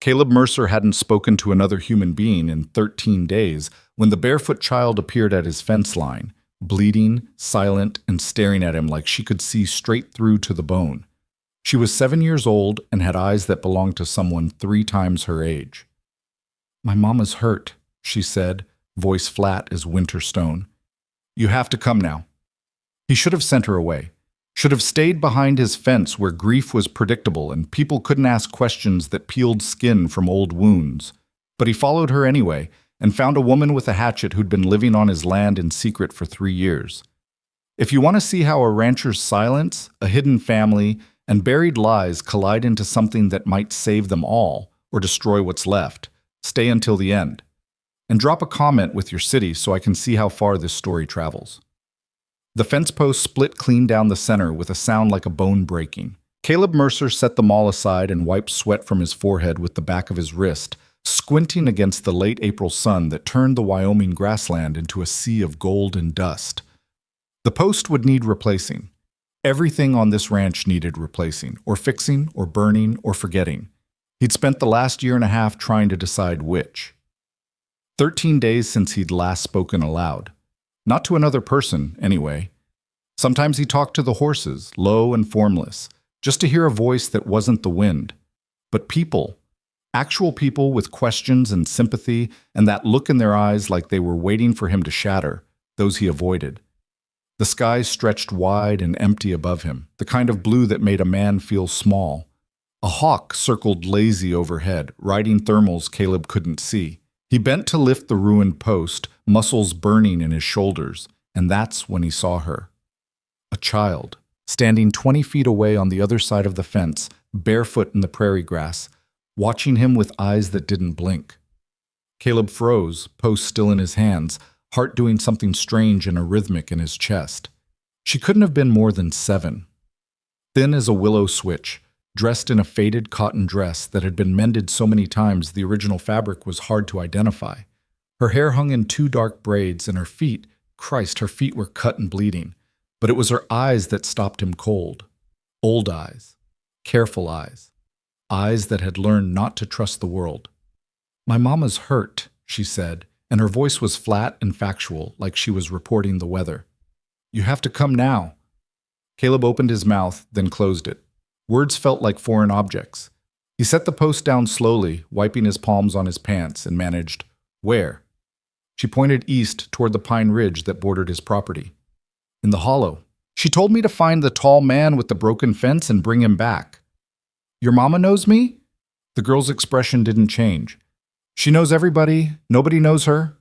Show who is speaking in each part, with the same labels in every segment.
Speaker 1: Caleb Mercer hadn't spoken to another human being in 13 days when the barefoot child appeared at his fence line, bleeding, silent, and staring at him like she could see straight through to the bone. She was 7 years old and had eyes that belonged to someone 3 times her age. "My mama's hurt," she said, voice flat as winter stone. "You have to come now." He should have sent her away. Should have stayed behind his fence where grief was predictable and people couldn't ask questions that peeled skin from old wounds. But he followed her anyway and found a woman with a hatchet who'd been living on his land in secret for 3 years. If you want to see how a rancher's silence, a hidden family, and buried lies collide into something that might save them all or destroy what's left, stay until the end. And drop a comment with your city so I can see how far this story travels. The fence post split clean down the center with a sound like a bone breaking. Caleb Mercer set them all aside and wiped sweat from his forehead with the back of his wrist, squinting against the late April sun that turned the Wyoming grassland into a sea of gold and dust. The post would need replacing. Everything on this ranch needed replacing, or fixing, or burning, or forgetting. He'd spent the last year and a half trying to decide which. 13 days since he'd last spoken aloud. Not to another person, anyway. Sometimes he talked to the horses, low and formless, just to hear a voice that wasn't the wind. But people, actual people with questions and sympathy and that look in their eyes like they were waiting for him to shatter, those he avoided. The sky stretched wide and empty above him, the kind of blue that made a man feel small. A hawk circled lazy overhead, riding thermals Caleb couldn't see. He bent to lift the ruined post, muscles burning in his shoulders, and that's when he saw her. A child, standing 20 feet away on the other side of the fence, barefoot in the prairie grass, watching him with eyes that didn't blink. Caleb froze, post still in his hands, heart doing something strange and arrhythmic in his chest. She couldn't have been more than 7. Thin as a willow switch, dressed in a faded cotton dress that had been mended so many times the original fabric was hard to identify. Her hair hung in 2 dark braids, and her feet, Christ, her feet were cut and bleeding. But it was her eyes that stopped him cold. Old eyes. Careful eyes. Eyes that had learned not to trust the world. "My mama's hurt," she said, and her voice was flat and factual, like she was reporting the weather. "You have to come now." Caleb opened his mouth, then closed it. Words felt like foreign objects. He set the post down slowly, wiping his palms on his pants, and managed, "Where?" She pointed east toward the pine ridge that bordered his property. "In the hollow. She told me to find the tall man with the broken fence and bring him back." "Your mama knows me?" The girl's expression didn't change. "She knows everybody. Nobody knows her."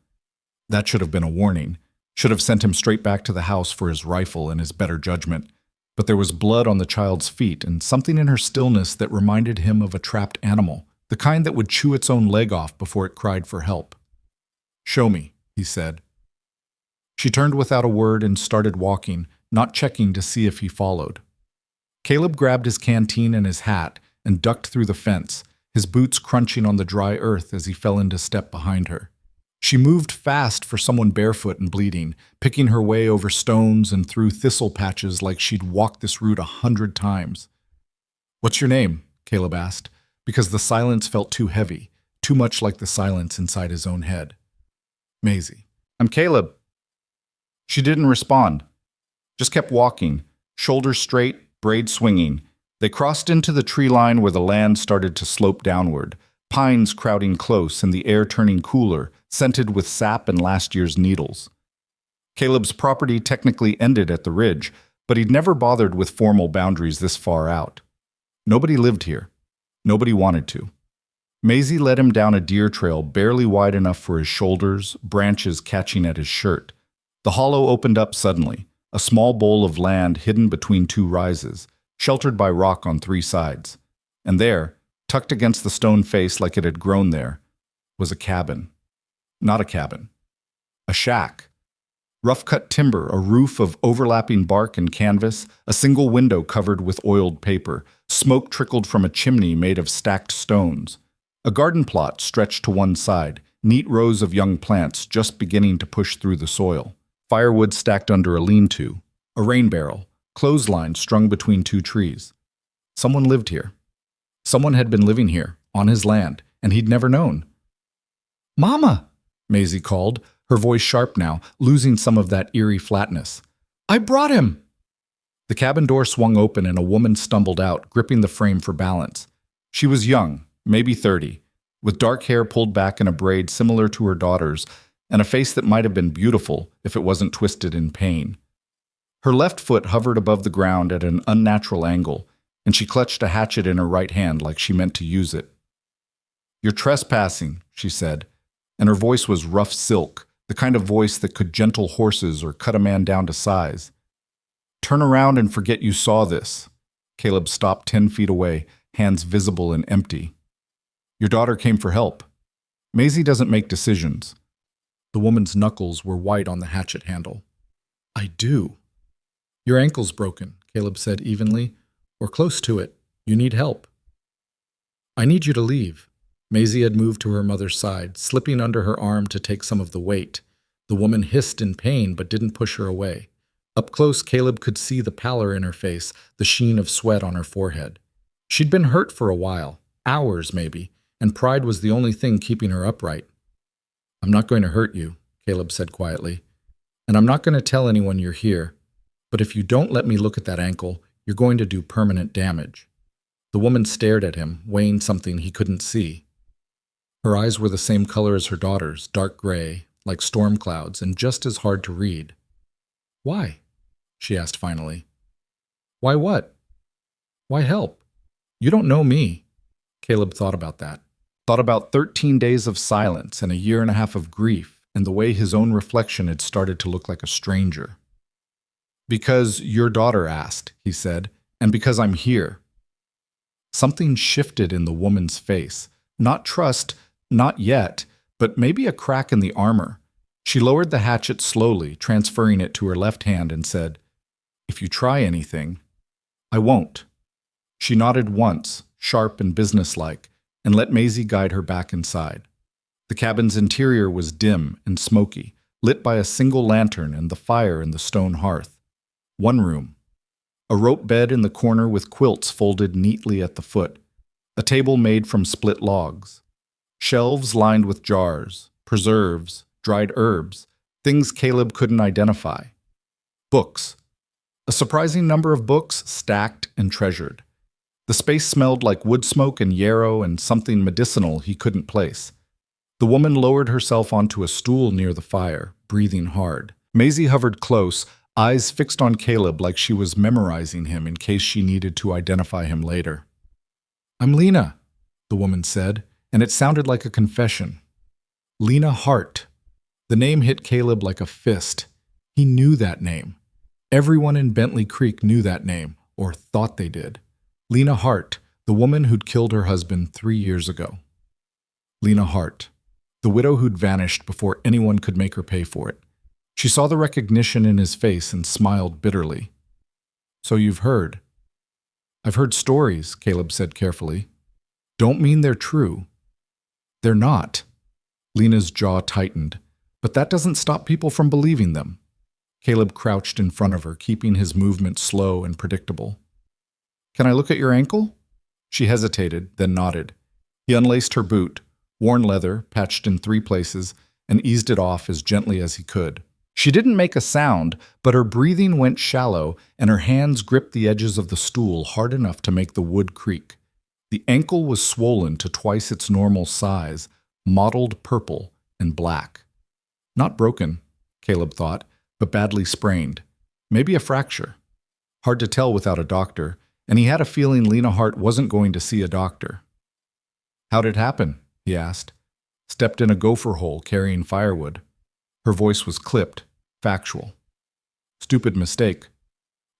Speaker 1: That should have been a warning. Should have sent him straight back to the house for his rifle and his better judgment. But there was blood on the child's feet and something in her stillness that reminded him of a trapped animal, the kind that would chew its own leg off before it cried for help. "Show me," he said. She turned without a word and started walking, not checking to see if he followed. Caleb grabbed his canteen and his hat and ducked through the fence, his boots crunching on the dry earth as he fell into step behind her. She moved fast for someone barefoot and bleeding, picking her way over stones and through thistle patches like she'd walked this route 100 times. "What's your name?" Caleb asked, because the silence felt too heavy, too much like the silence inside his own head. "Maisie." "I'm Caleb." She didn't respond, just kept walking, shoulders straight, braid swinging. They crossed into the tree line where the land started to slope downward, pines crowding close and the air turning cooler, scented with sap and last year's needles. Caleb's property technically ended at the ridge, but he'd never bothered with formal boundaries this far out. Nobody lived here. Nobody wanted to. Maisie led him down a deer trail barely wide enough for his shoulders, branches catching at his shirt. The hollow opened up suddenly, a small bowl of land hidden between 2 rises, sheltered by rock on 3 sides. And there, tucked against the stone face like it had grown there, was a cabin. Not a cabin. A shack. Rough-cut timber, a roof of overlapping bark and canvas, a single window covered with oiled paper. Smoke trickled from a chimney made of stacked stones. A garden plot stretched to one side, neat rows of young plants just beginning to push through the soil. Firewood stacked under a lean-to. A rain barrel. Clothesline strung between 2 trees. Someone lived here. Someone had been living here, on his land, and he'd never known. "Mama!" Maisie called, her voice sharp now, losing some of that eerie flatness. "I brought him!" The cabin door swung open and a woman stumbled out, gripping the frame for balance. She was young, maybe 30, with dark hair pulled back in a braid similar to her daughter's, and a face that might have been beautiful if it wasn't twisted in pain. Her left foot hovered above the ground at an unnatural angle, and she clutched a hatchet in her right hand like she meant to use it. "You're trespassing," she said, and her voice was rough silk, the kind of voice that could gentle horses or cut a man down to size. "Turn around and forget you saw this." Caleb stopped 10 feet away, hands visible and empty. "Your daughter came for help. Maisie doesn't make decisions." The woman's knuckles were white on the hatchet handle. "I do." "Your ankle's broken," Caleb said evenly, "or close to it. You need help." "I need you to leave." Maisie had moved to her mother's side, slipping under her arm to take some of the weight. The woman hissed in pain but didn't push her away. Up close, Caleb could see the pallor in her face, the sheen of sweat on her forehead. She'd been hurt for a while, hours maybe, and pride was the only thing keeping her upright. "I'm not going to hurt you," Caleb said quietly, "and I'm not going to tell anyone you're here, but if you don't let me look at that ankle, you're going to do permanent damage." The woman stared at him, weighing something he couldn't see. Her eyes were the same color as her daughter's, dark gray, like storm clouds, and just as hard to read. "Why?" she asked finally. "Why what? Why help? You don't know me." Caleb thought about that. Thought about 13 days of silence and a year and a half of grief, and the way his own reflection had started to look like a stranger. "Because your daughter asked," he said, "and because I'm here." Something shifted in the woman's face. Not trust, not yet, but maybe a crack in the armor. She lowered the hatchet slowly, transferring it to her left hand, and said, "If you try anything, I won't." She nodded once, sharp and businesslike, and let Maisie guide her back inside. The cabin's interior was dim and smoky, lit by a single lantern and the fire in the stone hearth. One room. A rope bed in the corner with quilts folded neatly at the foot. A table made from split logs. Shelves lined with jars, preserves, dried herbs, things Caleb couldn't identify. Books. A surprising number of books stacked and treasured. The space smelled like wood smoke and yarrow and something medicinal he couldn't place. The woman lowered herself onto a stool near the fire, breathing hard. Maisie hovered close, eyes fixed on Caleb like she was memorizing him in case she needed to identify him later. "I'm Lena," the woman said, and it sounded like a confession. Lena Hart. The name hit Caleb like a fist. He knew that name. Everyone in Bentley Creek knew that name, or thought they did. Lena Hart, the woman who'd killed her husband 3 years ago. Lena Hart, the widow who'd vanished before anyone could make her pay for it. She saw the recognition in his face and smiled bitterly. "So you've heard." "I've heard stories," Caleb said carefully. "Don't mean they're true." "They're not." Lena's jaw tightened, but that doesn't stop people from believing them. Caleb crouched in front of her, keeping his movement slow and predictable. "Can I look at your ankle?" She hesitated, then nodded. He unlaced her boot, worn leather, patched in 3 places, and eased it off as gently as he could. She didn't make a sound, but her breathing went shallow, and her hands gripped the edges of the stool hard enough to make the wood creak. The ankle was swollen to twice its normal size, mottled purple and black. Not broken, Caleb thought, but badly sprained. Maybe a fracture. Hard to tell without a doctor, and he had a feeling Lena Hart wasn't going to see a doctor. "How'd it happen?" he asked. "Stepped in a gopher hole carrying firewood." Her voice was clipped, factual. "Stupid mistake."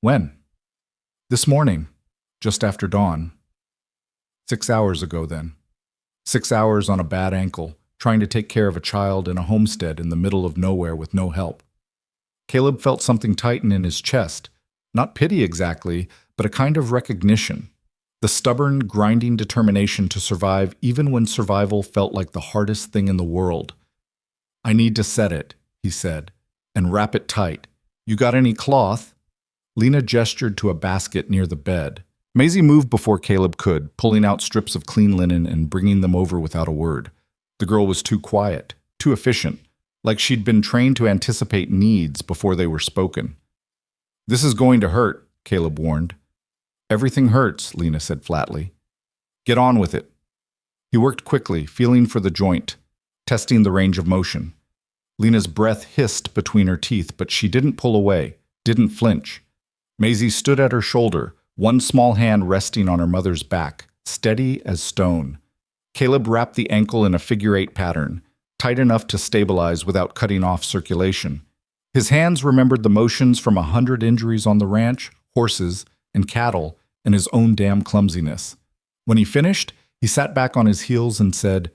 Speaker 1: "When?" "This morning, just after dawn." 6 hours ago, then. 6 hours on a bad ankle, trying to take care of a child in a homestead in the middle of nowhere with no help. Caleb felt something tighten in his chest. Not pity exactly, but a kind of recognition. The stubborn, grinding determination to survive even when survival felt like the hardest thing in the world. "I need to set it," he said, "and wrap it tight. You got any cloth?" Lena gestured to a basket near the bed. Maisie moved before Caleb could, pulling out strips of clean linen and bringing them over without a word. The girl was too quiet, too efficient, like she'd been trained to anticipate needs before they were spoken. "This is going to hurt," Caleb warned. "Everything hurts," Lena said flatly. "Get on with it." He worked quickly, feeling for the joint, testing the range of motion. Lena's breath hissed between her teeth, but she didn't pull away, didn't flinch. Maisie stood at her shoulder, one small hand resting on her mother's back, steady as stone. Caleb wrapped the ankle in a figure-8 pattern, tight enough to stabilize without cutting off circulation. His hands remembered the motions from 100 injuries on the ranch, horses, and cattle, and his own damn clumsiness. When he finished, he sat back on his heels and said,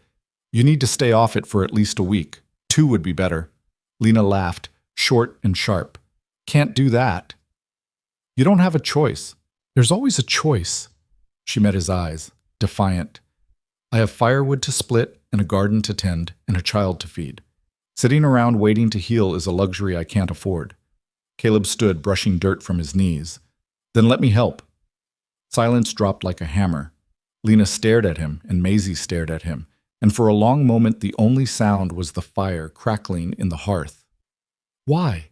Speaker 1: "You need to stay off it for at least a week. 2 would be better." Lena laughed, short and sharp. "Can't do that." "You don't have a choice." "There's always a choice." She met his eyes, defiant. "I have firewood to split and a garden to tend and a child to feed. Sitting around waiting to heal is a luxury I can't afford." Caleb stood, brushing dirt from his knees. "Then let me help." Silence dropped like a hammer. Lena stared at him, and Maisie stared at him, and for a long moment the only sound was the fire crackling in the hearth. "Why?"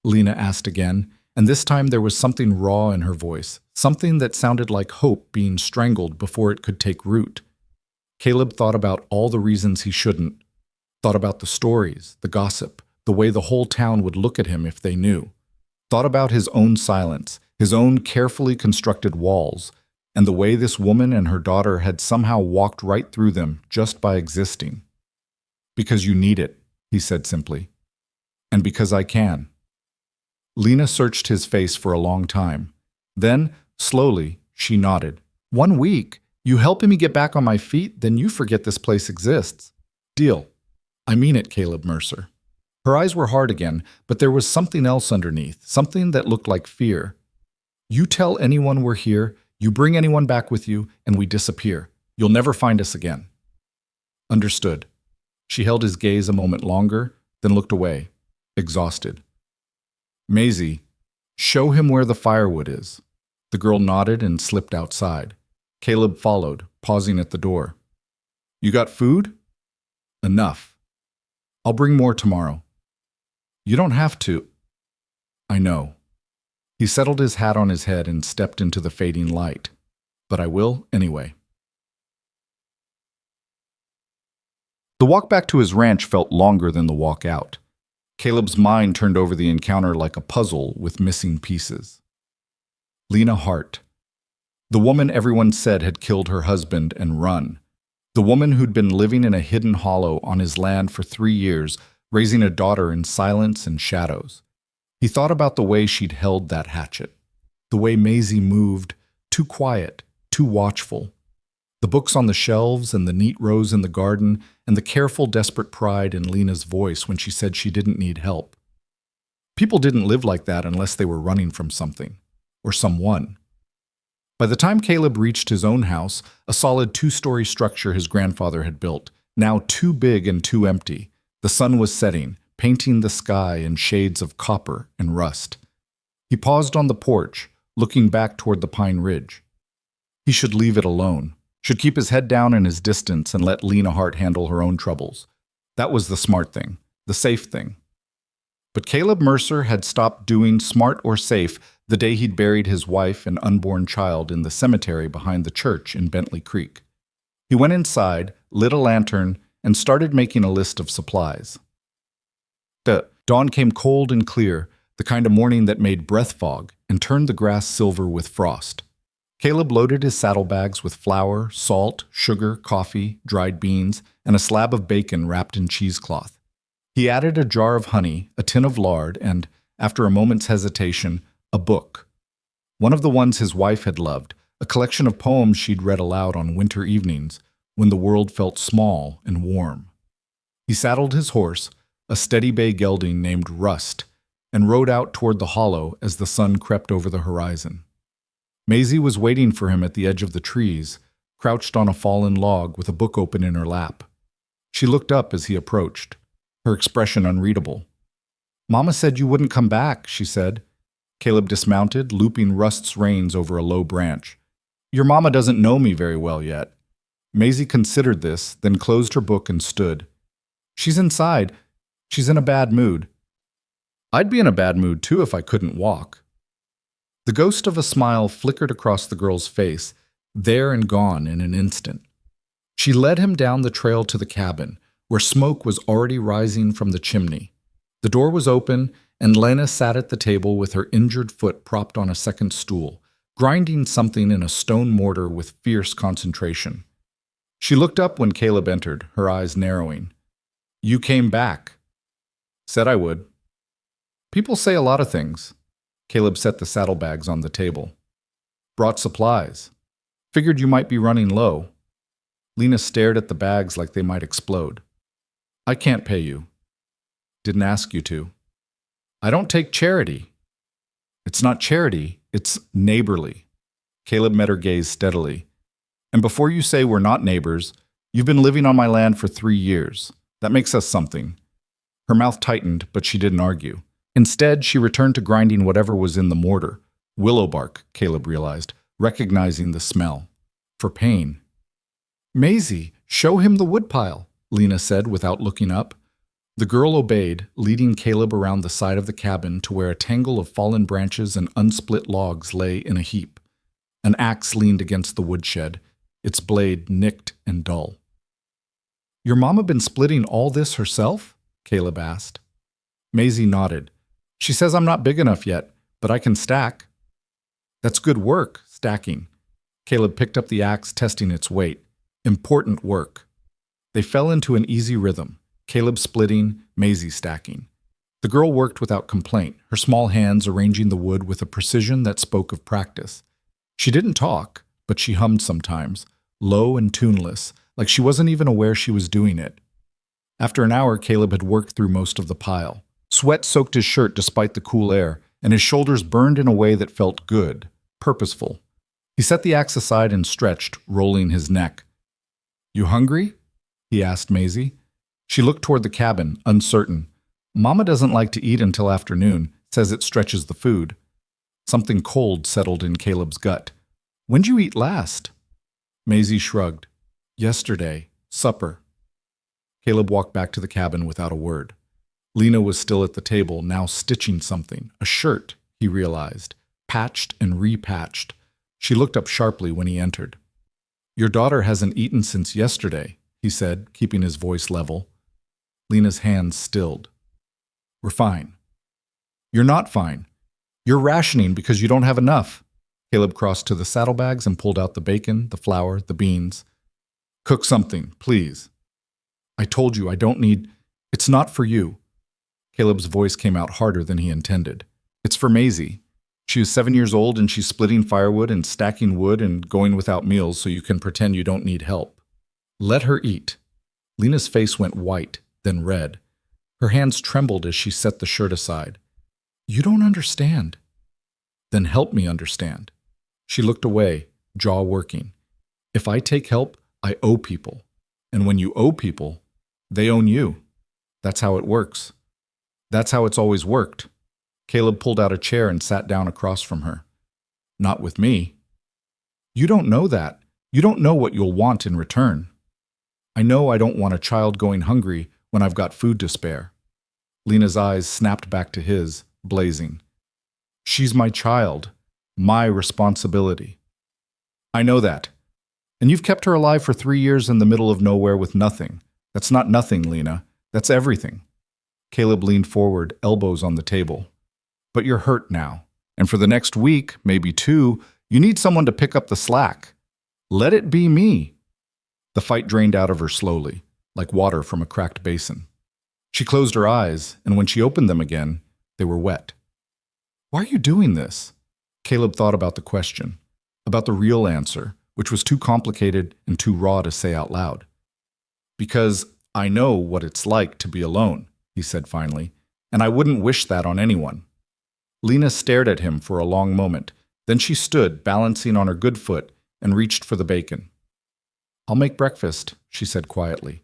Speaker 1: Lena asked again, and this time there was something raw in her voice, something that sounded like hope being strangled before it could take root. Caleb thought about all the reasons he shouldn't, thought about the stories, the gossip, the way the whole town would look at him if they knew, thought about his own silence, his own carefully constructed walls, and the way this woman and her daughter had somehow walked right through them just by existing. "Because you need it," he said simply. "And because I can." Lena searched his face for a long time. Then, slowly, she nodded. "1 week? You helping me get back on my feet? Then you forget this place exists." "Deal." "I mean it, Caleb Mercer." Her eyes were hard again, but there was something else underneath, something that looked like fear. "You tell anyone we're here, you bring anyone back with you, and we disappear. You'll never find us again." "Understood." She held his gaze a moment longer, then looked away, exhausted. "Maisie, show him where the firewood is." The girl nodded and slipped outside. Caleb followed, pausing at the door. "You got food?" "Enough." "I'll bring more tomorrow." "You don't have to." "I know." He settled his hat on his head and stepped into the fading light. "But I will anyway." The walk back to his ranch felt longer than the walk out. Caleb's mind turned over the encounter like a puzzle with missing pieces. Lena Hart. The woman everyone said had killed her husband and run. The woman who'd been living in a hidden hollow on his land for 3 years, raising a daughter in silence and shadows. He thought about the way she'd held that hatchet, the way Maisie moved, too quiet, too watchful. The books on the shelves and the neat rows in the garden and the careful, desperate pride in Lena's voice when she said she didn't need help. People didn't live like that unless they were running from something, or someone. By the time Caleb reached his own house, a solid 2-story structure his grandfather had built, now too big and too empty, the sun was setting, painting the sky in shades of copper and rust. He paused on the porch, looking back toward the pine ridge. He should leave it alone, should keep his head down in his distance and let Lena Hart handle her own troubles. That was the smart thing, the safe thing. But Caleb Mercer had stopped doing smart or safe the day he'd buried his wife and unborn child in the cemetery behind the church in Bentley Creek. He went inside, lit a lantern, and started making a list of supplies. The dawn came cold and clear, the kind of morning that made breath fog and turned the grass silver with frost. Caleb loaded his saddlebags with flour, salt, sugar, coffee, dried beans, and a slab of bacon wrapped in cheesecloth. He added a jar of honey, a tin of lard, and, after a moment's hesitation, a book. One of the ones his wife had loved, a collection of poems she'd read aloud on winter evenings when the world felt small and warm. He saddled his horse, a steady bay gelding named Rust, and rode out toward the hollow as the sun crept over the horizon. Maisie was waiting for him at the edge of the trees, crouched on a fallen log with a book open in her lap. She looked up as he approached, her expression unreadable. "Mama said you wouldn't come back," she said. Caleb dismounted, looping Rust's reins over a low branch. Your mama doesn't know me very well yet. Maisie considered this, then closed her book and stood. She's inside. She's in a bad mood. I'd be in a bad mood too if I couldn't walk. The ghost of a smile flickered across the girl's face, there and gone in an instant. She led him down the trail to the cabin, where smoke was already rising from the chimney. The door was open, and Lena sat at the table with her injured foot propped on a second stool, grinding something in a stone mortar with fierce concentration. She looked up when Caleb entered, her eyes narrowing. You came back. Said I would. People say a lot of things. Caleb set the saddlebags on the table. Brought supplies. Figured you might be running low. Lena stared at the bags like they might explode. I can't pay you. Didn't ask you to. I don't take charity. It's not charity, it's neighborly. Caleb met her gaze steadily. And before you say we're not neighbors, you've been living on my land for 3 years. That makes us something. Her mouth tightened, but she didn't argue. Instead, she returned to grinding whatever was in the mortar. Willow bark, Caleb realized, recognizing the smell. For pain. Maisie, show him the woodpile, Lena said without looking up. The girl obeyed, leading Caleb around the side of the cabin to where a tangle of fallen branches and unsplit logs lay in a heap. An axe leaned against the woodshed, its blade nicked and dull. Your mama been splitting all this herself? Caleb asked. Maisie nodded. She says I'm not big enough yet, but I can stack. That's good work, stacking. Caleb picked up the axe, testing its weight. Important work. They fell into an easy rhythm, Caleb splitting, Maisie stacking. The girl worked without complaint, her small hands arranging the wood with a precision that spoke of practice. She didn't talk, but she hummed sometimes, low and tuneless, like she wasn't even aware she was doing it. After an hour, Caleb had worked through most of the pile. Sweat soaked his shirt despite the cool air, and his shoulders burned in a way that felt good, purposeful. He set the axe aside and stretched, rolling his neck. You hungry? He asked Maisie. She looked toward the cabin, uncertain. Mama doesn't like to eat until afternoon, says it stretches the food. Something cold settled in Caleb's gut. When'd you eat last? Maisie shrugged. Yesterday. Supper. Caleb walked back to the cabin without a word. Lena was still at the table, now stitching something. A shirt, he realized. Patched and repatched. She looked up sharply when he entered. Your daughter hasn't eaten since yesterday, he said, keeping his voice level. Lena's hands stilled. We're fine. You're not fine. You're rationing because you don't have enough. Caleb crossed to the saddlebags and pulled out the bacon, the flour, the beans. Cook something, please. I told you I don't need... It's not for you. Caleb's voice came out harder than he intended. It's for Maisie. She is 7 years old and she's splitting firewood and stacking wood and going without meals so you can pretend you don't need help. Let her eat. Lena's face went white, then red. Her hands trembled as she set the shirt aside. You don't understand. Then help me understand. She looked away, jaw working. If I take help, I owe people. And when you owe people, they own you. That's how it works. That's how it's always worked. Caleb pulled out a chair and sat down across from her. Not with me. You don't know that. You don't know what you'll want in return. I know I don't want a child going hungry when I've got food to spare. Lena's eyes snapped back to his, blazing. She's my child. My responsibility. I know that. And you've kept her alive for 3 years in the middle of nowhere with nothing. That's not nothing, Lena. That's everything. Caleb leaned forward, elbows on the table. But you're hurt now. And for the next week, maybe 2, you need someone to pick up the slack. Let it be me. The fight drained out of her slowly, like water from a cracked basin. She closed her eyes, and when she opened them again, they were wet. Why are you doing this? Caleb thought about the question, about the real answer, which was too complicated and too raw to say out loud. Because I know what it's like to be alone, he said finally, and I wouldn't wish that on anyone. Lena stared at him for a long moment. Then she stood, balancing on her good foot, and reached for the bacon. I'll make breakfast, she said quietly.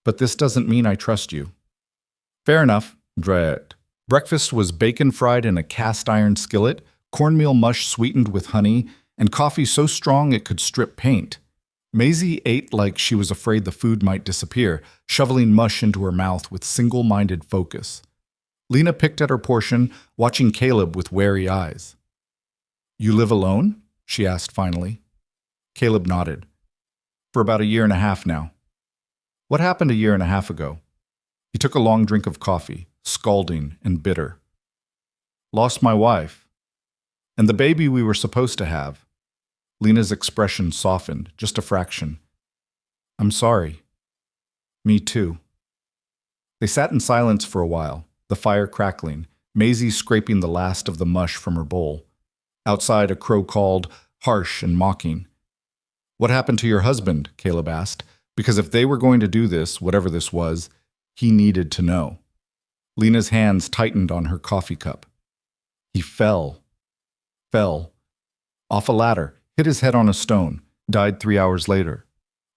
Speaker 1: But this doesn't mean I trust you. Fair enough. Breakfast was bacon fried in a cast-iron skillet, cornmeal mush sweetened with honey, and coffee so strong it could strip paint. Maisie ate like she was afraid the food might disappear, shoveling mush into her mouth with single-minded focus. Lena picked at her portion, watching Caleb with wary eyes. "You live alone?" she asked finally. Caleb nodded. "For about 1.5 years now." "What happened 1.5 years ago?" He took a long drink of coffee, scalding and bitter. "Lost my wife. And the baby we were supposed to have." Lena's expression softened, just a fraction. "I'm sorry." "Me too." They sat in silence for a while, the fire crackling, Maisie scraping the last of the mush from her bowl. Outside, a crow called, harsh and mocking. "What happened to your husband?" Caleb asked, because if they were going to do this, whatever this was, he needed to know. Lena's hands tightened on her coffee cup. "He fell. Off a ladder, hit his head on a stone, died 3 hours later."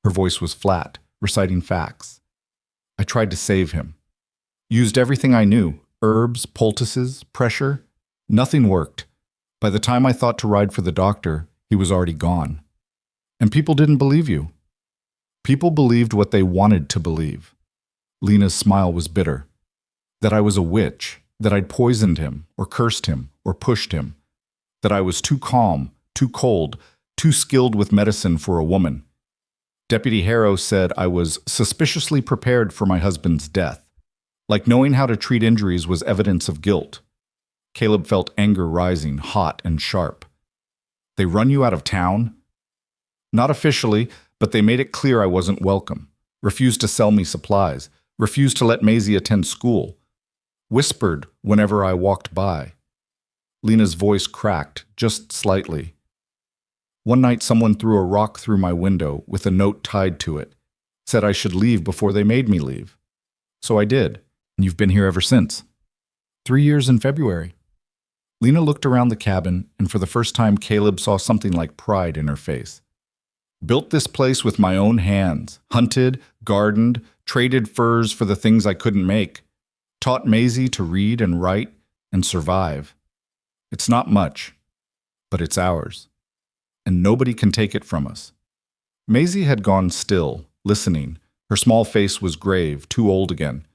Speaker 1: Her voice was flat, reciting facts. "I tried to save him. Used everything I knew, herbs, poultices, pressure. Nothing worked. By the time I thought to ride for the doctor, he was already gone. And people didn't believe you. People believed what they wanted to believe." Lena's smile was bitter. "That I was a witch, that I'd poisoned him, or cursed him, or pushed him. That I was too calm, too cold, too skilled with medicine for a woman. Deputy Harrow said I was suspiciously prepared for my husband's death. Like knowing how to treat injuries was evidence of guilt." Caleb felt anger rising, hot and sharp. "They run you out of town?" "Not officially, but they made it clear I wasn't welcome. Refused to sell me supplies. Refused to let Maisie attend school. Whispered whenever I walked by." Lena's voice cracked, just slightly. "One night someone threw a rock through my window with a note tied to it. Said I should leave before they made me leave. So I did, and you've been here ever since. 3 years in February." Lena looked around the cabin, and for the first time Caleb saw something like pride in her face. "Built this place with my own hands, hunted, gardened, traded furs for the things I couldn't make. Taught Maisie to read and write and survive. It's not much, but it's ours. And nobody can take it from us." Maisie had gone still, listening. Her small face was grave, too old again.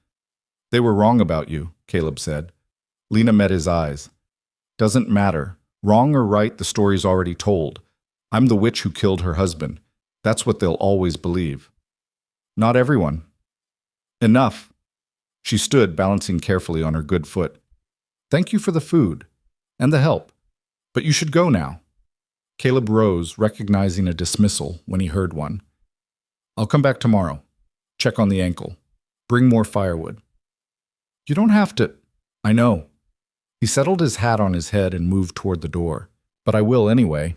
Speaker 1: "They were wrong about you," Caleb said. Lena met his eyes. "Doesn't matter. Wrong or right, the story's already told. I'm the witch who killed her husband. That's what they'll always believe." "Not everyone." "Enough." She stood, balancing carefully on her good foot. "Thank you for the food. And the help. But you should go now." Caleb rose, recognizing a dismissal when he heard one. "I'll come back tomorrow. Check on the ankle. Bring more firewood." "You don't have to." "I know." He settled his hat on his head and moved toward the door. "But I will anyway."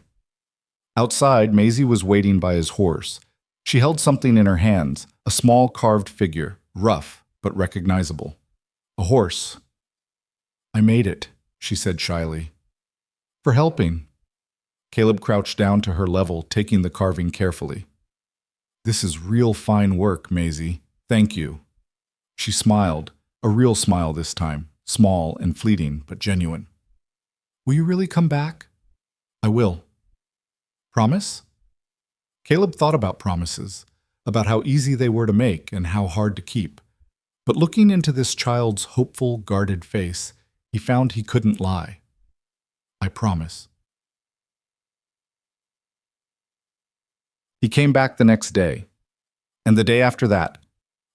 Speaker 1: Outside, Maisie was waiting by his horse. She held something in her hands, a small carved figure, rough but recognizable. A horse. "I made it," she said shyly. "For helping." Caleb crouched down to her level, taking the carving carefully. "This is real fine work, Maisie. Thank you." She smiled, a real smile this time, small and fleeting, but genuine. "Will you really come back?" "I will." "Promise?" Caleb thought about promises, about how easy they were to make and how hard to keep. But looking into this child's hopeful, guarded face, he found he couldn't lie. "I promise." He came back the next day, and the day after that.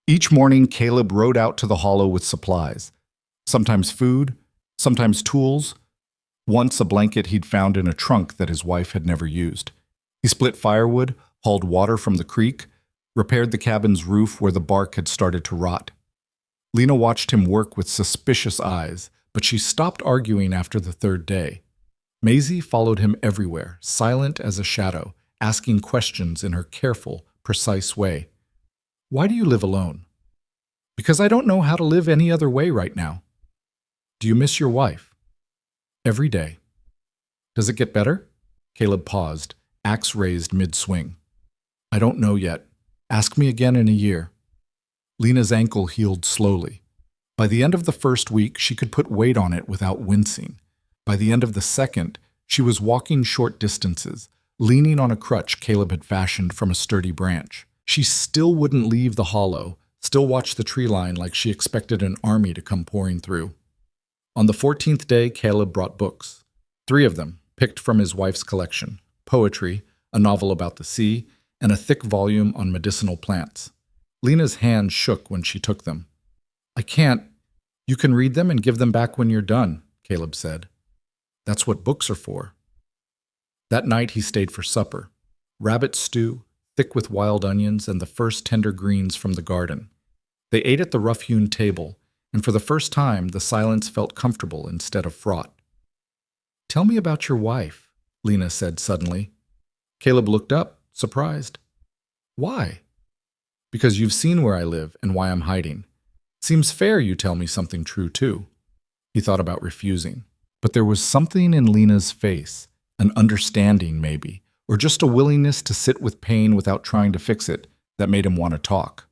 Speaker 1: Each morning, Caleb rode out to the hollow with supplies. Sometimes food, sometimes tools. Once a blanket he'd found in a trunk that his wife had never used. He split firewood, hauled water from the creek, repaired the cabin's roof where the bark had started to rot. Lena watched him work with suspicious eyes, but she stopped arguing after the 3rd day. Maisie followed him everywhere, silent as a shadow, asking questions in her careful, precise way. "Why do you live alone?" "Because I don't know how to live any other way right now." "Do you miss your wife?" "Every day." "Does it get better?" Caleb paused, axe raised mid-swing. "I don't know yet. Ask me again in a year." Lena's ankle healed slowly. By the end of the 1st week, she could put weight on it without wincing. By the end of the 2nd, She was walking short distances, leaning on a crutch Caleb had fashioned from a sturdy branch. She still wouldn't leave the hollow, still watched the tree line like she expected an army to come pouring through. On the 14th day, Caleb brought books. 3 of them, picked from his wife's collection: poetry, a novel about the sea, and a thick volume on medicinal plants. Lena's hand shook when she took them. "I can't. You can read them and give them back when you're done," Caleb said. "That's what books are for." That night he stayed for supper. Rabbit stew, thick with wild onions and the first tender greens from the garden. They ate at the rough-hewn table, and for the first time the silence felt comfortable instead of fraught. "Tell me about your wife," Lena said suddenly. Caleb looked up, surprised. "Why?" "Because you've seen where I live and why I'm hiding. Seems fair you tell me something true, too." He thought about refusing. But there was something in Lena's face, an understanding maybe, or just a willingness to sit with pain without trying to fix it, that made him want to talk.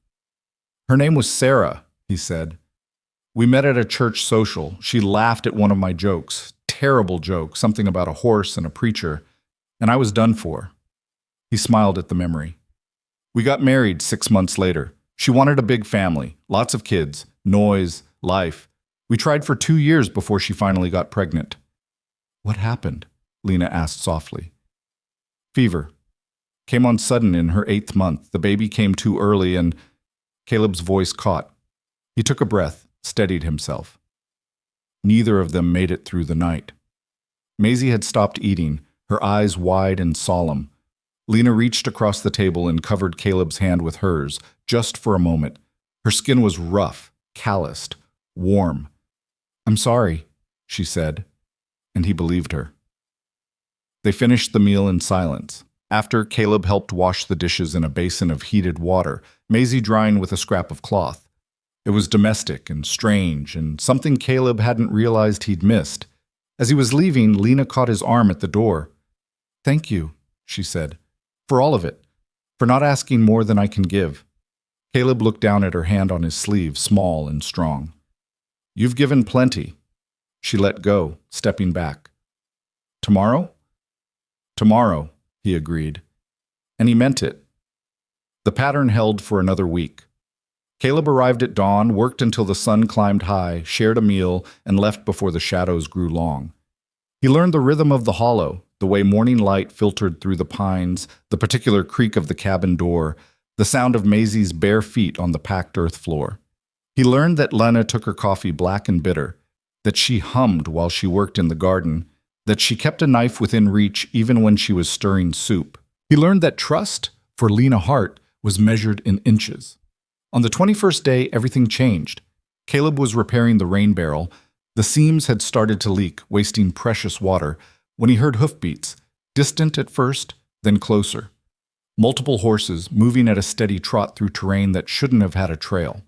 Speaker 1: "Her name was Sarah," he said. "We met at a church social. She laughed at one of my jokes. Terrible joke, something about a horse and a preacher, and I was done for." He smiled at the memory. "We got married 6 months later. She wanted a big family, lots of kids, noise, life. We tried for 2 years before she finally got pregnant." "What happened?" Lena asked softly. "Fever. Came on sudden in her 8th month. The baby came too early and—" Caleb's voice caught. He took a breath, steadied himself. Neither of them made it through the night. Maisie had stopped eating, her eyes wide and solemn. Lena reached across the table and covered Caleb's hand with hers, just for a moment. Her skin was rough, calloused, warm. "I'm sorry," she said, and he believed her. They finished the meal in silence. After, Caleb helped wash the dishes in a basin of heated water, Maisie drying with a scrap of cloth. It was domestic and strange, and something Caleb hadn't realized he'd missed. As he was leaving, Lena caught his arm at the door. "Thank you," she said, "for all of it, for not asking more than I can give." Caleb looked down at her hand on his sleeve, small and strong. "You've given plenty." She let go, stepping back. "Tomorrow?" "Tomorrow," he agreed. And he meant it. The pattern held for another week. Caleb arrived at dawn, worked until the sun climbed high, shared a meal, and left before the shadows grew long. He learned the rhythm of the hollow, the way morning light filtered through the pines, the particular creak of the cabin door, the sound of Maisie's bare feet on the packed earth floor. He learned that Lena took her coffee black and bitter, that she hummed while she worked in the garden, that she kept a knife within reach even when she was stirring soup. He learned that trust, for Lena Hart, was measured in inches. On the 21st day, everything changed. Caleb was repairing the rain barrel. The seams had started to leak, wasting precious water, when he heard hoofbeats, distant at first, then closer. Multiple horses, moving at a steady trot through terrain that shouldn't have had a trail.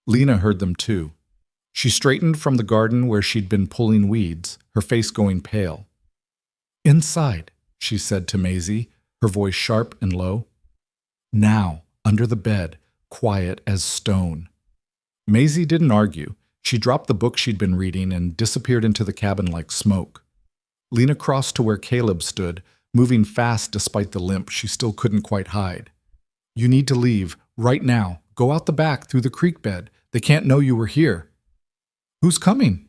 Speaker 1: Lena heard them too. She straightened from the garden where she'd been pulling weeds, her face going pale. "Inside," she said to Maisie, her voice sharp and low. "Now, under the bed, quiet as stone." Maisie didn't argue. She dropped the book she'd been reading and disappeared into the cabin like smoke. Lena crossed to where Caleb stood, moving fast despite the limp she still couldn't quite hide. "You need to leave, right now. Go out the back, through the creek bed. They can't know you were here." "Who's coming?"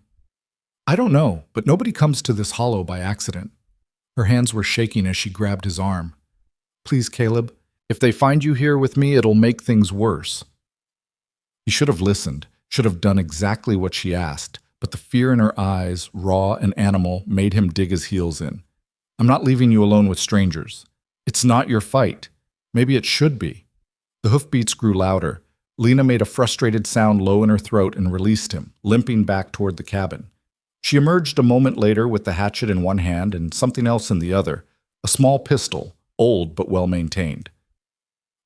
Speaker 1: "I don't know, but nobody comes to this hollow by accident." Her hands were shaking as she grabbed his arm. "Please, Caleb, if they find you here with me, it'll make things worse." He should have listened, should have done exactly what she asked, but the fear in her eyes, raw and animal, made him dig his heels in. "I'm not leaving you alone with strangers. It's not your fight. Maybe it should be." The hoofbeats grew louder. Lena made a frustrated sound low in her throat and released him, limping back toward the cabin. She emerged a moment later with the hatchet in one hand and something else in the other, a small pistol, old but well-maintained.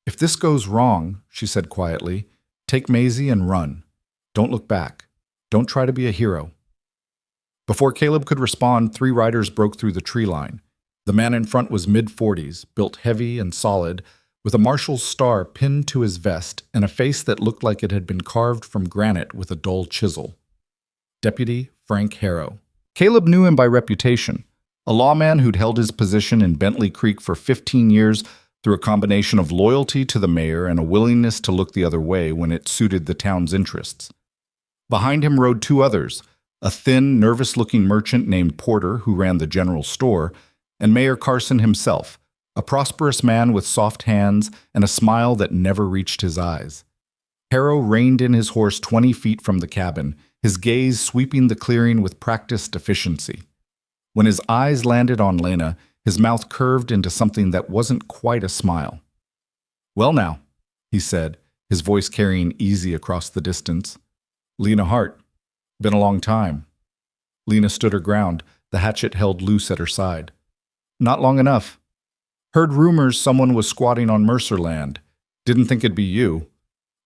Speaker 1: "If this goes wrong," she said quietly, "take Maisie and run. Don't look back. Don't try to be a hero." Before Caleb could respond, 3 riders broke through the tree line. The man in front was mid-40s, built heavy and solid, with a marshal's star pinned to his vest and a face that looked like it had been carved from granite with a dull chisel. Deputy Frank Harrow. Caleb knew him by reputation. A lawman who'd held his position in Bentley Creek for 15 years through a combination of loyalty to the mayor and a willingness to look the other way when it suited the town's interests. Behind him rode two others, a thin, nervous-looking merchant named Porter who ran the general store, and Mayor Carson himself, a prosperous man with soft hands and a smile that never reached his eyes. Harrow reined in his horse 20 feet from the cabin, his gaze sweeping the clearing with practiced efficiency. When his eyes landed on Lena, his mouth curved into something that wasn't quite a smile. "Well now," he said, his voice carrying easy across the distance. "Lena Hart. Been a long time." Lena stood her ground, the hatchet held loose at her side. "Not long enough. Heard rumors someone was squatting on Mercer land. Didn't think it'd be you."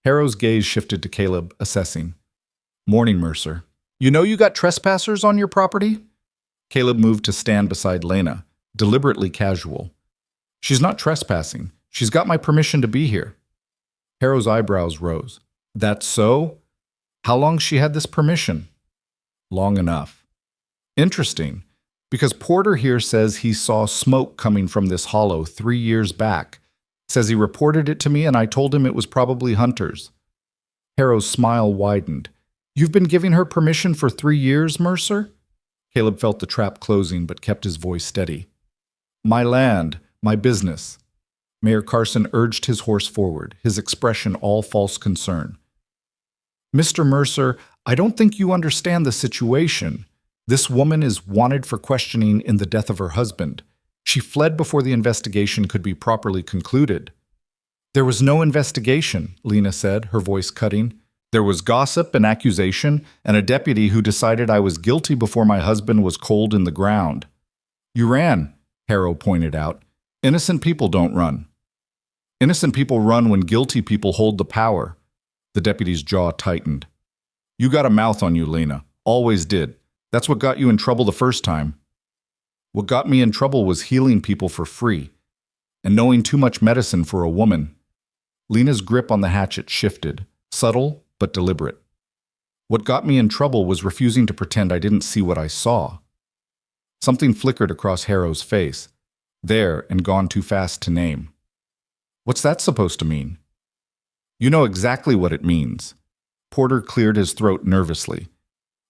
Speaker 1: Harrow's gaze shifted to Caleb, assessing. "Morning, Mercer. You know you got trespassers on your property?" Caleb moved to stand beside Lena, deliberately casual. "She's not trespassing. She's got my permission to be here." Harrow's eyebrows rose. "That's so? How long she had this permission?" "Long enough." "Interesting, because Porter here says he saw smoke coming from this hollow 3 years back. Says he reported it to me and I told him it was probably hunters." Harrow's smile widened. "You've been giving her permission for 3 years, Mercer?" Caleb felt the trap closing but kept his voice steady. "My land, my business." Mayor Carson urged his horse forward, his expression all false concern. "Mr. Mercer, I don't think you understand the situation. This woman is wanted for questioning in the death of her husband. She fled before the investigation could be properly concluded." "There was no investigation," Lena said, her voice cutting. "There was gossip and accusation, and a deputy who decided I was guilty before my husband was cold in the ground." "You ran," Harrow pointed out. "Innocent people don't run." "Innocent people run when guilty people hold the power." The deputy's jaw tightened. "You got a mouth on you, Lena. Always did. That's what got you in trouble the first time." "What got me in trouble was healing people for free, and knowing too much medicine for a woman." Lena's grip on the hatchet shifted, subtle but deliberate. "What got me in trouble was refusing to pretend I didn't see what I saw." Something flickered across Harrow's face, there and gone too fast to name. "What's that supposed to mean?" "You know exactly what it means." Porter cleared his throat nervously.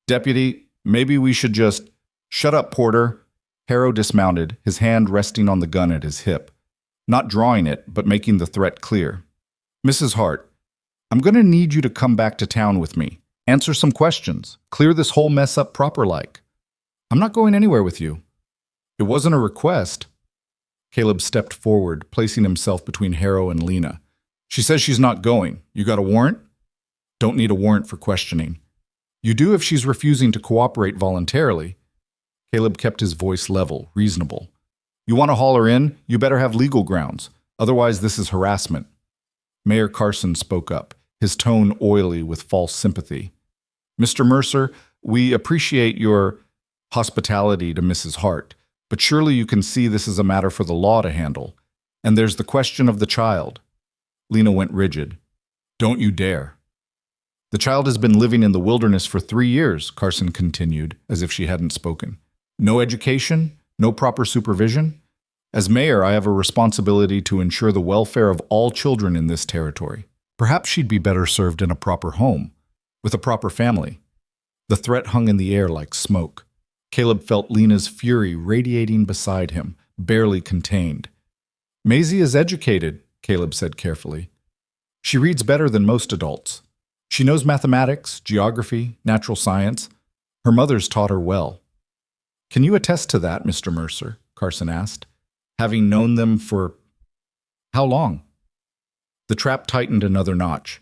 Speaker 1: "Deputy, maybe we should just—" "Shut up, Porter." Harrow dismounted, his hand resting on the gun at his hip, not drawing it, but making the threat clear. "Mrs. Hart, I'm going to need you to come back to town with me. Answer some questions. Clear this whole mess up proper-like." "I'm not going anywhere with you." "It wasn't a request." Caleb stepped forward, placing himself between Harrow and Lena. "She says she's not going. You got a warrant?" "Don't need a warrant for questioning." "You do if she's refusing to cooperate voluntarily." Caleb kept his voice level, reasonable. "You want to haul her in? You better have legal grounds. Otherwise, this is harassment." Mayor Carson spoke up, his tone oily with false sympathy. "Mr. Mercer, we appreciate your hospitality to Mrs. Hart, but surely you can see this is a matter for the law to handle. And there's the question of the child." Lena went rigid. "Don't you dare." "The child has been living in the wilderness for 3 years," Carson continued, as if she hadn't spoken. "No education, no proper supervision. As mayor, I have a responsibility to ensure the welfare of all children in this territory. Perhaps she'd be better served in a proper home, with a proper family." The threat hung in the air like smoke. Caleb felt Lena's fury radiating beside him, barely contained. "Maisie is educated," Caleb said carefully. "She reads better than most adults. She knows mathematics, geography, natural science. Her mother's taught her well." "Can you attest to that, Mr. Mercer?" Carson asked. "Having known them for how long?" The trap tightened another notch.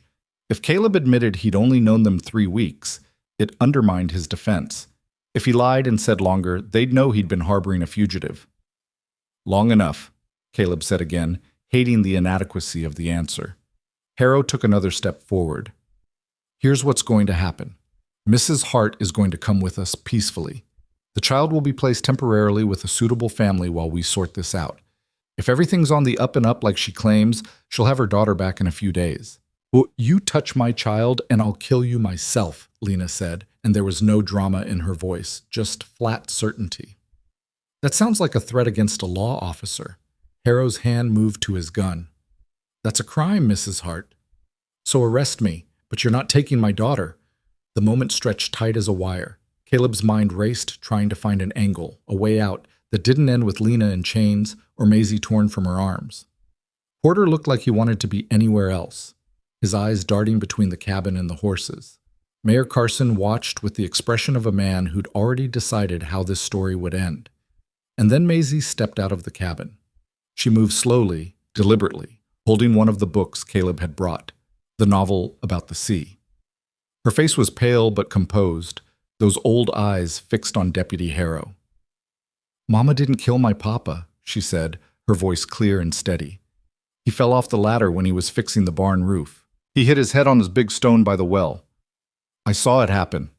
Speaker 1: If Caleb admitted he'd only known them 3 weeks, it undermined his defense. If he lied and said longer, they'd know he'd been harboring a fugitive. "Long enough," Caleb said again, hating the inadequacy of the answer. Harrow took another step forward. "Here's what's going to happen. Mrs. Hart is going to come with us peacefully. The child will be placed temporarily with a suitable family while we sort this out. If everything's on the up and up like she claims, she'll have her daughter back in a few days." "Well, you touch my child and I'll kill you myself," Lena said, and there was no drama in her voice, just flat certainty. That sounds like a threat against a law officer. Harrow's hand moved to his gun. That's a crime, Mrs. Hart. So arrest me, but you're not taking my daughter. The moment stretched tight as a wire. Caleb's mind raced, trying to find an angle, a way out that didn't end with Lena in chains or Maisie torn from her arms. Porter looked like he wanted to be anywhere else, his eyes darting between the cabin and the horses. Mayor Carson watched with the expression of a man who'd already decided how this story would end. And then Maisie stepped out of the cabin. She moved slowly, deliberately, holding one of the books Caleb had brought, the novel about the sea. Her face was pale but composed, those old eyes fixed on Deputy Harrow. "Mama didn't kill my papa," she said, her voice clear and steady. "He fell off the ladder when he was fixing the barn roof. He hit his head on his big stone by the well. I saw it happen."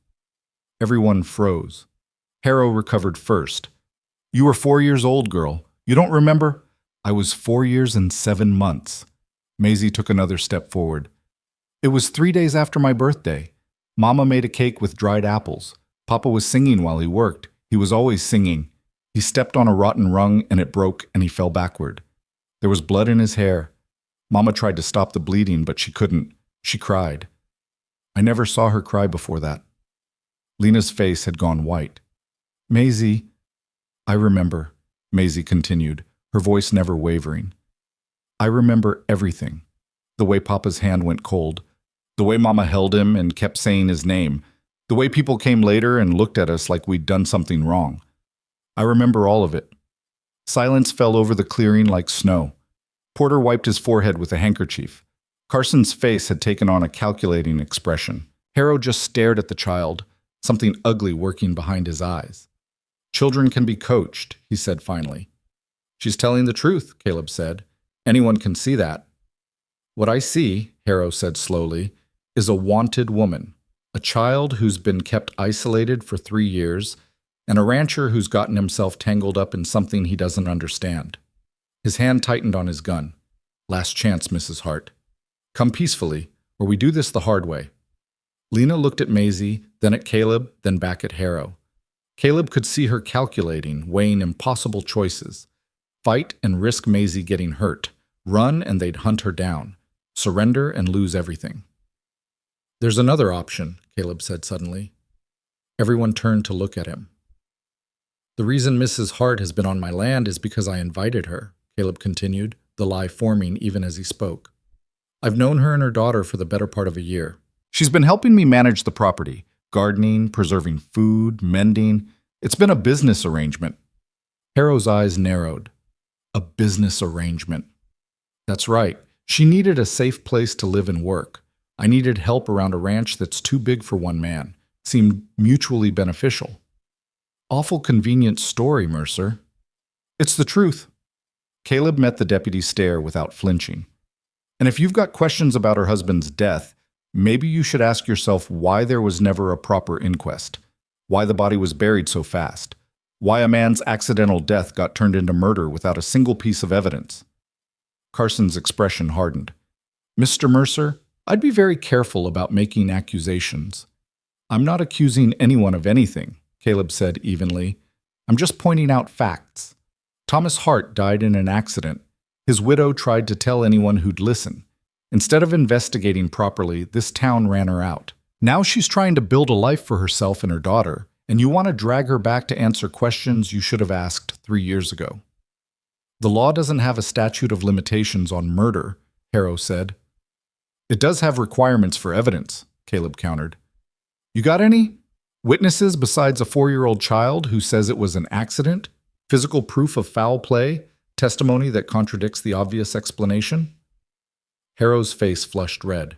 Speaker 1: Everyone froze. Harrow recovered first. "You were 4 years old, girl. You don't remember?" "I was 4 years and 7 months." Maisie took another step forward. "It was 3 days after my birthday. Mama made a cake with dried apples. Papa was singing while he worked. He was always singing. He stepped on a rotten rung and it broke and he fell backward. There was blood in his hair. Mama tried to stop the bleeding, but she couldn't. She cried. I never saw her cry before that." Lena's face had gone white. "Maisie," "I remember," Maisie continued, her voice never wavering. "I remember everything. The way Papa's hand went cold. The way Mama held him and kept saying his name. The way people came later and looked at us like we'd done something wrong. I remember all of it." Silence fell over the clearing like snow. Porter wiped his forehead with a handkerchief. Carson's face had taken on a calculating expression. Harrow just stared at the child, something ugly working behind his eyes. "Children can be coached," he said finally. "She's telling the truth," Caleb said. "Anyone can see that." "What I see," Harrow said slowly, "is a wanted woman, a child who's been kept isolated for 3 years, and a rancher who's gotten himself tangled up in something he doesn't understand." His hand tightened on his gun. "Last chance, Mrs. Hart. Come peacefully, or we do this the hard way." Lena looked at Maisie, then at Caleb, then back at Harrow. Caleb could see her calculating, weighing impossible choices. Fight and risk Maisie getting hurt. Run and they'd hunt her down. Surrender and lose everything. "There's another option," Caleb said suddenly. Everyone turned to look at him. "The reason Mrs. Hart has been on my land is because I invited her," Caleb continued, the lie forming even as he spoke. "I've known her and her daughter for the better part of a year. She's been helping me manage the property, gardening, preserving food, mending. It's been a business arrangement." Harrow's eyes narrowed. A business arrangement. "That's right. She needed a safe place to live and work. I needed help around a ranch that's too big for one man. Seemed mutually beneficial." "Awful convenient story, Mercer." "It's the truth." Caleb met the deputy's stare without flinching. "And if you've got questions about her husband's death, maybe you should ask yourself why there was never a proper inquest, why the body was buried so fast, why a man's accidental death got turned into murder without a single piece of evidence." Carson's expression hardened. "Mr. Mercer, I'd be very careful about making accusations." "I'm not accusing anyone of anything," Caleb said evenly. "I'm just pointing out facts. Thomas Hart died in an accident. His widow tried to tell anyone who'd listen. Instead of investigating properly, this town ran her out. Now she's trying to build a life for herself and her daughter, and you want to drag her back to answer questions you should have asked 3 years ago." "The law doesn't have a statute of limitations on murder," Harrow said. "It does have requirements for evidence," Caleb countered. "You got any? Witnesses besides a 4-year-old child who says it was an accident? Physical proof of foul play? Testimony that contradicts the obvious explanation?" Harrow's face flushed red.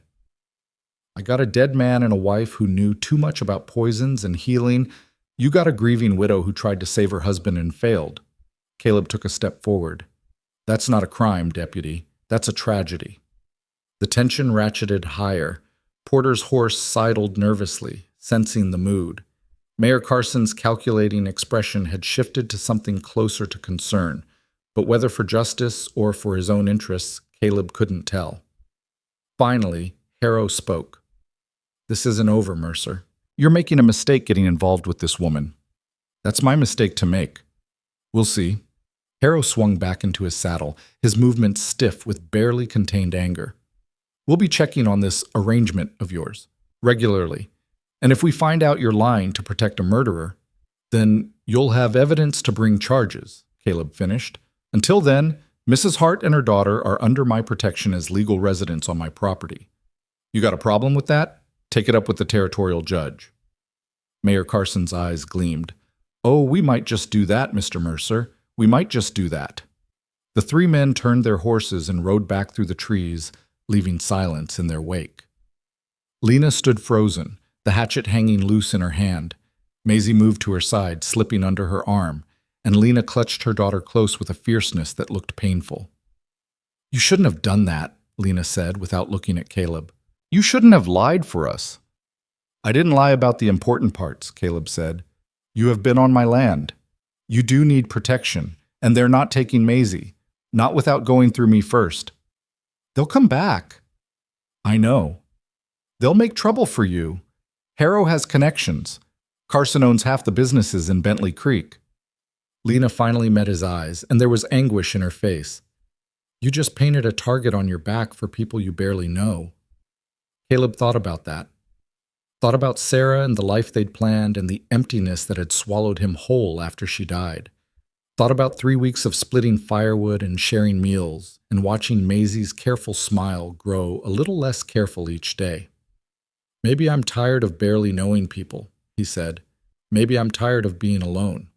Speaker 1: "I got a dead man and a wife who knew too much about poisons and healing. You got a grieving widow who tried to save her husband and failed." Caleb took a step forward. "That's not a crime, Deputy. That's a tragedy." The tension ratcheted higher. Porter's horse sidled nervously, sensing the mood. Mayor Carson's calculating expression had shifted to something closer to concern, but whether for justice or for his own interests, Caleb couldn't tell. Finally, Harrow spoke. "This isn't over, Mercer. You're making a mistake getting involved with this woman." "That's my mistake to make." We'll see. Harrow swung back into his saddle, his movements stiff with barely contained anger. We'll be checking on this arrangement of yours regularly. And if we find out you're lying to protect a murderer, then you'll have evidence to bring charges, Caleb finished. Until then, Mrs. Hart and her daughter are under my protection as legal residents on my property. You got a problem with that? Take it up with the territorial judge. Mayor Carson's eyes gleamed. Oh, we might just do that, Mr. Mercer. We might just do that. The three men turned their horses and rode back through the trees, leaving silence in their wake. Lena stood frozen, the hatchet hanging loose in her hand. Maisie moved to her side, slipping under her arm, and Lena clutched her daughter close with a fierceness that looked painful. You shouldn't have done that, Lena said, without looking at Caleb. You shouldn't have lied for us. I didn't lie about the important parts, Caleb said. You have been on my land. You do need protection, and they're not taking Maisie, not without going through me first. They'll come back. I know. They'll make trouble for you. Harrow has connections. Carson owns half the businesses in Bentley Creek. Lena finally met his eyes, and there was anguish in her face. You just painted a target on your back for people you barely know. Caleb thought about that. Thought about Sarah and the life they'd planned and the emptiness that had swallowed him whole after she died. Thought about 3 weeks of splitting firewood and sharing meals, and watching Maisie's careful smile grow a little less careful each day. Maybe I'm tired of barely knowing people, he said. Maybe I'm tired of being alone.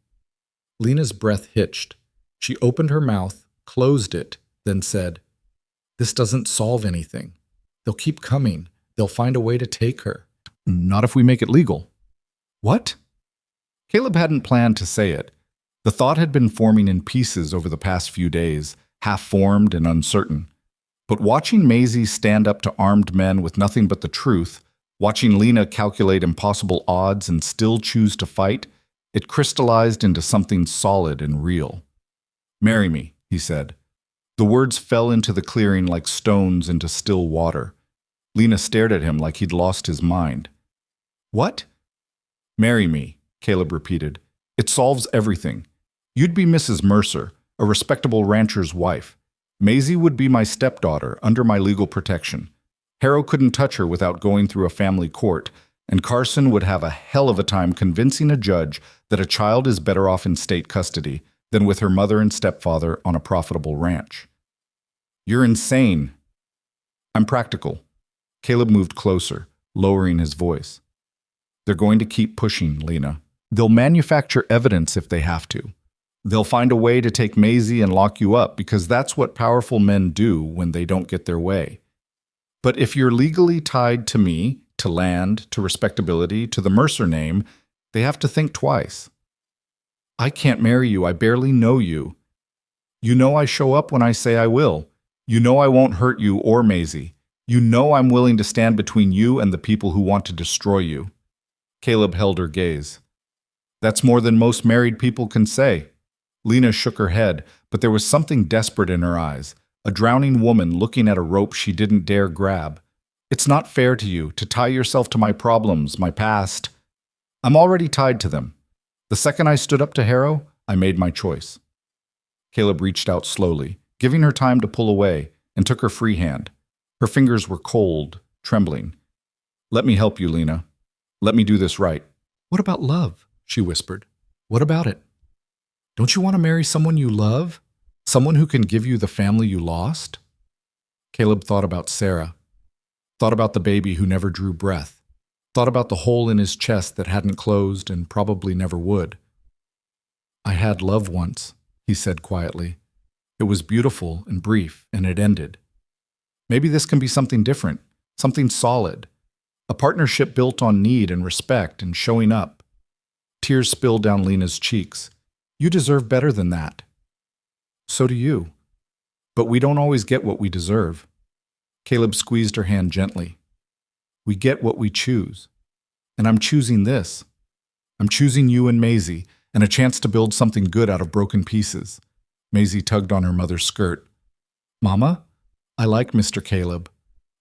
Speaker 1: Lena's breath hitched. She opened her mouth, closed it, then said, This doesn't solve anything. They'll keep coming. They'll find a way to take her. Not if we make it legal. What? Caleb hadn't planned to say it. The thought had been forming in pieces over the past few days, half-formed and uncertain. But watching Maisie stand up to armed men with nothing but the truth, watching Lena calculate impossible odds and still choose to fight, it crystallized into something solid and real. Marry me, he said. The words fell into the clearing like stones into still water. Lena stared at him like he'd lost his mind. What? Marry me, Caleb repeated. It solves everything. You'd be Mrs. Mercer, a respectable rancher's wife. Maisie would be my stepdaughter under my legal protection. Harrow couldn't touch her without going through a family court, and Carson would have a hell of a time convincing a judge that a child is better off in state custody than with her mother and stepfather on a profitable ranch. You're insane. I'm practical. Caleb moved closer, lowering his voice. They're going to keep pushing, Lena. They'll manufacture evidence if they have to. They'll find a way to take Maisie and lock you up because that's what powerful men do when they don't get their way. But if you're legally tied to me, to land, to respectability, to the Mercer name, they have to think twice. I can't marry you. I barely know you. You know I show up when I say I will. You know I won't hurt you or Maisie. You know I'm willing to stand between you and the people who want to destroy you. Caleb held her gaze. That's more than most married people can say. Lena shook her head, but there was something desperate in her eyes, a drowning woman looking at a rope she didn't dare grab. It's not fair to you to tie yourself to my problems, my past. I'm already tied to them. The second I stood up to Harrow, I made my choice. Caleb reached out slowly, giving her time to pull away, and took her free hand. Her fingers were cold, trembling. Let me help you, Lena. Let me do this right. What about love? She whispered. What about it? Don't you want to marry someone you love? Someone who can give you the family you lost? Caleb thought about Sarah. Thought about the baby who never drew breath. Thought about the hole in his chest that hadn't closed and probably never would. I had love once, he said quietly. It was beautiful and brief, and it ended. Maybe this can be something different, something solid. A partnership built on need and respect and showing up. Tears spilled down Lena's cheeks. You deserve better than that. So do you. But we don't always get what we deserve. Caleb squeezed her hand gently. We get what we choose. And I'm choosing this. I'm choosing you and Maisie, and a chance to build something good out of broken pieces. Maisie tugged on her mother's skirt. Mama, I like Mr. Caleb.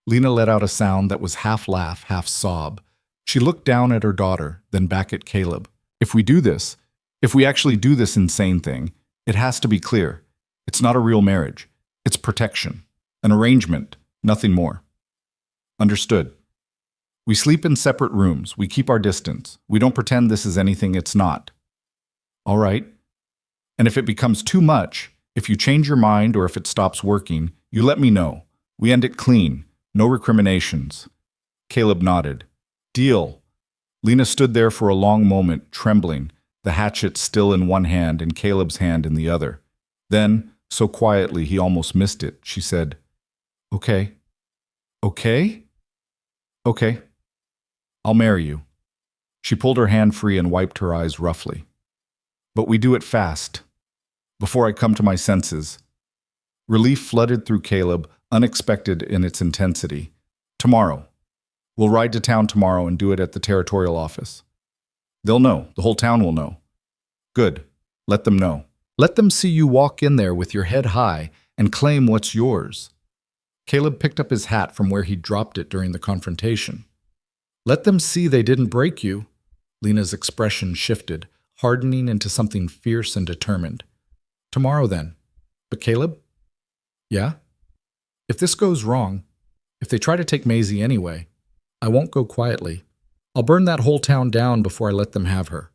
Speaker 1: Lena let out a sound that was half laugh, half sob. She looked down at her daughter, then back at Caleb. If we do this, if we actually do this insane thing, It has to be clear. It's not a real marriage. It's protection. An arrangement, nothing more. Understood. We sleep in separate rooms. We keep our distance. We don't pretend this is anything it's not. All right. And if it becomes too much, if you change your mind or if it stops working, you let me know. We end it clean. No recriminations. Caleb nodded. Deal. Lena stood there for a long moment, trembling, the hatchet still in one hand and Caleb's hand in the other. Then, so quietly he almost missed it, she said, Okay. Okay? Okay. I'll marry you. She pulled her hand free and wiped her eyes roughly. But we do it fast. Before I come to my senses. Relief flooded through Caleb, unexpected in its intensity. Tomorrow. We'll ride to town tomorrow and do it at the territorial office. They'll know. The whole town will know. Good. Let them know. Let them see you walk in there with your head high and claim what's yours. Caleb picked up his hat from where he'd dropped it during the confrontation. Let them see they didn't break you. Lena's expression shifted, hardening into something fierce and determined. Tomorrow then. But Caleb? Yeah? If this goes wrong, if they try to take Maisie anyway, I won't go quietly. I'll burn that whole town down before I let them have her.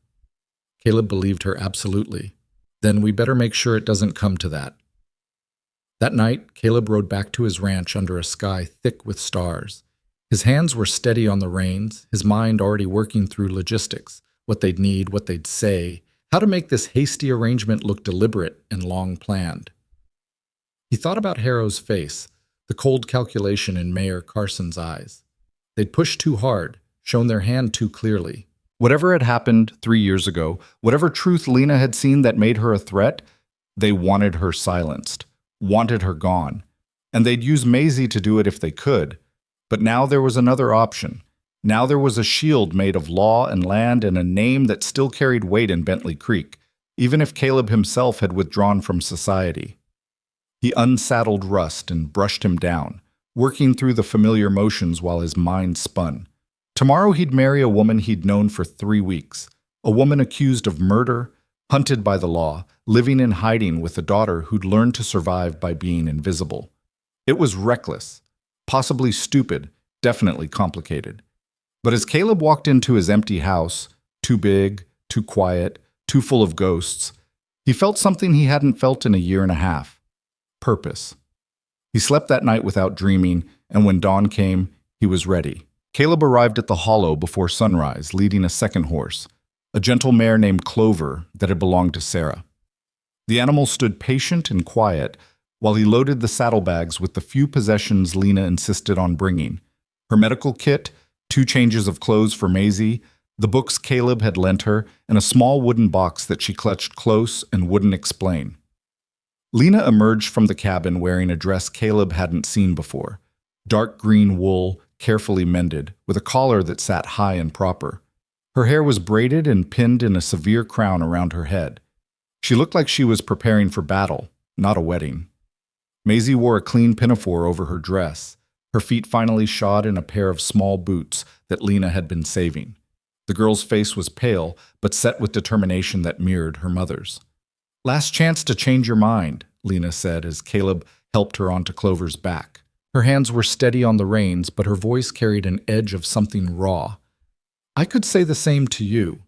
Speaker 1: Caleb believed her absolutely. Then we better make sure it doesn't come to that. That night, Caleb rode back to his ranch under a sky thick with stars. His hands were steady on the reins, his mind already working through logistics, what they'd need, what they'd say, how to make this hasty arrangement look deliberate and long planned. He thought about Harrow's face, the cold calculation in Mayor Carson's eyes. They'd pushed too hard, shown their hand too clearly. Whatever had happened 3 years ago, whatever truth Lena had seen that made her a threat, they wanted her silenced, wanted her gone. And they'd use Maisie to do it if they could. But now there was another option. Now there was a shield made of law and land and a name that still carried weight in Bentley Creek, even if Caleb himself had withdrawn from society. He unsaddled Rust and brushed him down, working through the familiar motions while his mind spun. Tomorrow he'd marry a woman he'd known for 3 weeks, a woman accused of murder, hunted by the law, living in hiding with a daughter who'd learned to survive by being invisible. It was reckless, possibly stupid, definitely complicated. But as Caleb walked into his empty house, too big, too quiet, too full of ghosts, he felt something he hadn't felt in a year and a half. Purpose. He slept that night without dreaming, and when dawn came, he was ready. Caleb arrived at the hollow before sunrise, leading a second horse, a gentle mare named Clover that had belonged to Sarah. The animal stood patient and quiet while he loaded the saddlebags with the few possessions Lena insisted on bringing: her medical kit, 2 changes of clothes for Maisie, the books Caleb had lent her, and a small wooden box that she clutched close and wouldn't explain. Lena emerged from the cabin wearing a dress Caleb hadn't seen before, dark green wool, carefully mended, with a collar that sat high and proper. Her hair was braided and pinned in a severe crown around her head. She looked like she was preparing for battle, not a wedding. Maisie wore a clean pinafore over her dress, her feet finally shod in a pair of small boots that Lena had been saving. The girl's face was pale, but set with determination that mirrored her mother's. "Last chance to change your mind," Lena said as Caleb helped her onto Clover's back. Her hands were steady on the reins, but her voice carried an edge of something raw. "I could say the same to you."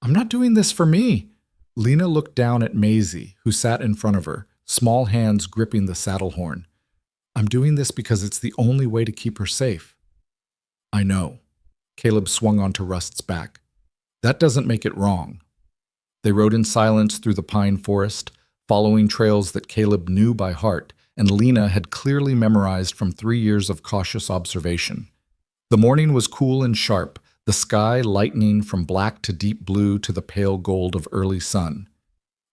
Speaker 1: "I'm not doing this for me." Lena looked down at Maisie, who sat in front of her, small hands gripping the saddle horn. "I'm doing this because it's the only way to keep her safe." "I know." Caleb swung onto Rust's back. "That doesn't make it wrong." They rode in silence through the pine forest, following trails that Caleb knew by heart, and Lena had clearly memorized from 3 years of cautious observation. The morning was cool and sharp, the sky lightening from black to deep blue to the pale gold of early sun.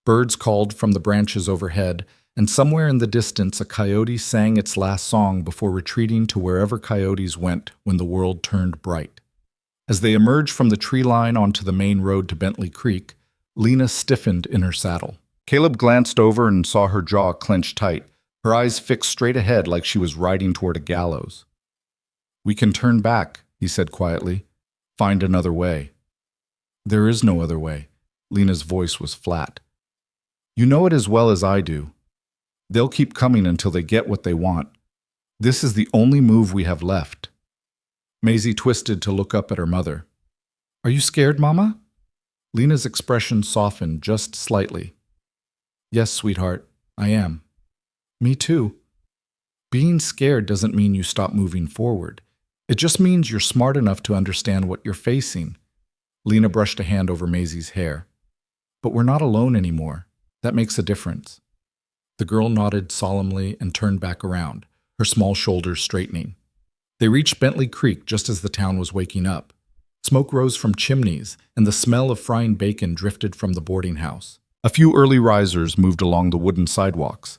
Speaker 1: Birds called from the branches overhead, and somewhere in the distance a coyote sang its last song before retreating to wherever coyotes went when the world turned bright. As they emerged from the tree line onto the main road to Bentley Creek, Lena stiffened in her saddle. Caleb glanced over and saw her jaw clenched tight, her eyes fixed straight ahead like she was riding toward a gallows. "We can turn back," he said quietly. "Find another way." "There is no other way." Lena's voice was flat. You know it as well as I do. They'll keep coming until they get what they want. This is the only move we have left. Maisie twisted to look up at her mother. Are you scared, Mama? Lena's expression softened just slightly. Yes, sweetheart, I am. Me too. Being scared doesn't mean you stop moving forward. It just means you're smart enough to understand what you're facing. Lena brushed a hand over Maisie's hair. But we're not alone anymore. That makes a difference. The girl nodded solemnly and turned back around, her small shoulders straightening. They reached Bentley Creek just as the town was waking up. Smoke rose from chimneys, and the smell of frying bacon drifted from the boarding house. A few early risers moved along the wooden sidewalks.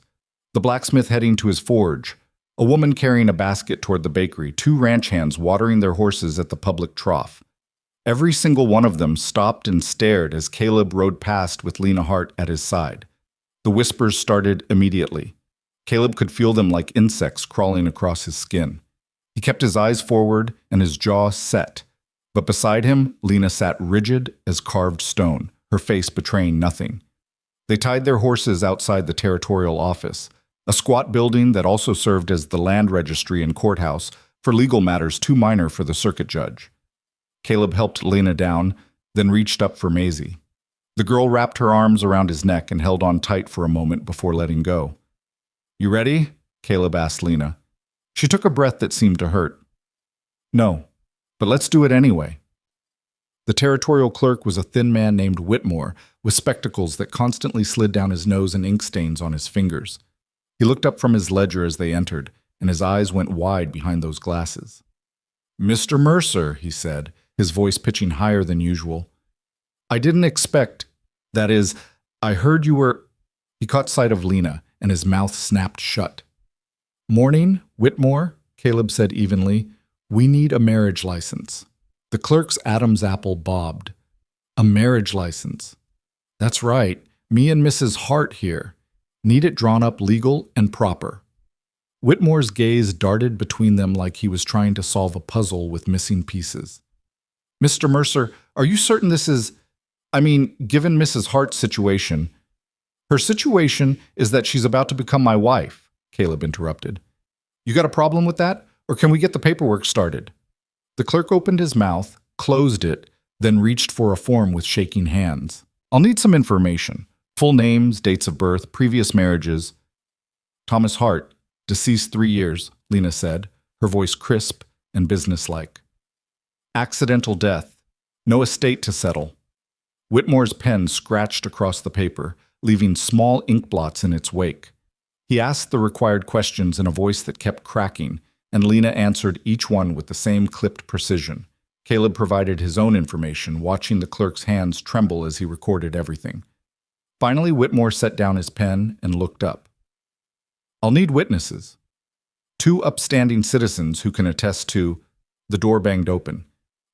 Speaker 1: The blacksmith heading to his forge, a woman carrying a basket toward the bakery, two ranch hands watering their horses at the public trough. Every single one of them stopped and stared as Caleb rode past with Lena Hart at his side. The whispers started immediately. Caleb could feel them like insects crawling across his skin. He kept his eyes forward and his jaw set. But beside him, Lena sat rigid as carved stone, her face betraying nothing. They tied their horses outside the territorial office, a squat building that also served as the land registry and courthouse for legal matters too minor for the circuit judge. Caleb helped Lena down, then reached up for Maisie. The girl wrapped her arms around his neck and held on tight for a moment before letting go. You ready? Caleb asked Lena. She took a breath that seemed to hurt. No, but let's do it anyway. The territorial clerk was a thin man named Whitmore, with spectacles that constantly slid down his nose and ink stains on his fingers. He looked up from his ledger as they entered, and his eyes went wide behind those glasses. Mr. Mercer, he said, his voice pitching higher than usual. I didn't expect, that is, I heard you were... He caught sight of Lena, and his mouth snapped shut. Morning, Whitmore, Caleb said evenly. We need a marriage license. The clerk's Adam's apple bobbed. A marriage license. That's right, me and Mrs. Hart here. Need it drawn up legal and proper. Whitmore's gaze darted between them like he was trying to solve a puzzle with missing pieces. Mr. Mercer, are you certain this is... given Mrs. Hart's situation... Her situation is that she's about to become my wife, Caleb interrupted. You got a problem with that, or can we get the paperwork started? The clerk opened his mouth, closed it, then reached for a form with shaking hands. I'll need some information. Full names, dates of birth, previous marriages. Thomas Hart, deceased 3 years, Lena said, her voice crisp and businesslike. Accidental death. No estate to settle. Whitmore's pen scratched across the paper, leaving small ink blots in its wake. He asked the required questions in a voice that kept cracking, and Lena answered each one with the same clipped precision. Caleb provided his own information, watching the clerk's hands tremble as he recorded everything. Finally, Whitmore set down his pen and looked up. I'll need witnesses. 2 upstanding citizens who can attest to... The door banged open.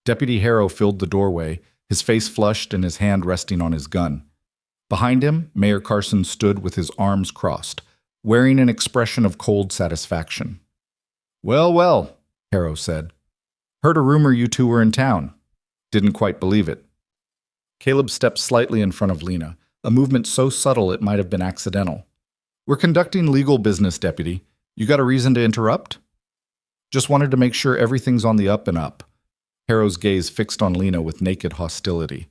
Speaker 1: Deputy Harrow filled the doorway, his face flushed and his hand resting on his gun. Behind him, Mayor Carson stood with his arms crossed, wearing an expression of cold satisfaction. Well, well, Harrow said. Heard a rumor you two were in town. Didn't quite believe it. Caleb stepped slightly in front of Lena, a movement so subtle it might have been accidental. We're conducting legal business, Deputy. You got a reason to interrupt? Just wanted to make sure everything's on the up and up. Harrow's gaze fixed on Lena with naked hostility.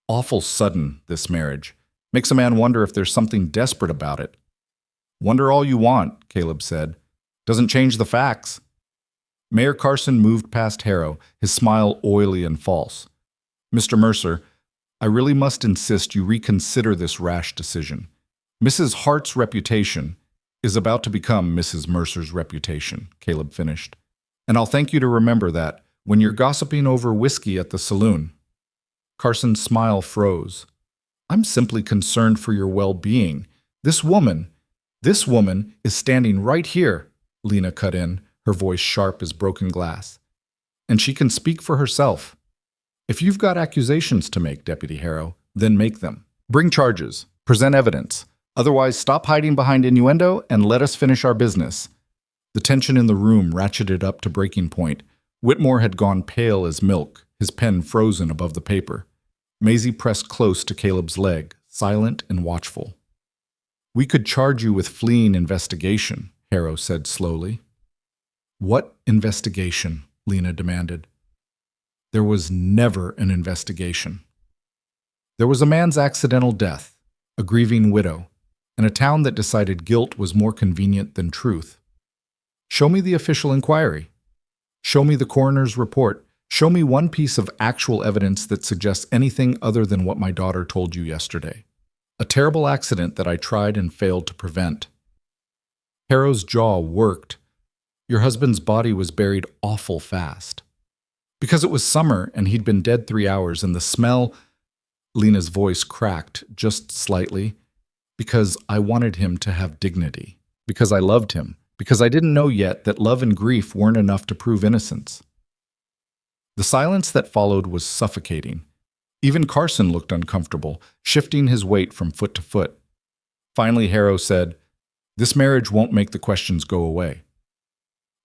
Speaker 1: Awful sudden, this marriage. Makes a man wonder if there's something desperate about it. Wonder all you want, Caleb said. Doesn't change the facts. Mayor Carson moved past Harrow, his smile oily and false. Mr. Mercer, I really must insist you reconsider this rash decision. Mrs. Hart's reputation is about to become Mrs. Mercer's reputation, Caleb finished. And I'll thank you to remember that when you're gossiping over whiskey at the saloon. Carson's smile froze. I'm simply concerned for your well-being. This woman is standing right here, Lena cut in, her voice sharp as broken glass. And she can speak for herself. If you've got accusations to make, Deputy Harrow, then make them. Bring charges. Present evidence. Otherwise, stop hiding behind innuendo and let us finish our business. The tension in the room ratcheted up to breaking point. Whitmore had gone pale as milk, his pen frozen above the paper. Maisie pressed close to Caleb's leg, silent and watchful. We could charge you with fleeing investigation, Harrow said slowly. What investigation? Lena demanded. There was never an investigation. There was a man's accidental death, a grieving widow, and a town that decided guilt was more convenient than truth. Show me the official inquiry. Show me the coroner's report. Show me one piece of actual evidence that suggests anything other than what my daughter told you yesterday. A terrible accident that I tried and failed to prevent. Harrow's jaw worked. Your husband's body was buried awful fast. Because it was summer and he'd been dead 3 hours and the smell... Lena's voice cracked just slightly. Because I wanted him to have dignity. Because I loved him. Because I didn't know yet that love and grief weren't enough to prove innocence. The silence that followed was suffocating. Even Carson looked uncomfortable, shifting his weight from foot to foot. Finally, Harrow said, "This marriage won't make the questions go away."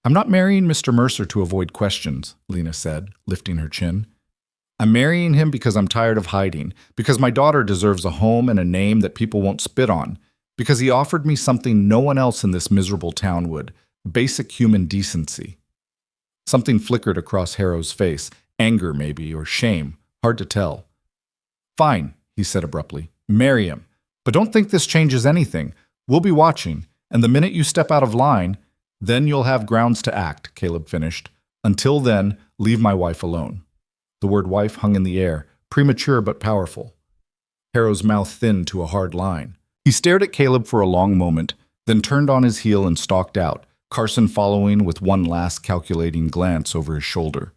Speaker 1: "I'm not marrying Mr. Mercer to avoid questions," Lena said, lifting her chin. "I'm marrying him because I'm tired of hiding, because my daughter deserves a home and a name that people won't spit on, because he offered me something no one else in this miserable town would, basic human decency." Something flickered across Harrow's face, anger maybe, or shame, hard to tell. "Fine," he said abruptly. "Marry him. But don't think this changes anything. We'll be watching, and the minute you step out of line, then you'll have grounds to act," Caleb finished. "Until then, leave my wife alone." The word wife hung in the air, premature but powerful. Harrow's mouth thinned to a hard line. He stared at Caleb for a long moment, then turned on his heel and stalked out, Carson following with one last calculating glance over his shoulder.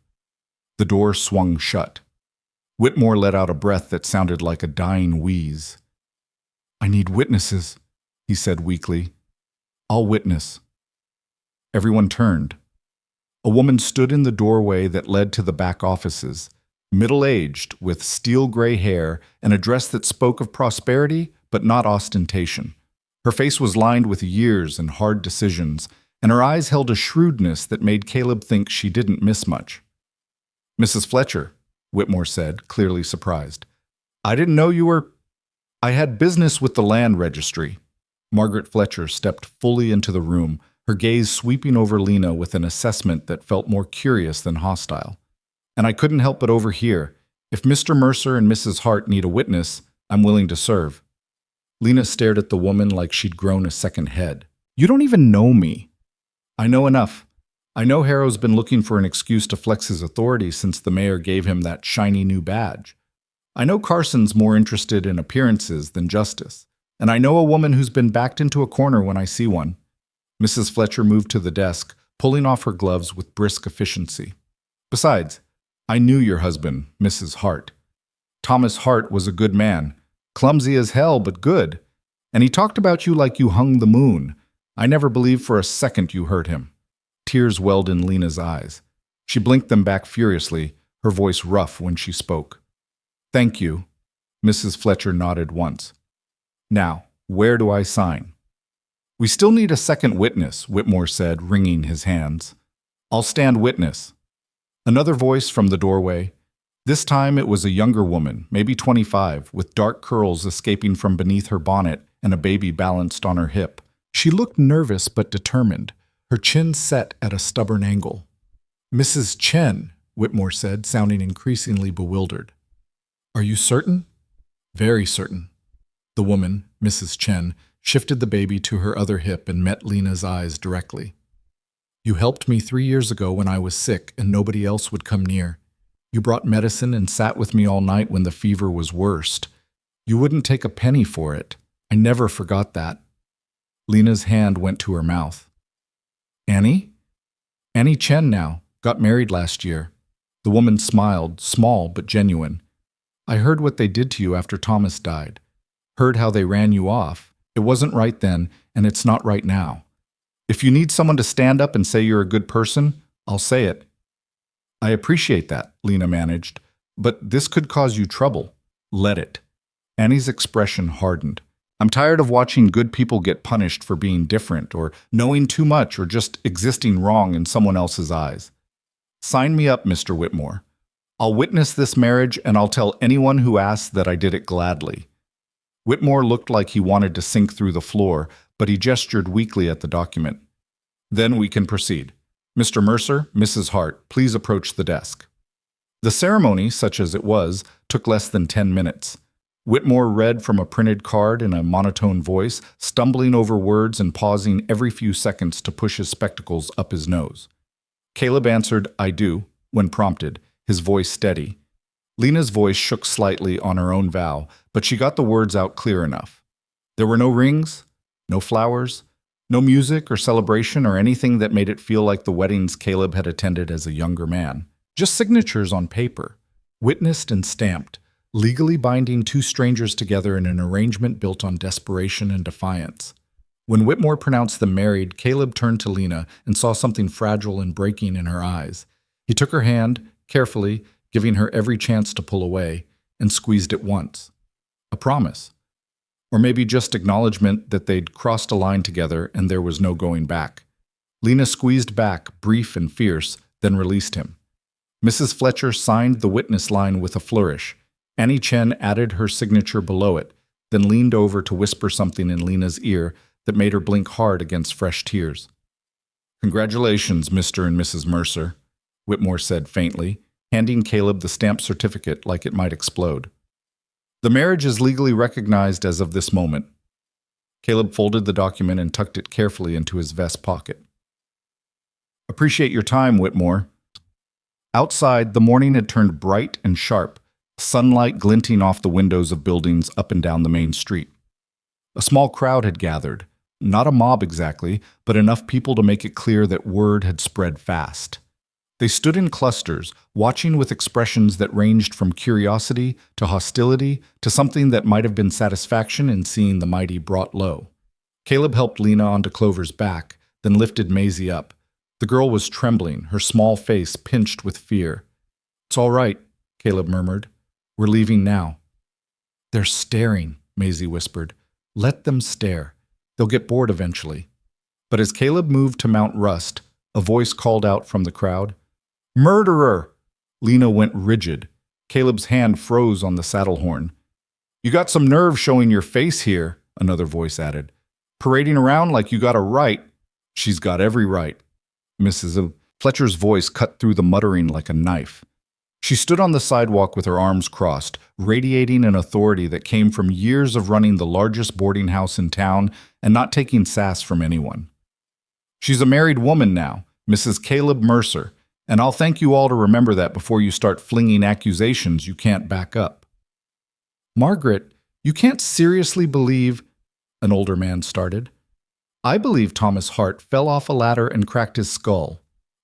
Speaker 1: The door swung shut. Whitmore let out a breath that sounded like a dying wheeze. "I need witnesses," he said weakly. "I'll witness." Everyone turned. A woman stood in the doorway that led to the back offices, middle-aged, with steel-gray hair and a dress that spoke of prosperity but not ostentation. Her face was lined with years and hard decisions, and her eyes held a shrewdness that made Caleb think she didn't miss much. "Mrs. Fletcher," Whitmore said, clearly surprised. "I didn't know you were—" "I had business with the land registry." Margaret Fletcher stepped fully into the room, her gaze sweeping over Lena with an assessment that felt more curious than hostile. "And I couldn't help but overhear. If Mr. Mercer and Mrs. Hart need a witness, I'm willing to serve." Lena stared at the woman like she'd grown a second head. "You don't even know me." "I know enough. I know Harrow's been looking for an excuse to flex his authority since the mayor gave him that shiny new badge. I know Carson's more interested in appearances than justice. And I know a woman who's been backed into a corner when I see one." Mrs. Fletcher moved to the desk, pulling off her gloves with brisk efficiency. "Besides, I knew your husband, Mrs. Hart. Thomas Hart was a good man, clumsy as hell but good. And he talked about you like you hung the moon. I never believed for a second you hurt him." Tears welled in Lena's eyes. She blinked them back furiously, her voice rough when she spoke. "Thank you." Mrs. Fletcher nodded once. "Now, where do I sign?" "We still need a second witness," Whitmore said, wringing his hands. "I'll stand witness." Another voice from the doorway. This time it was a younger woman, maybe 25, with dark curls escaping from beneath her bonnet and a baby balanced on her hip. She looked nervous but determined, her chin set at a stubborn angle. "Mrs. Chen," Whitmore said, sounding increasingly bewildered. "Are you certain?" "Very certain." The woman, Mrs. Chen, shifted the baby to her other hip and met Lena's eyes directly. "You helped me 3 years ago when I was sick and nobody else would come near. You brought medicine and sat with me all night when the fever was worst. You wouldn't take a penny for it. I never forgot that." Lena's hand went to her mouth. "Annie?" "Annie Chen now. Got married last year." The woman smiled, small but genuine. "I heard what they did to you after Thomas died. Heard how they ran you off. It wasn't right then, and it's not right now. If you need someone to stand up and say you're a good person, I'll say it." "I appreciate that," Lena managed, "but this could cause you trouble. Let it." Annie's expression hardened. "I'm tired of watching good people get punished for being different, or knowing too much, or just existing wrong in someone else's eyes. Sign me up, Mr. Whitmore. I'll witness this marriage, and I'll tell anyone who asks that I did it gladly." Whitmore looked like he wanted to sink through the floor, but he gestured weakly at the document. Then we can proceed. Mr. Mercer, Mrs. Hart, please approach the desk. The ceremony, such as it was, took less than 10 minutes. Whitmore read from a printed card in a monotone voice, stumbling over words and pausing every few seconds to push his spectacles up his nose. Caleb answered, I do, when prompted, his voice steady. Lena's voice shook slightly on her own vow, but she got the words out clear enough. There were no rings, no flowers, no music or celebration or anything that made it feel like the weddings Caleb had attended as a younger man. Just signatures on paper, witnessed and stamped, legally binding two strangers together in an arrangement built on desperation and defiance. When Whitmore pronounced them married, Caleb turned to Lena and saw something fragile and breaking in her eyes. He took her hand, carefully, giving her every chance to pull away, and squeezed it once. A promise. Or maybe just acknowledgement that they'd crossed a line together and there was no going back. Lena squeezed back, brief and fierce, then released him. Mrs. Fletcher signed the witness line with a flourish. Annie Chen added her signature below it, then leaned over to whisper something in Lena's ear that made her blink hard against fresh tears. Congratulations, Mr. and Mrs. Mercer, Whitmore said faintly, handing Caleb the stamped certificate like it might explode. The marriage is legally recognized as of this moment. Caleb folded the document and tucked it carefully into his vest pocket. Appreciate your time, Whitmore. Outside, the morning had turned bright and sharp, sunlight glinting off the windows of buildings up and down the main street. A small crowd had gathered, not a mob exactly, but enough people to make it clear that word had spread fast. They stood in clusters, watching with expressions that ranged from curiosity to hostility to something that might have been satisfaction in seeing the mighty brought low. Caleb helped Lena onto Clover's back, then lifted Maisie up. The girl was trembling, her small face pinched with fear. It's all right, Caleb murmured. We're leaving now. They're staring, Maisie whispered. Let them stare. They'll get bored eventually. But as Caleb moved to Mount Rust, a voice called out from the crowd. Murderer! Lena went rigid. Caleb's hand froze on the saddle horn. You got some nerve showing your face here, another voice added. Parading around like you got a right. She's got every right. Mrs. Fletcher's voice cut through the muttering like a knife. She stood on the sidewalk with her arms crossed, radiating an authority that came from years of running the largest boarding house in town and not taking sass from anyone. She's a married woman now, Mrs. Caleb Mercer, and I'll thank you all to remember that before you start flinging accusations you can't back up. Margaret, you can't seriously believe, an older man started. I believe Thomas Hart fell off a ladder and cracked his skull,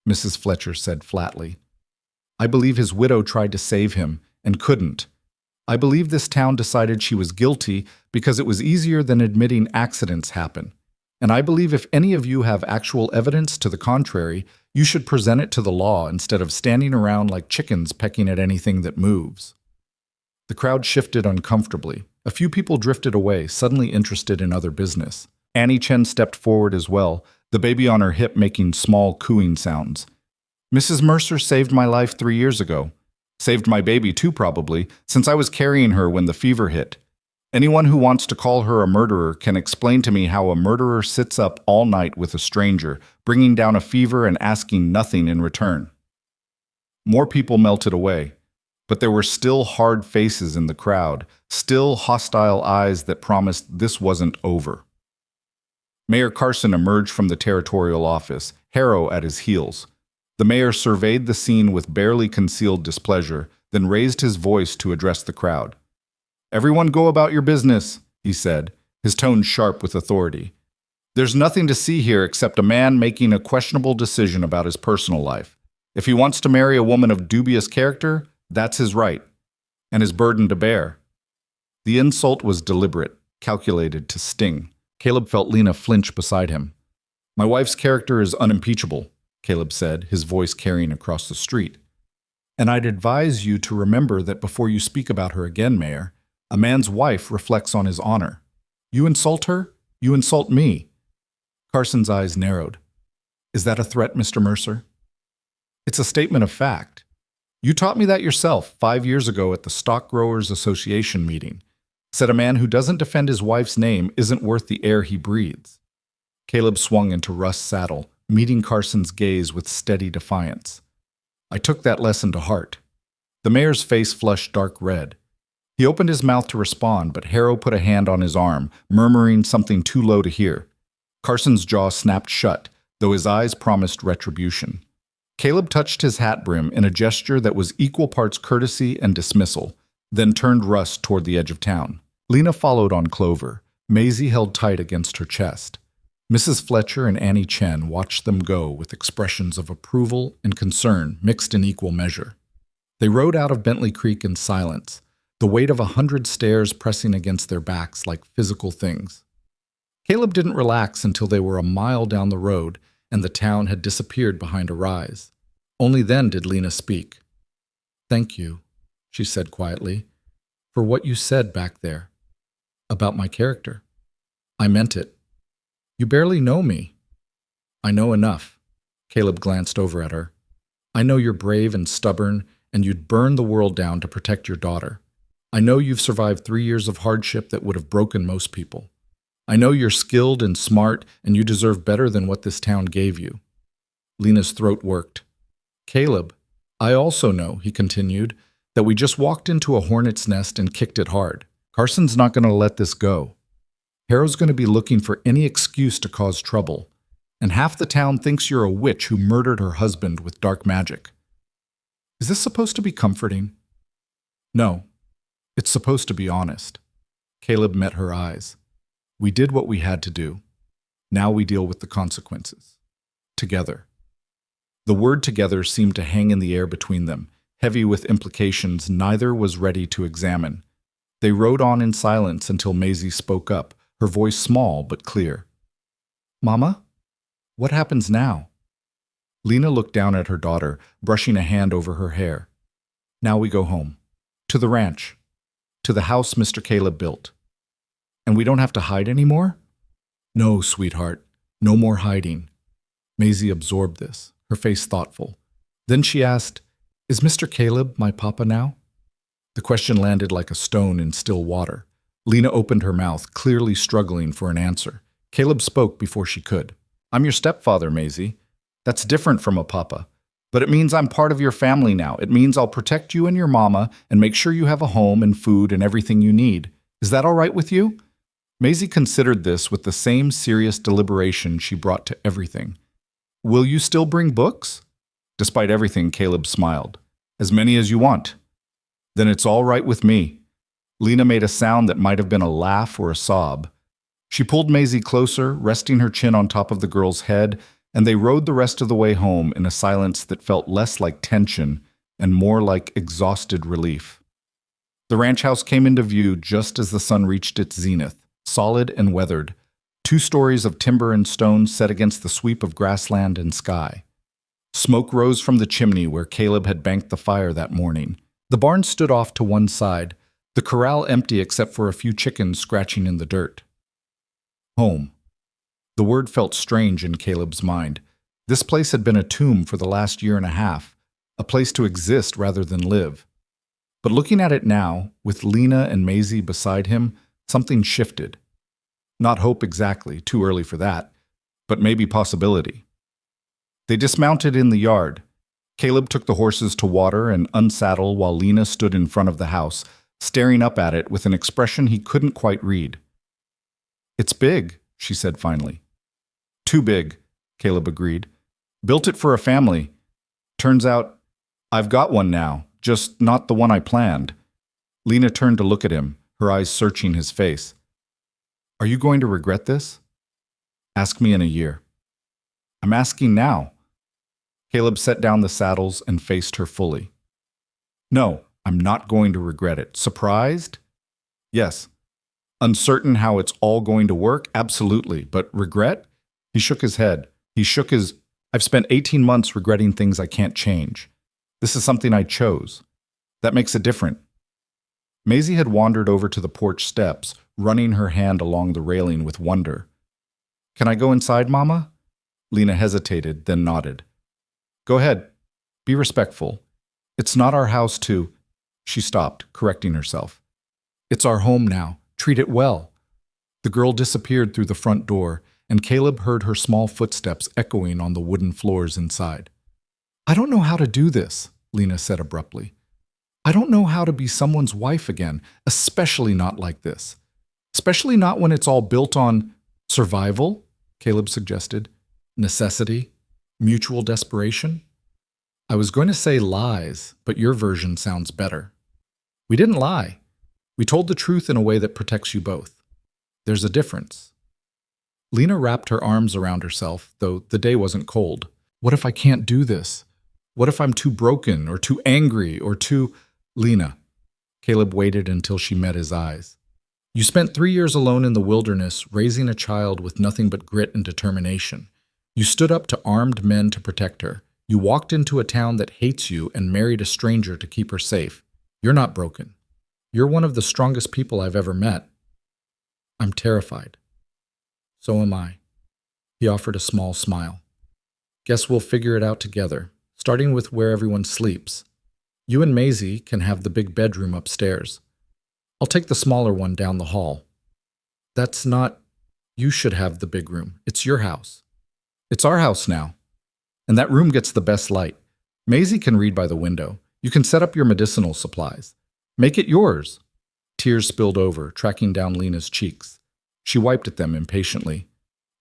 Speaker 1: Mrs. Fletcher said flatly. I believe his widow tried to save him and couldn't. I believe this town decided she was guilty because it was easier than admitting accidents happen. And I believe if any of you have actual evidence to the contrary, you should present it to the law instead of standing around like chickens pecking at anything that moves. The crowd shifted uncomfortably. A few people drifted away, suddenly interested in other business. Annie Chen stepped forward as well, the baby on her hip making small cooing sounds. Mrs. Mercer saved my life 3 years ago. Saved my baby too, probably, since I was carrying her when the fever hit. Anyone who wants to call her a murderer can explain to me how a murderer sits up all night with a stranger, bringing down a fever and asking nothing in return. More people melted away, but there were still hard faces in the crowd, still hostile eyes that promised this wasn't over. Mayor Carson emerged from the territorial office, Harrow at his heels. The mayor surveyed the scene with barely concealed displeasure, then raised his voice to address the crowd. Everyone go about your business, he said, his tone sharp with authority. There's nothing to see here except a man making a questionable decision about his personal life. If he wants to marry a woman of dubious character, that's his right, and his burden to bear. The insult was deliberate, calculated to sting. Caleb felt Lena flinch beside him. My wife's character is unimpeachable, Caleb said, his voice carrying across the street. And I'd advise you to remember that before you speak about her again, Mayor, a man's wife reflects on his honor. You insult her, you insult me. Carson's eyes narrowed. Is that a threat, Mr. Mercer? It's a statement of fact. You taught me that yourself 5 years ago at the Stock Growers Association meeting. Said a man who doesn't defend his wife's name isn't worth the air he breathes. Caleb swung into Russ' saddle, meeting Carson's gaze with steady defiance. I took that lesson to heart. The mayor's face flushed dark red. He opened his mouth to respond, but Harrow put a hand on his arm, murmuring something too low to hear. Carson's jaw snapped shut, though his eyes promised retribution. Caleb touched his hat brim in a gesture that was equal parts courtesy and dismissal, then turned Russ toward the edge of town. Lena followed on Clover. Maisie held tight against her chest. Mrs. Fletcher and Annie Chen watched them go with expressions of approval and concern mixed in equal measure. They rode out of Bentley Creek in silence, the weight of 100 stairs pressing against their backs like physical things. Caleb didn't relax until they were a mile down the road and the town had disappeared behind a rise. Only then did Lena speak. "Thank you," she said quietly, "for what you said back there about my character. I meant it. You barely know me." "I know enough." Caleb glanced over at her. "I know you're brave and stubborn, and you'd burn the world down to protect your daughter. I know you've survived 3 years of hardship that would have broken most people. I know you're skilled and smart, and you deserve better than what this town gave you." Lena's throat worked. "Caleb, I also know," he continued, "that we just walked into a hornet's nest and kicked it hard. Carson's not going to let this go. Harrow's going to be looking for any excuse to cause trouble, and half the town thinks you're a witch who murdered her husband with dark magic. Is this supposed to be comforting?" "No, it's supposed to be honest." Caleb met her eyes. "We did what we had to do. Now we deal with the consequences. Together." The word together seemed to hang in the air between them, heavy with implications neither was ready to examine. They rode on in silence until Maisie spoke up, her voice small but clear. "Mama, what happens now?" Lena looked down at her daughter, brushing a hand over her hair. "Now we go home. To the ranch. To the house Mr. Caleb built. And we don't have to hide anymore?" "No, sweetheart. No more hiding." Maisie absorbed this, her face thoughtful. Then she asked, "Is Mr. Caleb my papa now?" The question landed like a stone in still water. Lena opened her mouth, clearly struggling for an answer. Caleb spoke before she could. "I'm your stepfather, Maisie. That's different from a papa. But it means I'm part of your family now. It means I'll protect you and your mama and make sure you have a home and food and everything you need. Is that all right with you?" Maisie considered this with the same serious deliberation she brought to everything. "Will you still bring books?" Despite everything, Caleb smiled. "As many as you want." "Then it's all right with me." Lena made a sound that might have been a laugh or a sob. She pulled Maisie closer, resting her chin on top of the girl's head, and they rode the rest of the way home in a silence that felt less like tension and more like exhausted relief. The ranch house came into view just as the sun reached its zenith, solid and weathered, 2 stories of timber and stone set against the sweep of grassland and sky. Smoke rose from the chimney where Caleb had banked the fire that morning. The barn stood off to one side, the corral empty except for a few chickens scratching in the dirt. Home. The word felt strange in Caleb's mind. This place had been a tomb for the last year and a half, a place to exist rather than live. But looking at it now, with Lena and Maisie beside him, something shifted. Not hope exactly, too early for that, but maybe possibility. They dismounted in the yard. Caleb took the horses to water and unsaddle while Lena stood in front of the house, staring up at it with an expression he couldn't quite read. "It's big," she said finally. "Too big," Caleb agreed. "Built it for a family. Turns out I've got one now, just not the one I planned." Lena turned to look at him, her eyes searching his face. "Are you going to regret this?" "Ask me in a year." "I'm asking now." Caleb set down the saddles and faced her fully. "No, I'm not going to regret it. Surprised? Yes. Uncertain how it's all going to work? Absolutely. But regret?" He shook his head. "I've spent 18 months regretting things I can't change. This is something I chose. That makes it different." Maisie had wandered over to the porch steps, running her hand along the railing with wonder. "Can I go inside, Mama?" Lena hesitated, then nodded. "Go ahead. Be respectful. It's not our house to—" She stopped, correcting herself. "It's our home now, Treat it well." The girl disappeared through the front door, and Caleb heard her small footsteps echoing on the wooden floors inside. "I don't know how to do this," Lena said abruptly. "I don't know how to be someone's wife again, especially not like this. Especially not when it's all built on survival," Caleb suggested. "Necessity, mutual desperation." "I was going to say lies, but your version sounds better." "We didn't lie. We told the truth in a way that protects you both. There's a difference." Lena wrapped her arms around herself, though the day wasn't cold. "What if I can't do this? What if I'm too broken or too angry or too—" "Lena." Caleb waited until she met his eyes. "You spent 3 years alone in the wilderness, raising a child with nothing but grit and determination. You stood up to armed men to protect her. You walked into a town that hates you and married a stranger to keep her safe. You're not broken. You're one of the strongest people I've ever met." "I'm terrified." "So am I." He offered a small smile. "Guess we'll figure it out together, starting with where everyone sleeps. You and Maisie can have the big bedroom upstairs. I'll take the smaller one down the hall." "That's not— You should have the big room. It's your house." "It's our house now. And that room gets the best light. Maisie can read by the window. You can set up your medicinal supplies. Make it yours." Tears spilled over, tracking down Lena's cheeks. She wiped at them impatiently.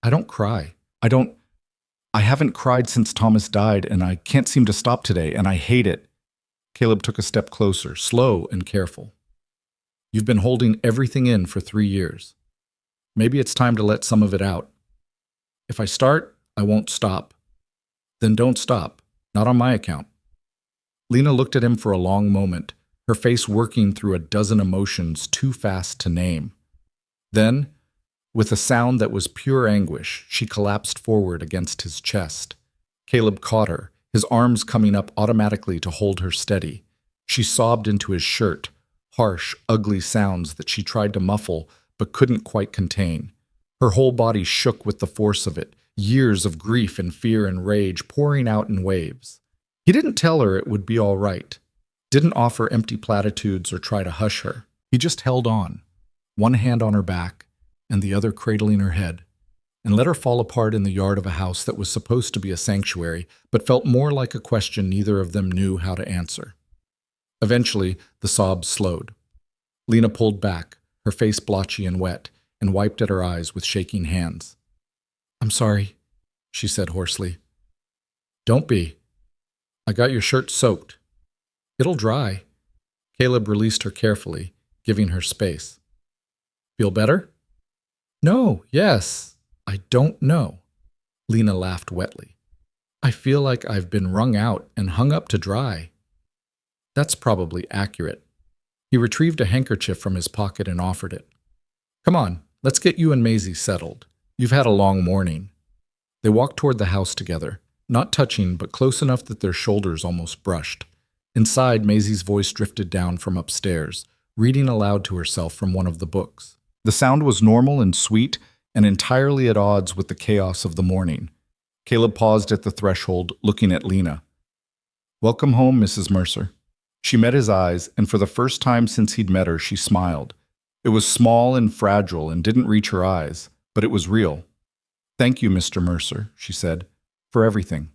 Speaker 1: "I don't cry. I haven't cried since Thomas died, and I can't seem to stop today, and I hate it." Caleb took a step closer, slow and careful. "You've been holding everything in for 3 years. Maybe it's time to let some of it out. If I start, I won't stop." "Then don't stop. Not on my account." Lena looked at him for a long moment, her face working through a dozen emotions too fast to name. Then, with a sound that was pure anguish, she collapsed forward against his chest. Caleb caught her, his arms coming up automatically to hold her steady. She sobbed into his shirt, harsh, ugly sounds that she tried to muffle but couldn't quite contain. Her whole body shook with the force of it, years of grief and fear and rage pouring out in waves. He didn't tell her it would be all right, didn't offer empty platitudes or try to hush her. He just held on, one hand on her back and the other cradling her head, and let her fall apart in the yard of a house that was supposed to be a sanctuary, but felt more like a question neither of them knew how to answer. Eventually, the sobs slowed. Lena pulled back, her face blotchy and wet, and wiped at her eyes with shaking hands. "I'm sorry," she said hoarsely. "Don't be. I got your shirt soaked. It'll dry." Caleb released her carefully, giving her space. "Feel better?" "No, yes, I don't know." Lena laughed wetly. "I feel like I've been wrung out and hung up to dry." "That's probably accurate." He retrieved a handkerchief from his pocket and offered it. "Come on, let's get you and Maisie settled. You've had a long morning." They walked toward the house together, not touching but close enough that their shoulders almost brushed. Inside, Maisie's voice drifted down from upstairs, reading aloud to herself from one of the books. The sound was normal and sweet and entirely at odds with the chaos of the morning. Caleb paused at the threshold, looking at Lena. "Welcome home, Mrs. Mercer." She met his eyes, and for the first time since he'd met her, she smiled. It was small and fragile and didn't reach her eyes, but it was real. "Thank you, Mr. Mercer," she said, "for everything."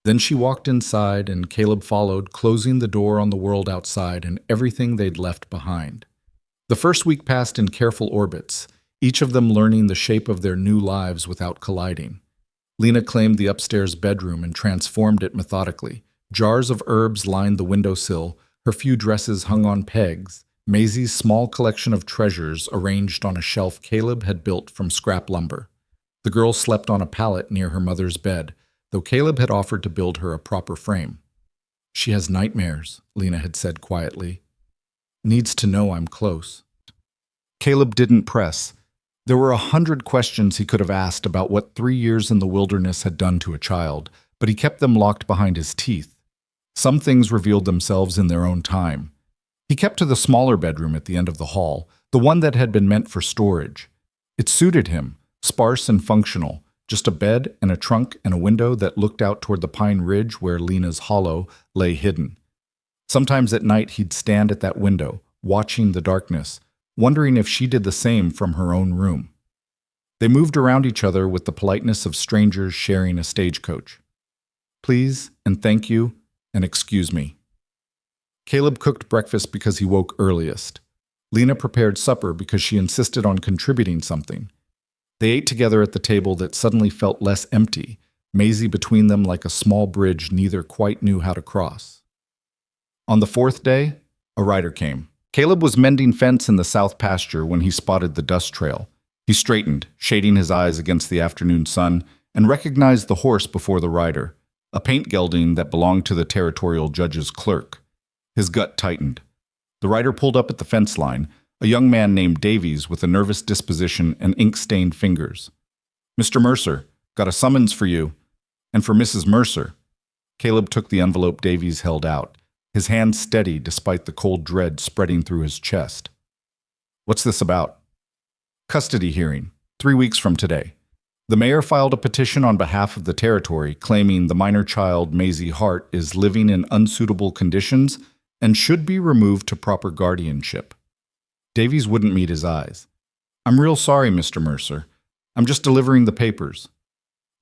Speaker 1: Then she walked inside, and Caleb followed, closing the door on the world outside and everything they'd left behind. The first week passed in careful orbits, each of them learning the shape of their new lives without colliding. Lena claimed the upstairs bedroom and transformed it methodically. Jars of herbs lined the windowsill, her few dresses hung on pegs, Maisie's small collection of treasures arranged on a shelf Caleb had built from scrap lumber. The girl slept on a pallet near her mother's bed, though Caleb had offered to build her a proper frame. "She has nightmares," Lena had said quietly. "Needs to know I'm close." Caleb didn't press. There were 100 questions he could have asked about what 3 years in the wilderness had done to a child, but he kept them locked behind his teeth. Some things revealed themselves in their own time. He kept to the smaller bedroom at the end of the hall, the one that had been meant for storage. It suited him, sparse and functional, just a bed and a trunk and a window that looked out toward the pine ridge where Lena's hollow lay hidden. Sometimes at night he'd stand at that window, watching the darkness, wondering if she did the same from her own room. They moved around each other with the politeness of strangers sharing a stagecoach. Please, and thank you, and excuse me. Caleb cooked breakfast because he woke earliest. Lena prepared supper because she insisted on contributing something. They ate together at the table that suddenly felt less empty, Maisie between them like a small bridge neither quite knew how to cross. On the fourth day, a rider came. Caleb was mending fence in the south pasture when he spotted the dust trail. He straightened, shading his eyes against the afternoon sun, and recognized the horse before the rider, a paint gelding that belonged to the territorial judge's clerk. His gut tightened. The rider pulled up at the fence line, a young man named Davies with a nervous disposition and ink-stained fingers. "Mr. Mercer, got a summons for you. And for Mrs. Mercer." Caleb took the envelope Davies held out, his hand steady despite the cold dread spreading through his chest. "What's this about?" "Custody hearing, 3 weeks from today. The mayor filed a petition on behalf of the territory claiming the minor child, Maisie Hart, is living in unsuitable conditions and should be removed to proper guardianship." Davies wouldn't meet his eyes. "I'm real sorry, Mr. Mercer. I'm just delivering the papers."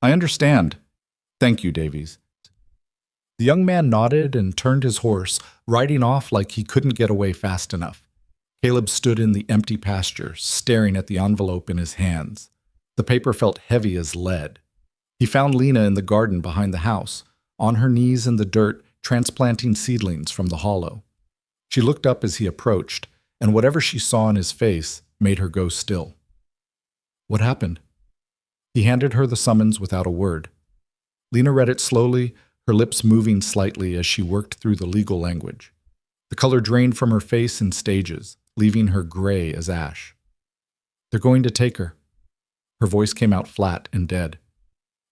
Speaker 1: "I understand. Thank you, Davies." The young man nodded and turned his horse, riding off like he couldn't get away fast enough. Caleb stood in the empty pasture, staring at the envelope in his hands. The paper felt heavy as lead. He found Lena in the garden behind the house, on her knees in the dirt, transplanting seedlings from the hollow. She looked up as he approached, and whatever she saw in his face made her go still. "What happened?" He handed her the summons without a word. Lena read it slowly, her lips moving slightly as she worked through the legal language. The color drained from her face in stages, leaving her gray as ash. "They're going to take her." Her voice came out flat and dead.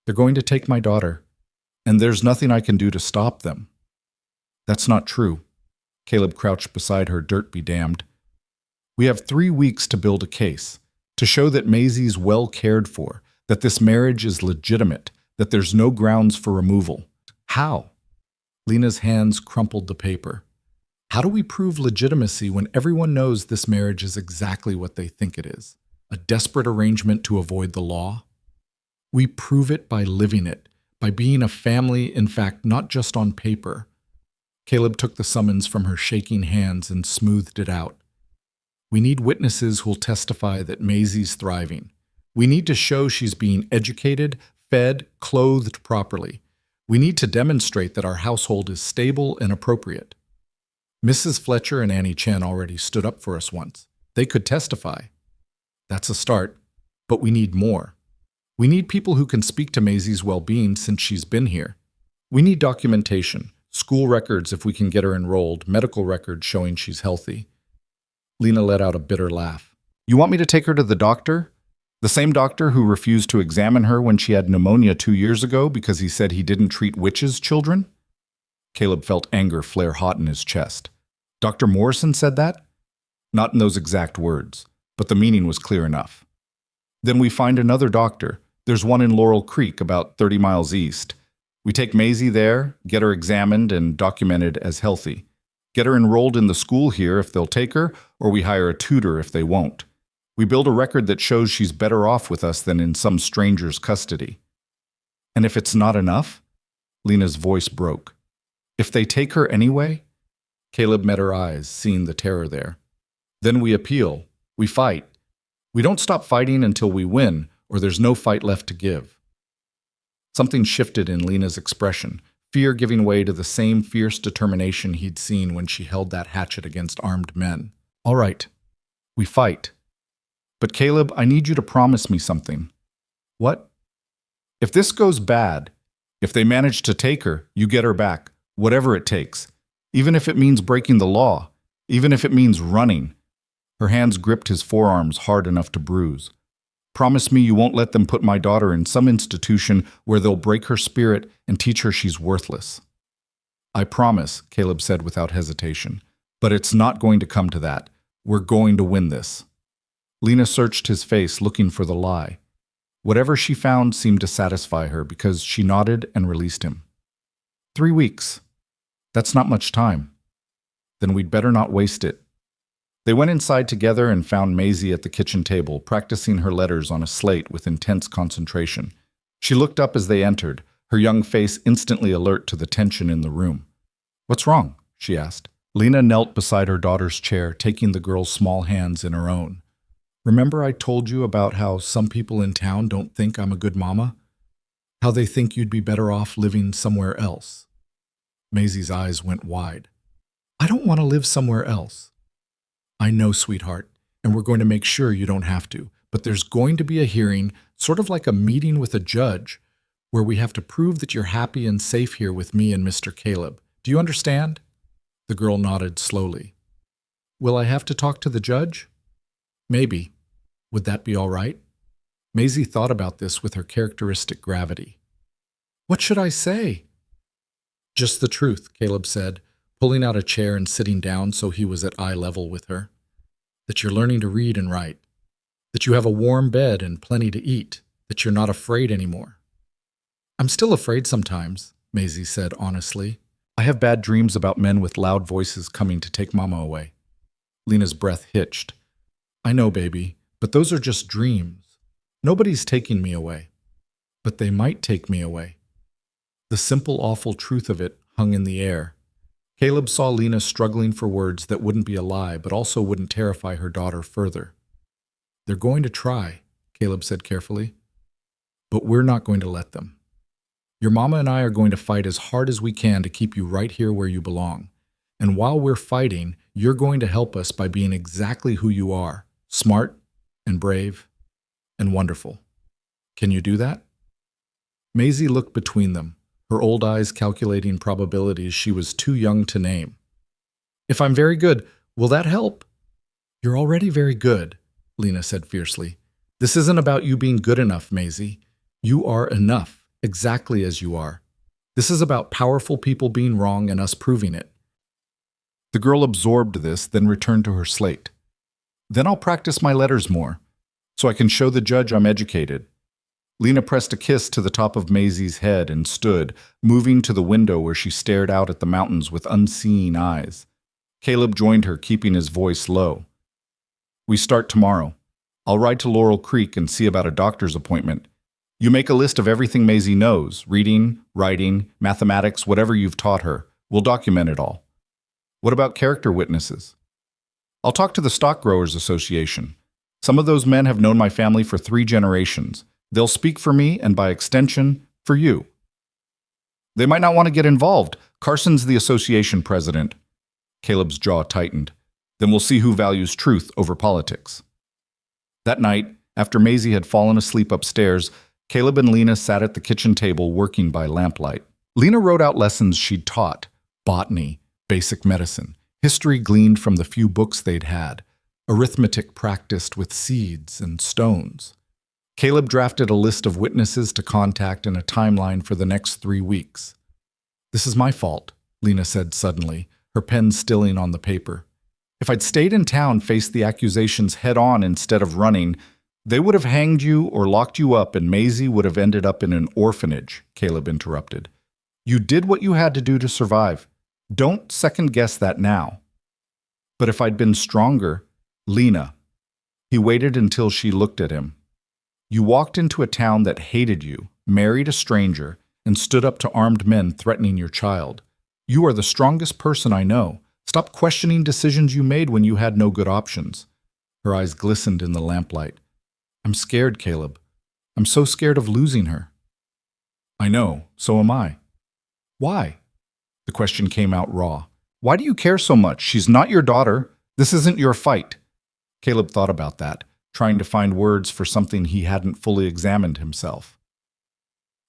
Speaker 1: "They're going to take my daughter, and there's nothing I can do to stop them." "That's not true." Caleb crouched beside her, dirt be damned. "We have 3 weeks to build a case, to show that Maisie's well cared for, that this marriage is legitimate, that there's no grounds for removal." "How?" Lena's hands crumpled the paper. "How do we prove legitimacy when everyone knows this marriage is exactly what they think it is? A desperate arrangement to avoid the law? We prove it by living it, by being a family, in fact, not just on paper." Caleb took the summons from her shaking hands and smoothed it out. "We need witnesses who'll testify that Maisie's thriving. We need to show she's being educated, fed, clothed properly. We need to demonstrate that our household is stable and appropriate. Mrs. Fletcher and Annie Chen already stood up for us once. They could testify. That's a start, but we need more. We need people who can speak to Maisie's well-being since she's been here. We need documentation, school records if we can get her enrolled, medical records showing she's healthy." Lena let out a bitter laugh. "You want me to take her to the doctor? The same doctor who refused to examine her when she had pneumonia 2 years ago because he said he didn't treat witches' children?" Caleb felt anger flare hot in his chest. "Dr. Morrison said that?" "Not in those exact words, but the meaning was clear enough." "Then we find another doctor. There's one in Laurel Creek, about 30 miles east. We take Maisie there, get her examined and documented as healthy. Get her enrolled in the school here if they'll take her, or we hire a tutor if they won't. We build a record that shows she's better off with us than in some stranger's custody." "And if it's not enough?" Lena's voice broke. "If they take her anyway?" Caleb met her eyes, seeing the terror there. "Then we appeal. We fight. We don't stop fighting until we win, or there's no fight left to give." Something shifted in Lena's expression, fear giving way to the same fierce determination he'd seen when she held that hatchet against armed men. "All right. We fight. But Caleb, I need you to promise me something." "What?" "If this goes bad, if they manage to take her, you get her back, whatever it takes. Even if it means breaking the law, even if it means running." Her hands gripped his forearms hard enough to bruise. "Promise me you won't let them put my daughter in some institution where they'll break her spirit and teach her she's worthless." "I promise," Caleb said without hesitation. "But it's not going to come to that. We're going to win this." Lena searched his face, looking for the lie. Whatever she found seemed to satisfy her because she nodded and released him. 3 weeks. That's not much time. Then we'd better not waste it. They went inside together and found Maisie at the kitchen table, practicing her letters on a slate with intense concentration. She looked up as they entered, her young face instantly alert to the tension in the room. "What's wrong?" she asked. Lena knelt beside her daughter's chair, taking the girl's small hands in her own. "Remember I told you about how some people in town don't think I'm a good mama? How they think you'd be better off living somewhere else?" Maisie's eyes went wide. "I don't want to live somewhere else." "I know, sweetheart, and we're going to make sure you don't have to. But there's going to be a hearing, sort of like a meeting with a judge, where we have to prove that you're happy and safe here with me and Mr. Caleb. Do you understand?" The girl nodded slowly. "Will I have to talk to the judge?" "Maybe. Would that be all right?" Maisie thought about this with her characteristic gravity. "What should I say?" "Just the truth," Caleb said, pulling out a chair and sitting down so he was at eye level with her. "That you're learning to read and write. That you have a warm bed and plenty to eat. That you're not afraid anymore." "I'm still afraid sometimes," Maisie said honestly. "I have bad dreams about men with loud voices coming to take Mama away." Lena's breath hitched. "I know, baby, but those are just dreams. Nobody's taking me away. But they might take me away." The simple, awful truth of it hung in the air. Caleb saw Lena struggling for words that wouldn't be a lie, but also wouldn't terrify her daughter further. "They're going to try," Caleb said carefully. "But we're not going to let them. Your mama and I are going to fight as hard as we can to keep you right here where you belong. And while we're fighting, you're going to help us by being exactly who you are, smart and brave and wonderful. Can you do that?" Maisie looked between them, her old eyes calculating probabilities she was too young to name. "If I'm very good, will that help?" "You're already very good," Lena said fiercely. "This isn't about you being good enough, Maisie. You are enough, exactly as you are. This is about powerful people being wrong and us proving it." The girl absorbed this, then returned to her slate. "Then I'll practice my letters more, so I can show the judge I'm educated." Lena pressed a kiss to the top of Maisie's head and stood, moving to the window where she stared out at the mountains with unseeing eyes. Caleb joined her, keeping his voice low. "We start tomorrow. I'll ride to Laurel Creek and see about a doctor's appointment. You make a list of everything Maisie knows, reading, writing, mathematics, whatever you've taught her. We'll document it all." "What about character witnesses?" "I'll talk to the Stock Growers Association. Some of those men have known my family for 3 generations. They'll speak for me and, by extension, for you." "They might not want to get involved. Carson's the association president." Caleb's jaw tightened. "Then we'll see who values truth over politics." That night, after Maisie had fallen asleep upstairs, Caleb and Lena sat at the kitchen table working by lamplight. Lena wrote out lessons she'd taught: botany, basic medicine, history gleaned from the few books they'd had, arithmetic practiced with seeds and stones. Caleb drafted a list of witnesses to contact and a timeline for the next 3 weeks. "This is my fault," Lena said suddenly, her pen stilling on the paper. "If I'd stayed in town, faced the accusations head-on instead of running, they would have hanged you or locked you up and Maisie would have ended up in an orphanage," Caleb interrupted. "You did what you had to do to survive. Don't second-guess that now." "But if I'd been stronger, Lena." He waited until she looked at him. "You walked into a town that hated you, married a stranger, and stood up to armed men threatening your child. You are the strongest person I know. Stop questioning decisions you made when you had no good options." Her eyes glistened in the lamplight. "I'm scared, Caleb. I'm so scared of losing her." "I know, so am I." "Why?" The question came out raw. "Why do you care so much? She's not your daughter. This isn't your fight." Caleb thought about that, trying to find words for something he hadn't fully examined himself.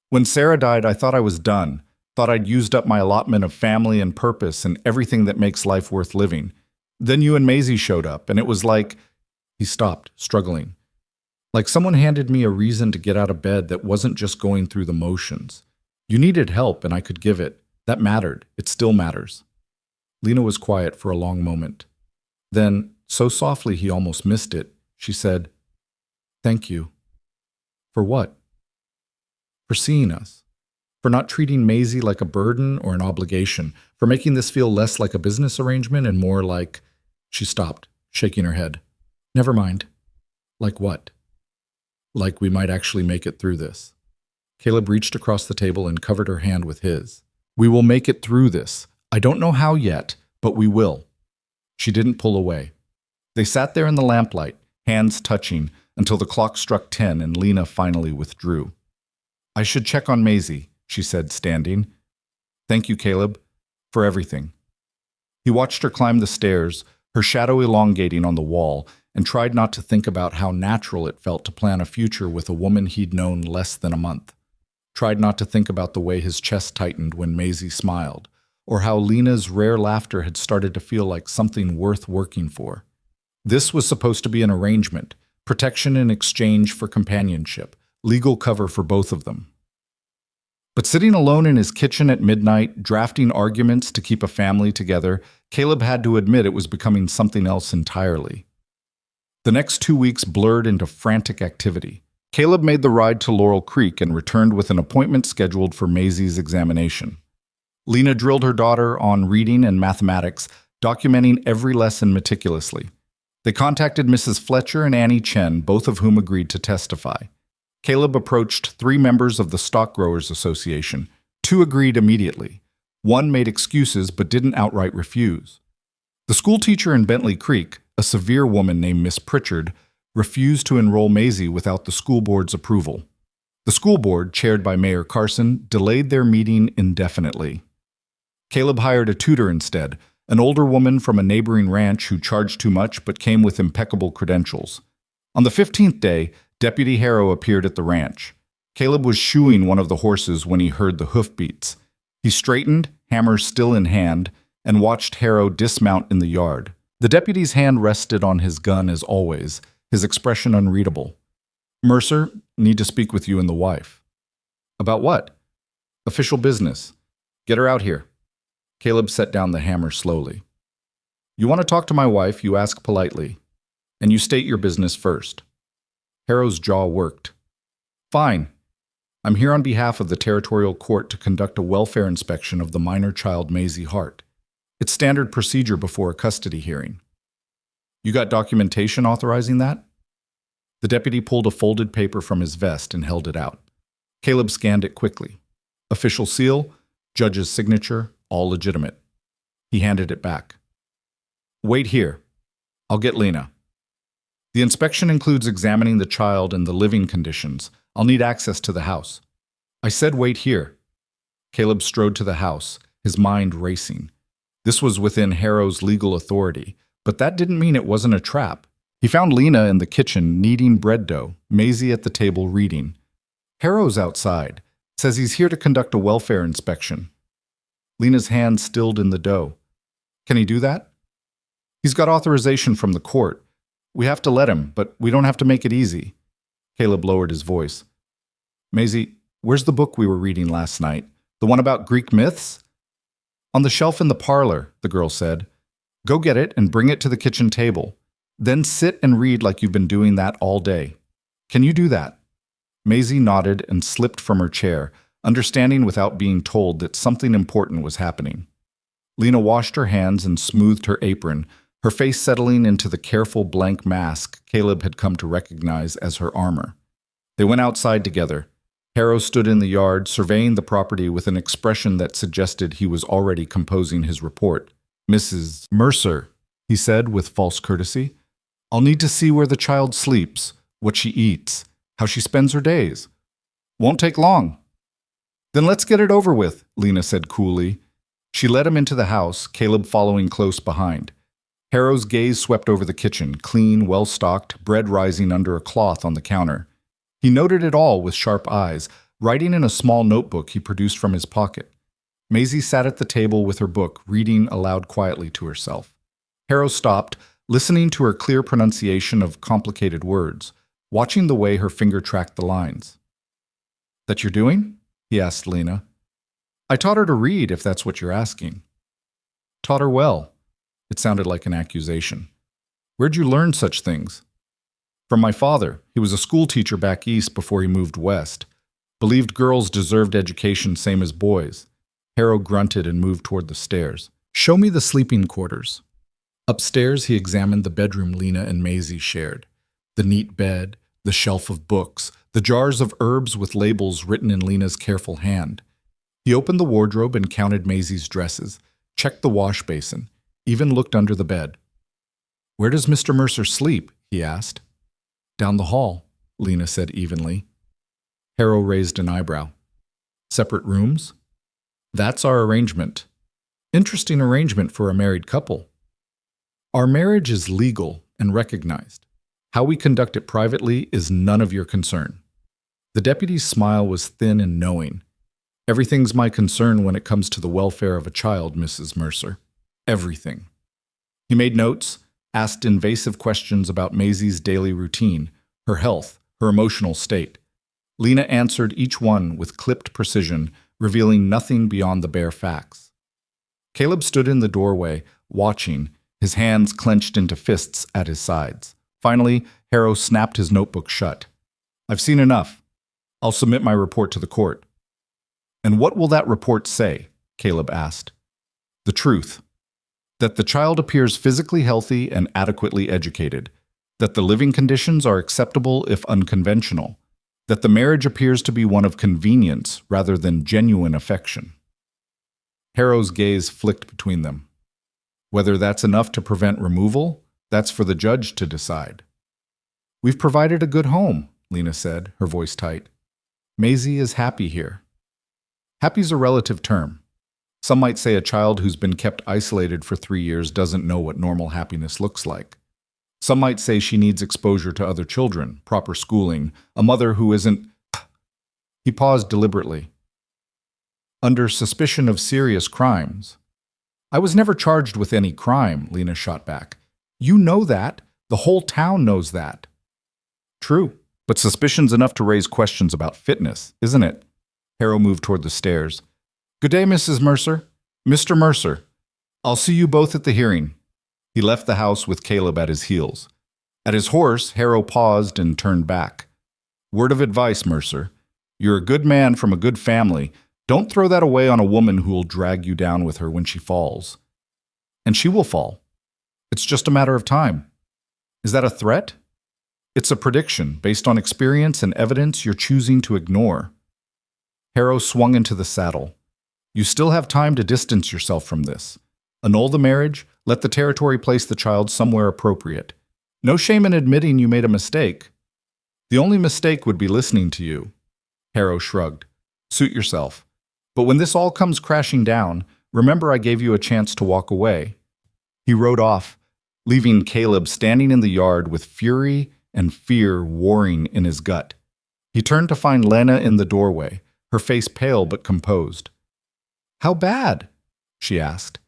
Speaker 1: "When Sarah died, I thought I was done. Thought I'd used up my allotment of family and purpose and everything that makes life worth living. Then you and Maisie showed up, and it was like—" He stopped, struggling. "Like someone handed me a reason to get out of bed that wasn't just going through the motions. You needed help, and I could give it. That mattered. It still matters." Lena was quiet for a long moment. Then, so softly he almost missed it, she said, "Thank you." "For what?" "For seeing us. For not treating Maisie like a burden or an obligation. For making this feel less like a business arrangement and more like—" She stopped, shaking her head. Never mind. Like what? Like we might actually make it through this. Caleb reached across the table and covered her hand with his. We will make it through this. I don't know how yet, but we will. She didn't pull away. They sat there in the lamplight, hands touching, until the clock struck 10 and Lena finally withdrew. I should check on Maisie, she said, standing. Thank you, Caleb, for everything. He watched her climb the stairs, her shadow elongating on the wall, and tried not to think about how natural it felt to plan a future with a woman he'd known less than a month. Tried not to think about the way his chest tightened when Maisie smiled, or how Lena's rare laughter had started to feel like something worth working for. This was supposed to be an arrangement, protection in exchange for companionship, legal cover for both of them. But sitting alone in his kitchen at midnight, drafting arguments to keep a family together, Caleb had to admit it was becoming something else entirely. The next 2 weeks blurred into frantic activity. Caleb made the ride to Laurel Creek and returned with an appointment scheduled for Maisie's examination. Lena drilled her daughter on reading and mathematics, documenting every lesson meticulously. They contacted Mrs. Fletcher and Annie Chen, both of whom agreed to testify. Caleb approached 3 members of the Stock Growers Association. 2 agreed immediately. 1 made excuses but didn't outright refuse. The school teacher in Bentley Creek, a severe woman named Miss Pritchard, refused to enroll Maisie without the school board's approval. The school board, chaired by Mayor Carson, delayed their meeting indefinitely. Caleb hired a tutor instead, an older woman from a neighboring ranch who charged too much but came with impeccable credentials. On the 15th day, Deputy Harrow appeared at the ranch. Caleb was shoeing one of the horses when he heard the hoofbeats. He straightened, hammer still in hand, and watched Harrow dismount in the yard. The deputy's hand rested on his gun as always, his expression unreadable. Mercer, need to speak with you and the wife. About what? Official business. Get her out here. Caleb set down the hammer slowly. You want to talk to my wife, you ask politely, and you state your business first. Harrow's jaw worked. Fine. I'm here on behalf of the Territorial Court to conduct a welfare inspection of the minor child Maisie Hart. It's standard procedure before a custody hearing. You got documentation authorizing that? The deputy pulled a folded paper from his vest and held it out. Caleb scanned it quickly. Official seal, judge's signature, all legitimate. He handed it back. Wait here. I'll get Lena. The inspection includes examining the child and the living conditions. I'll need access to the house. I said wait here. Caleb strode to the house, his mind racing. This was within Harrow's legal authority, but that didn't mean it wasn't a trap. He found Lena in the kitchen kneading bread dough, Maisie at the table reading. Harrow's outside. Says he's here to conduct a welfare inspection. Lena's hand stilled in the dough. Can he do that? He's got authorization from the court. We have to let him, but we don't have to make it easy. Caleb lowered his voice. Maisie, where's the book we were reading last night? The one about Greek myths? On the shelf in the parlor, the girl said. Go get it and bring it to the kitchen table. Then sit and read like you've been doing that all day. Can you do that? Maisie nodded and slipped from her chair, understanding without being told that something important was happening. Lena washed her hands and smoothed her apron, her face settling into the careful blank mask Caleb had come to recognize as her armor. They went outside together. Harrow stood in the yard, surveying the property with an expression that suggested he was already composing his report. Mrs. Mercer, he said with false courtesy, I'll need to see where the child sleeps, what she eats, how she spends her days. Won't take long. Then let's get it over with, Lena said coolly. She led him into the house, Caleb following close behind. Harrow's gaze swept over the kitchen, clean, well-stocked, bread rising under a cloth on the counter. He noted it all with sharp eyes, writing in a small notebook he produced from his pocket. Maisie sat at the table with her book, reading aloud quietly to herself. Harrow stopped, listening to her clear pronunciation of complicated words, watching the way her finger tracked the lines. That you're doing? He asked Lena. I taught her to read, if that's what you're asking. Taught her well. It sounded like an accusation. Where'd you learn such things? From my father. He was a school teacher back east before he moved west. Believed girls deserved education same as boys. Harrow grunted and moved toward the stairs. Show me the sleeping quarters. Upstairs, he examined the bedroom Lena and Maisie shared. The neat bed, the shelf of books, the jars of herbs with labels written in Lena's careful hand. He opened the wardrobe and counted Maisie's dresses, checked the wash basin, even looked under the bed. "Where does Mr. Mercer sleep?" he asked. "Down the hall," Lena said evenly. Harrow raised an eyebrow. "Separate rooms?" "That's our arrangement." "Interesting arrangement for a married couple." "Our marriage is legal and recognized. How we conduct it privately is none of your concern." The deputy's smile was thin and knowing. "Everything's my concern when it comes to the welfare of a child, Mrs. Mercer. Everything." He made notes, asked invasive questions about Maisie's daily routine, her health, her emotional state. Lena answered each one with clipped precision, revealing nothing beyond the bare facts. Caleb stood in the doorway, watching, his hands clenched into fists at his sides. Finally, Harrow snapped his notebook shut. "I've seen enough. I'll submit my report to the court." "And what will that report say?" Caleb asked. "The truth. That the child appears physically healthy and adequately educated. That the living conditions are acceptable if unconventional. That the marriage appears to be one of convenience rather than genuine affection." Harrow's gaze flicked between them. "Whether that's enough to prevent removal, that's for the judge to decide." "We've provided a good home," Lena said, her voice tight. "Maisie is happy here." Happy's a relative term. Some might say a child who's been kept isolated for 3 years doesn't know what normal happiness looks like. Some might say she needs exposure to other children, proper schooling, a mother who isn't... He paused deliberately. "Under suspicion of serious crimes." "I was never charged with any crime," Lena shot back. "You know that. The whole town knows that." "True, but suspicion's enough to raise questions about fitness, isn't it?" Harrow moved toward the stairs. "Good day, Mrs. Mercer. Mr. Mercer. I'll see you both at the hearing." He left the house with Caleb at his heels. At his horse, Harrow paused and turned back. "Word of advice, Mercer. You're a good man from a good family. Don't throw that away on a woman who will drag you down with her when she falls. And she will fall. It's just a matter of time." "Is that a threat?" "It's a prediction based on experience and evidence you're choosing to ignore." Harrow swung into the saddle. "You still have time to distance yourself from this. Annul the marriage, let the territory place the child somewhere appropriate. No shame in admitting you made a mistake." "The only mistake would be listening to you." Harrow shrugged. "Suit yourself. But when this all comes crashing down, remember I gave you a chance to walk away." He rode off, leaving Caleb standing in the yard with fury and fear warring in his gut. He turned to find Lena in the doorway, her face pale but composed. "How bad?" she asked.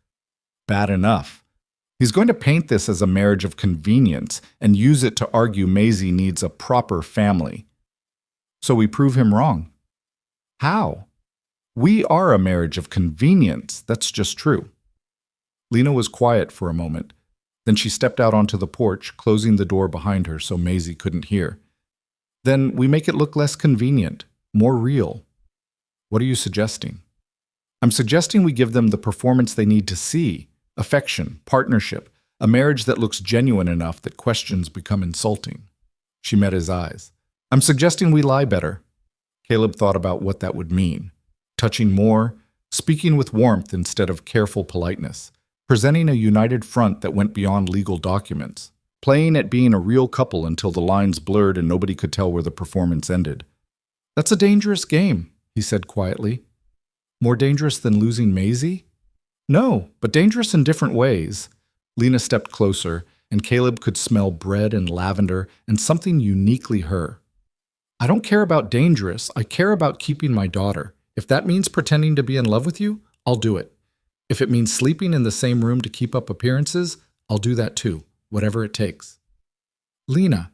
Speaker 1: "Bad enough. He's going to paint this as a marriage of convenience and use it to argue Maisie needs a proper family. So we prove him wrong." "How?" "We are a marriage of convenience. That's just true." Lena was quiet for a moment. Then she stepped out onto the porch, closing the door behind her so Maisie couldn't hear. "Then we make it look less convenient, more real." "What are you suggesting?" "I'm suggesting we give them the performance they need to see. Affection, partnership, a marriage that looks genuine enough that questions become insulting." She met his eyes. "I'm suggesting we lie better." Caleb thought about what that would mean. Touching more, speaking with warmth instead of careful politeness, presenting a united front that went beyond legal documents, playing at being a real couple until the lines blurred and nobody could tell where the performance ended. "That's a dangerous game," he said quietly. "More dangerous than losing Maisie?" "No, but dangerous in different ways." Lena stepped closer, and Caleb could smell bread and lavender and something uniquely her. "I don't care about dangerous. I care about keeping my daughter. If that means pretending to be in love with you, I'll do it. If it means sleeping in the same room to keep up appearances, I'll do that too, whatever it takes." "Lena,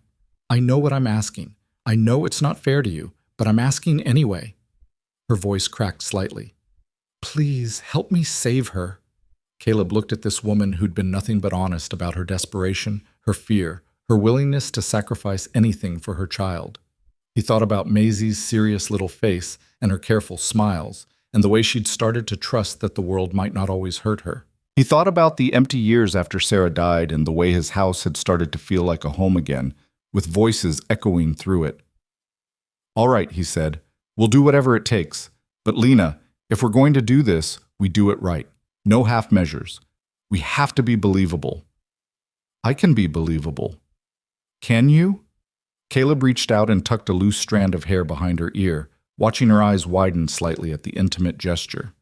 Speaker 1: I know what I'm asking. I know it's not fair to you, but I'm asking anyway." Her voice cracked slightly. "Please, help me save her." Caleb looked at this woman who'd been nothing but honest about her desperation, her fear, her willingness to sacrifice anything for her child. He thought about Maisie's serious little face and her careful smiles, and the way she'd started to trust that the world might not always hurt her. He thought about the empty years after Sarah died and the way his house had started to feel like a home again, with voices echoing through it. "All right," he said, "we'll do whatever it takes. But Lena, if we're going to do this, we do it right. No half measures. We have to be believable." "I can be believable." "Can you?" Caleb reached out and tucked a loose strand of hair behind her ear, watching her eyes widen slightly at the intimate gesture.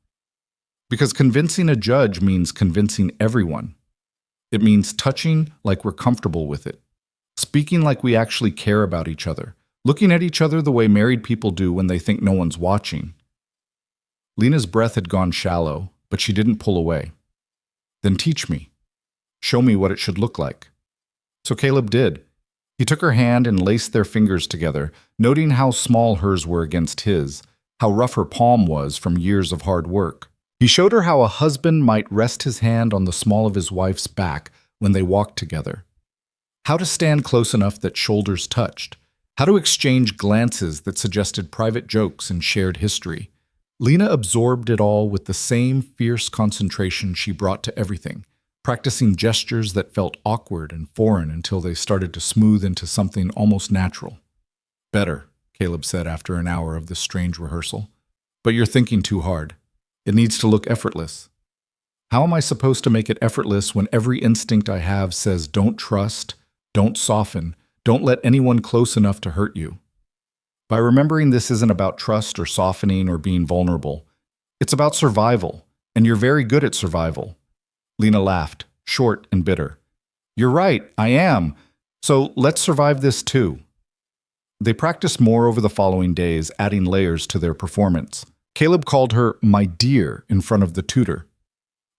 Speaker 1: Because convincing a judge means convincing everyone. It means touching like we're comfortable with it, speaking like we actually care about each other, looking at each other the way married people do when they think no one's watching. Lena's breath had gone shallow, but she didn't pull away. "Then teach me. Show me what it should look like." So Caleb did. He took her hand and laced their fingers together, noting how small hers were against his, how rough her palm was from years of hard work. He showed her how a husband might rest his hand on the small of his wife's back when they walked together, how to stand close enough that shoulders touched, how to exchange glances that suggested private jokes and shared history. Lena absorbed it all with the same fierce concentration she brought to everything, practicing gestures that felt awkward and foreign until they started to smooth into something almost natural. "Better," Caleb said after an hour of this strange rehearsal. "But you're thinking too hard. It needs to look effortless." "How am I supposed to make it effortless when every instinct I have says don't trust, don't soften, don't let anyone close enough to hurt you?" "By remembering this isn't about trust or softening or being vulnerable. It's about survival, and you're very good at survival." Lena laughed, short and bitter. "You're right, I am. So let's survive this too." They practiced more over the following days, adding layers to their performance. Caleb called her "my dear" in front of the tutor.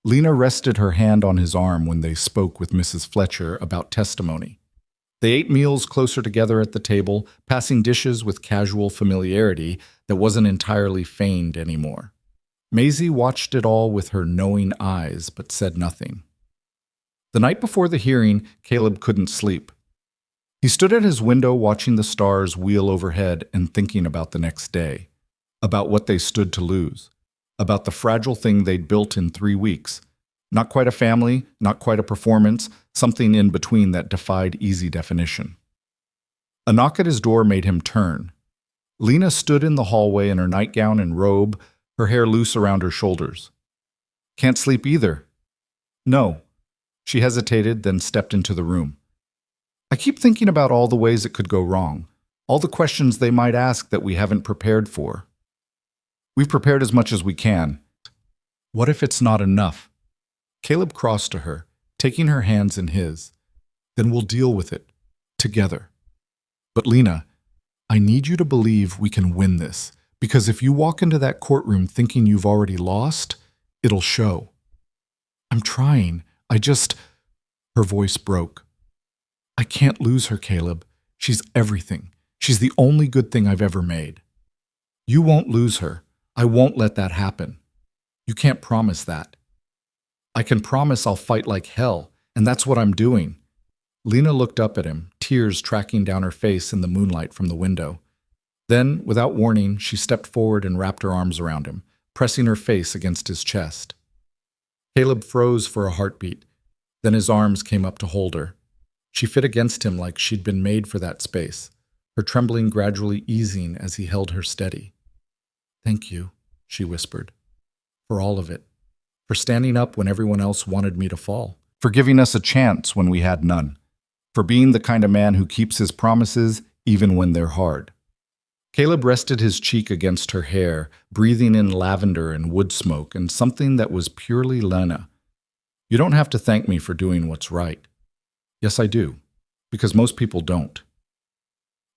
Speaker 1: Lena rested her hand on his arm when they spoke with Mrs. Fletcher about testimony. They ate meals closer together at the table, passing dishes with casual familiarity that wasn't entirely feigned anymore. Maisie watched it all with her knowing eyes, but said nothing. The night before the hearing, Caleb couldn't sleep. He stood at his window watching the stars wheel overhead and thinking about the next day, about what they stood to lose, about the fragile thing they'd built in 3 weeks. Not quite a family, not quite a performance, something in between that defied easy definition. A knock at his door made him turn. Lena stood in the hallway in her nightgown and robe, her hair loose around her shoulders. "Can't sleep either." "No." She hesitated, then stepped into the room. "I keep thinking about all the ways it could go wrong, all the questions they might ask that we haven't prepared for." "We've prepared as much as we can." "What if it's not enough?" Caleb crossed to her, taking her hands in his. "Then we'll deal with it, together. But Lena, I need you to believe we can win this, because if you walk into that courtroom thinking you've already lost, it'll show." "I'm trying. Her voice broke. "I can't lose her, Caleb. She's everything. She's the only good thing I've ever made." "You won't lose her. I won't let that happen." "You can't promise that." "I can promise I'll fight like hell, and that's what I'm doing." Lena looked up at him, tears tracking down her face in the moonlight from the window. Then, without warning, she stepped forward and wrapped her arms around him, pressing her face against his chest. Caleb froze for a heartbeat. Then his arms came up to hold her. She fit against him like she'd been made for that space, her trembling gradually easing as he held her steady. "Thank you," she whispered, "for all of it. For standing up when everyone else wanted me to fall. For giving us a chance when we had none. For being the kind of man who keeps his promises even when they're hard." Caleb rested his cheek against her hair, breathing in lavender and wood smoke and something that was purely Lena. "You don't have to thank me for doing what's right." "Yes, I do, because most people don't."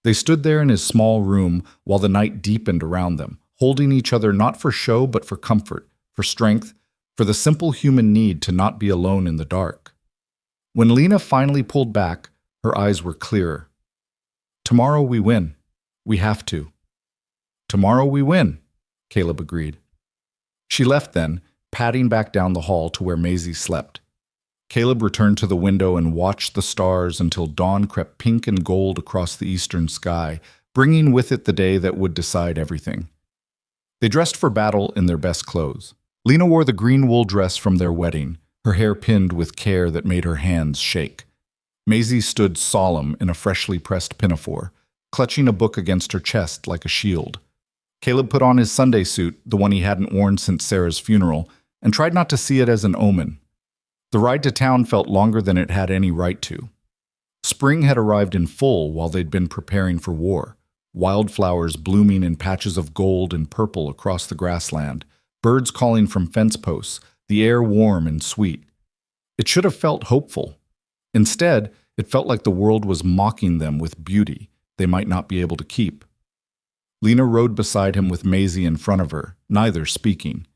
Speaker 1: They stood there in his small room while the night deepened around them, holding each other not for show but for comfort, for strength, for the simple human need to not be alone in the dark. When Lena finally pulled back, her eyes were clearer. "Tomorrow we win. We have to." "Tomorrow we win," Caleb agreed. She left then, padding back down the hall to where Maisie slept. Caleb returned to the window and watched the stars until dawn crept pink and gold across the eastern sky, bringing with it the day that would decide everything. They dressed for battle in their best clothes. Lena wore the green wool dress from their wedding, her hair pinned with care that made her hands shake. Maisie stood solemn in a freshly pressed pinafore, clutching a book against her chest like a shield. Caleb put on his Sunday suit, the one he hadn't worn since Sarah's funeral, and tried not to see it as an omen. The ride to town felt longer than it had any right to. Spring had arrived in full while they'd been preparing for war, wildflowers blooming in patches of gold and purple across the grassland, birds calling from fence posts, the air warm and sweet. It should have felt hopeful. Instead, it felt like the world was mocking them with beauty they might not be able to keep. Lena rode beside him with Maisie in front of her, neither speaking.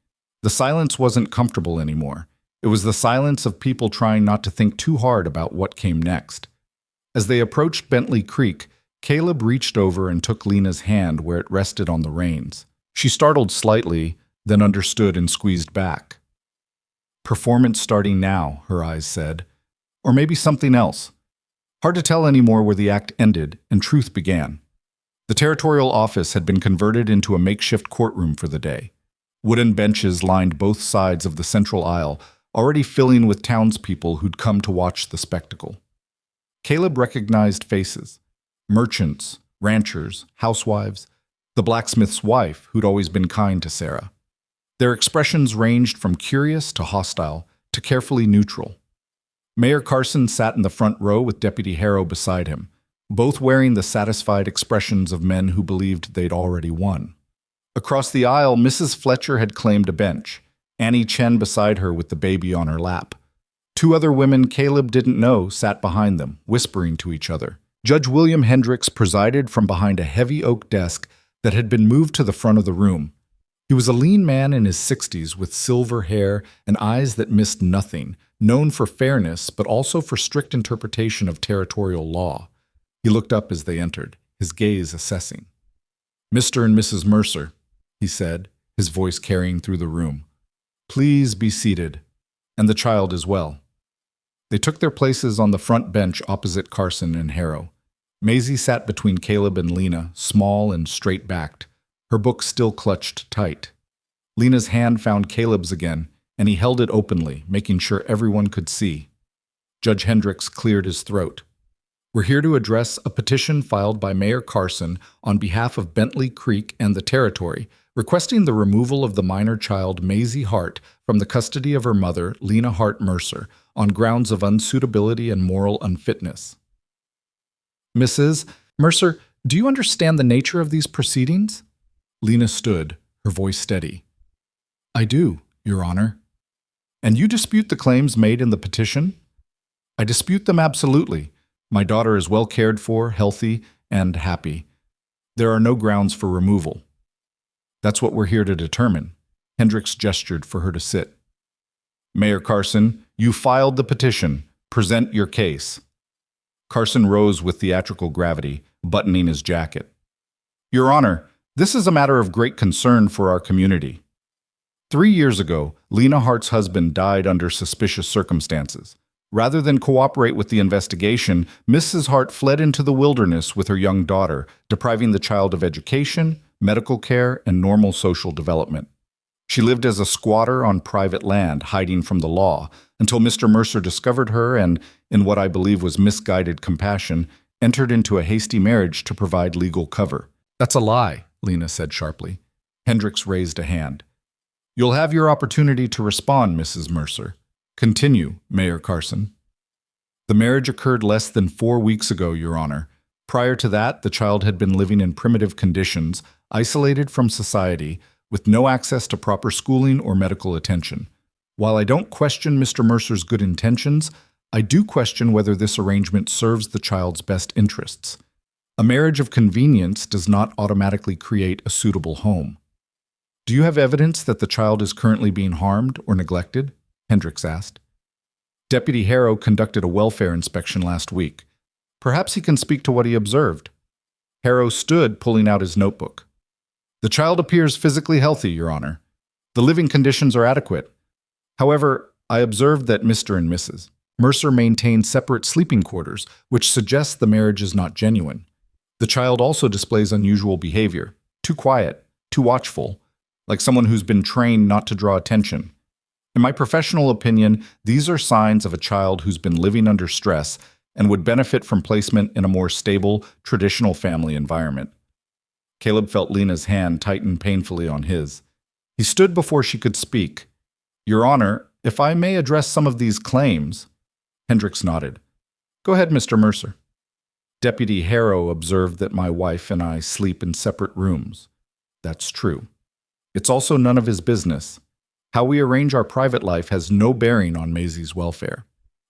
Speaker 1: The silence wasn't comfortable anymore. It was the silence of people trying not to think too hard about what came next. As they approached Bentley Creek, Caleb reached over and took Lena's hand where it rested on the reins. She startled slightly, then understood and squeezed back. Performance starting now, her eyes said. Or maybe something else. Hard to tell anymore where the act ended and truth began. The territorial office had been converted into a makeshift courtroom for the day. Wooden benches lined both sides of the central aisle, already filling with townspeople who'd come to watch the spectacle. Caleb recognized faces. Merchants, ranchers, housewives, the blacksmith's wife who'd always been kind to Sarah. Their expressions ranged from curious to hostile to carefully neutral. Mayor Carson sat in the front row with Deputy Harrow beside him, both wearing the satisfied expressions of men who believed they'd already won. Across the aisle, Mrs. Fletcher had claimed a bench, Annie Chen beside her with the baby on her lap. Two other women Caleb didn't know sat behind them, whispering to each other. Judge William Hendricks presided from behind a heavy oak desk that had been moved to the front of the room. He was a lean man in his 60s with silver hair and eyes that missed nothing, known for fairness but also for strict interpretation of territorial law. He looked up as they entered, his gaze assessing. "Mr. and Mrs. Mercer," he said, his voice carrying through the room. "Please be seated, and the child as well." They took their places on the front bench opposite Carson and Harrow. Maisie sat between Caleb and Lena, small and straight-backed, her book still clutched tight. Lena's hand found Caleb's again, and he held it openly, making sure everyone could see. Judge Hendricks cleared his throat. "We're here to address a petition filed by Mayor Carson on behalf of Bentley Creek and the territory, requesting the removal of the minor child Maisie Hart from the custody of her mother, Lena Hart Mercer, on grounds of unsuitability and moral unfitness." "Mrs. Mercer, do you understand the nature of these proceedings?" Lena stood, her voice steady. "I do, Your Honor." "And you dispute the claims made in the petition?" "I dispute them absolutely. My daughter is well cared for, healthy, and happy. There are no grounds for removal." "That's what we're here to determine." Hendricks gestured for her to sit. "Mayor Carson, you filed the petition. Present your case." Carson rose with theatrical gravity, buttoning his jacket. "Your Honor, this is a matter of great concern for our community. 3 years ago, Lena Hart's husband died under suspicious circumstances. Rather than cooperate with the investigation, Mrs. Hart fled into the wilderness with her young daughter, depriving the child of education, medical care, and normal social development. She lived as a squatter on private land, hiding from the law, until Mr. Mercer discovered her and, in what I believe was misguided compassion, entered into a hasty marriage to provide legal cover." "That's a lie," Lena said sharply. Hendricks raised a hand. "You'll have your opportunity to respond, Mrs. Mercer. Continue, Mayor Carson." "The marriage occurred less than 4 weeks ago, Your Honor. Prior to that, the child had been living in primitive conditions, isolated from society, with no access to proper schooling or medical attention. While I don't question Mr. Mercer's good intentions, I do question whether this arrangement serves the child's best interests. A marriage of convenience does not automatically create a suitable home." "Do you have evidence that the child is currently being harmed or neglected?" Hendricks asked. "Deputy Harrow conducted a welfare inspection last week. Perhaps he can speak to what he observed." Harrow stood, pulling out his notebook. "The child appears physically healthy, Your Honor. The living conditions are adequate. However, I observed that Mr. and Mrs. Mercer maintain separate sleeping quarters, which suggests the marriage is not genuine. The child also displays unusual behavior, too quiet, too watchful, like someone who's been trained not to draw attention. In my professional opinion, these are signs of a child who's been living under stress and would benefit from placement in a more stable, traditional family environment. Caleb felt Lena's hand tighten painfully on his. He stood before she could speak. Your Honor, if I may address some of these claims. Hendricks nodded. Go ahead, Mr. Mercer. Deputy Harrow observed that my wife and I sleep in separate rooms. That's true. It's also none of his business. How we arrange our private life has no bearing on Maisie's welfare.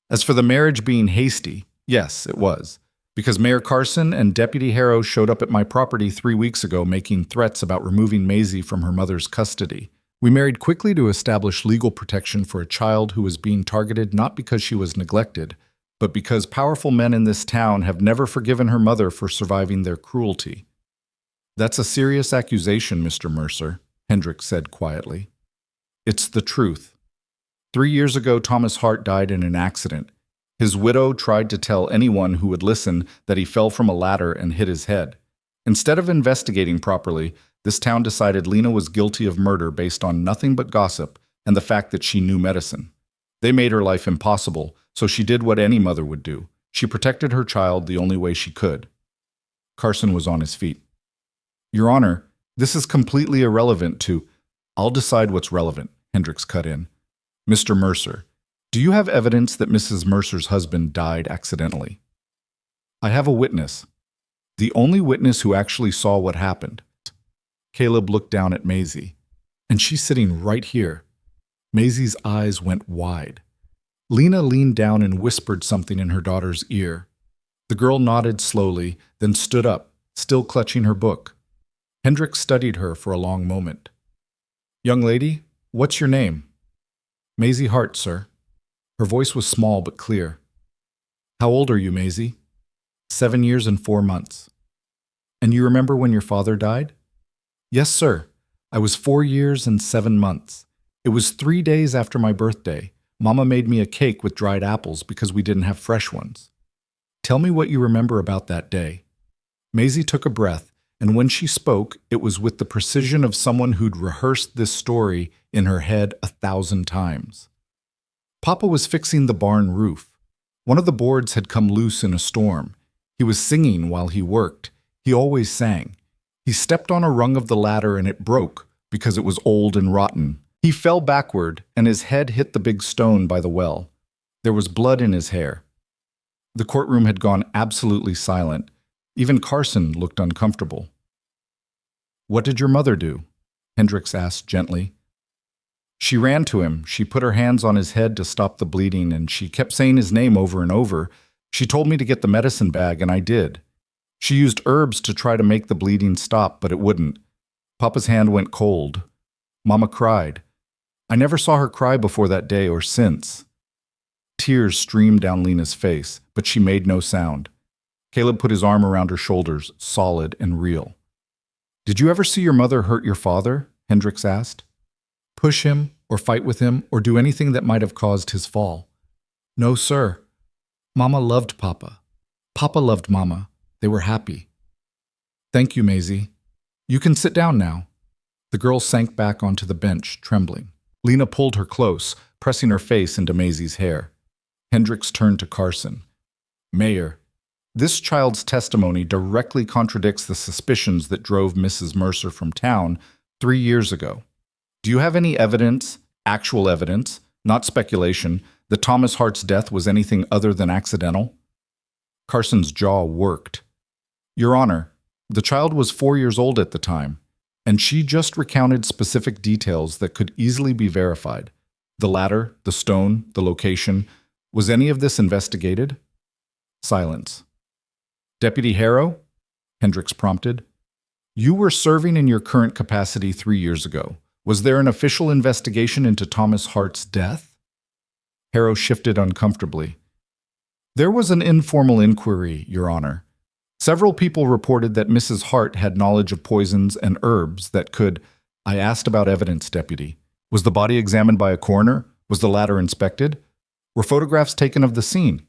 Speaker 1: As for the marriage being hasty, yes, it was, because Mayor Carson and Deputy Harrow showed up at my property 3 weeks ago making threats about removing Maisie from her mother's custody. We married quickly to establish legal protection for a child who was being targeted not because she was neglected, but because powerful men in this town have never forgiven her mother for surviving their cruelty. That's a serious accusation, Mr. Mercer, Hendricks said quietly. It's the truth. 3 years ago, Thomas Hart died in an accident. His widow tried to tell anyone who would listen that he fell from a ladder and hit his head. Instead of investigating properly, this town decided Lena was guilty of murder based on nothing but gossip and the fact that she knew medicine. They made her life impossible, so she did what any mother would do. She protected her child the only way she could. Carson was on his feet. Your Honor, this is completely irrelevant to— I'll decide what's relevant, Hendricks cut in. Mr. Mercer, do you have evidence that Mrs. Mercer's husband died accidentally? I have a witness. The only witness who actually saw what happened. Caleb looked down at Maisie. And she's sitting right here. Maisie's eyes went wide. Lena leaned down and whispered something in her daughter's ear. The girl nodded slowly, then stood up, still clutching her book. Hendricks studied her for a long moment. Young lady, what's your name? Maisie Hart, sir. Her voice was small but clear. How old are you, Maisie? 7 years and 4 months. And you remember when your father died? Yes, sir. I was 4 years and 7 months. It was 3 days after my birthday. Mama made me a cake with dried apples because we didn't have fresh ones. Tell me what you remember about that day. Maisie took a breath, and when she spoke, it was with the precision of someone who'd rehearsed this story in her head 1,000 times. Papa was fixing the barn roof. One of the boards had come loose in a storm. He was singing while he worked. He always sang. He stepped on a rung of the ladder and it broke because it was old and rotten. He fell backward and his head hit the big stone by the well. There was blood in his hair. The courtroom had gone absolutely silent. Even Carson looked uncomfortable. What did your mother do? Hendricks asked gently. She ran to him. She put her hands on his head to stop the bleeding, and she kept saying his name over and over. She told me to get the medicine bag, and I did. She used herbs to try to make the bleeding stop, but it wouldn't. Papa's hand went cold. Mama cried. I never saw her cry before that day or since. Tears streamed down Lena's face, but she made no sound. Caleb put his arm around her shoulders, solid and real. Did you ever see your mother hurt your father? Hendricks asked. Push him, or fight with him, or do anything that might have caused his fall? No, sir. Mama loved Papa. Papa loved Mama. They were happy. Thank you, Maisie. You can sit down now. The girl sank back onto the bench, trembling. Lena pulled her close, pressing her face into Maisie's hair. Hendricks turned to Carson. Mayor, this child's testimony directly contradicts the suspicions that drove Mrs. Mercer from town 3 years ago. Do you have any evidence, actual evidence, not speculation, that Thomas Hart's death was anything other than accidental? Carson's jaw worked. Your Honor, the child was 4 years old at the time, and she just recounted specific details that could easily be verified. The ladder, the stone, the location. Was any of this investigated? Silence. Deputy Harrow? Hendricks prompted. You were serving in your current capacity 3 years ago. Was there an official investigation into Thomas Hart's death? Harrow shifted uncomfortably. There was an informal inquiry, Your Honor. Several people reported that Mrs. Hart had knowledge of poisons and herbs that could— I asked about evidence, Deputy. Was the body examined by a coroner? Was the ladder inspected? Were photographs taken of the scene?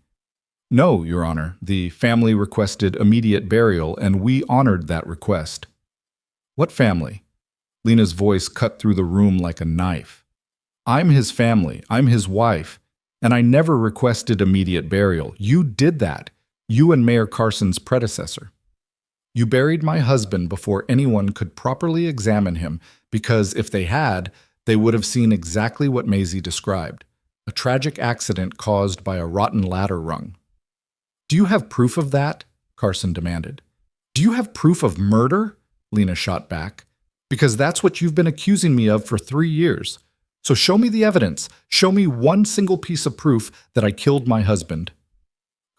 Speaker 1: No, Your Honor. The family requested immediate burial, and we honored that request. What family? Lena's voice cut through the room like a knife. I'm his family. I'm his wife. And I never requested immediate burial. You did that. You and Mayor Carson's predecessor. You buried my husband before anyone could properly examine him because if they had, they would have seen exactly what Maisie described, a tragic accident caused by a rotten ladder rung. Do you have proof of that? Carson demanded. Do you have proof of murder? Lena shot back. Because that's what you've been accusing me of for 3 years. So show me the evidence. Show me one single piece of proof that I killed my husband.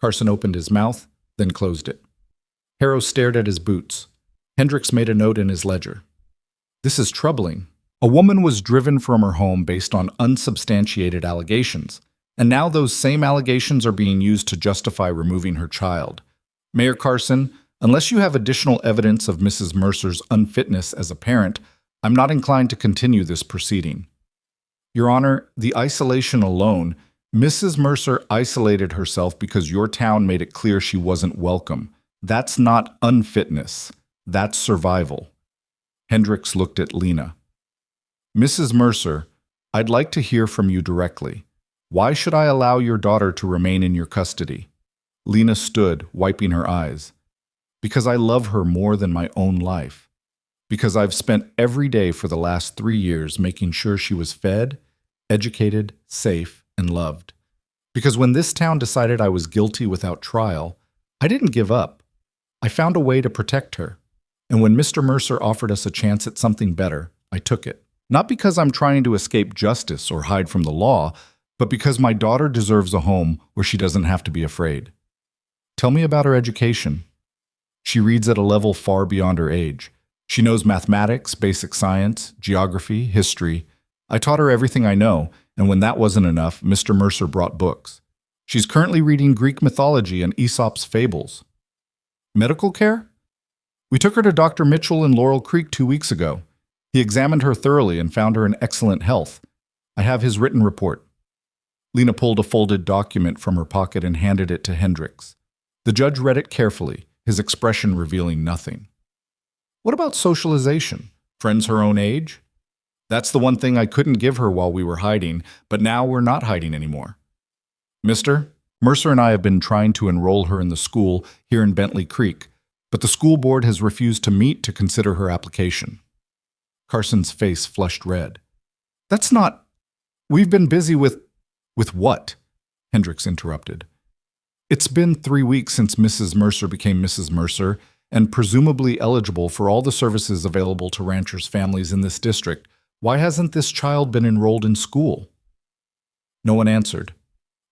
Speaker 1: Carson opened his mouth, then closed it. Harrow stared at his boots. Hendricks made a note in his ledger. This is troubling. A woman was driven from her home based on unsubstantiated allegations, and now those same allegations are being used to justify removing her child. Mayor Carson, unless you have additional evidence of Mrs. Mercer's unfitness as a parent, I'm not inclined to continue this proceeding. Your Honor, the isolation alone, Mrs. Mercer isolated herself because your town made it clear she wasn't welcome. That's not unfitness. That's survival. Hendricks looked at Lena. Mrs. Mercer, I'd like to hear from you directly. Why should I allow your daughter to remain in your custody? Lena stood, wiping her eyes. Because I love her more than my own life. Because I've spent every day for the last 3 years making sure she was fed, educated, safe, and loved. Because when this town decided I was guilty without trial, I didn't give up. I found a way to protect her. And when Mr. Mercer offered us a chance at something better, I took it. Not because I'm trying to escape justice or hide from the law, but because my daughter deserves a home where she doesn't have to be afraid. Tell me about her education. She reads at a level far beyond her age. She knows mathematics, basic science, geography, history. I taught her everything I know, and when that wasn't enough, Mr. Mercer brought books. She's currently reading Greek mythology and Aesop's fables. Medical care? We took her to Dr. Mitchell in Laurel Creek 2 weeks ago. He examined her thoroughly and found her in excellent health. I have his written report. Lena pulled a folded document from her pocket and handed it to Hendricks. The judge read it carefully, his expression revealing nothing. What about socialization? Friends her own age? That's the one thing I couldn't give her while we were hiding, but now we're not hiding anymore. Mister, Mercer and I have been trying to enroll her in the school here in Bentley Creek, but the school board has refused to meet to consider her application. Carson's face flushed red. That's not... We've been busy with... With what? Hendricks interrupted. It's been 3 weeks since Mrs. Mercer became Mrs. Mercer and presumably eligible for all the services available to ranchers' families in this district. Why hasn't this child been enrolled in school? No one answered.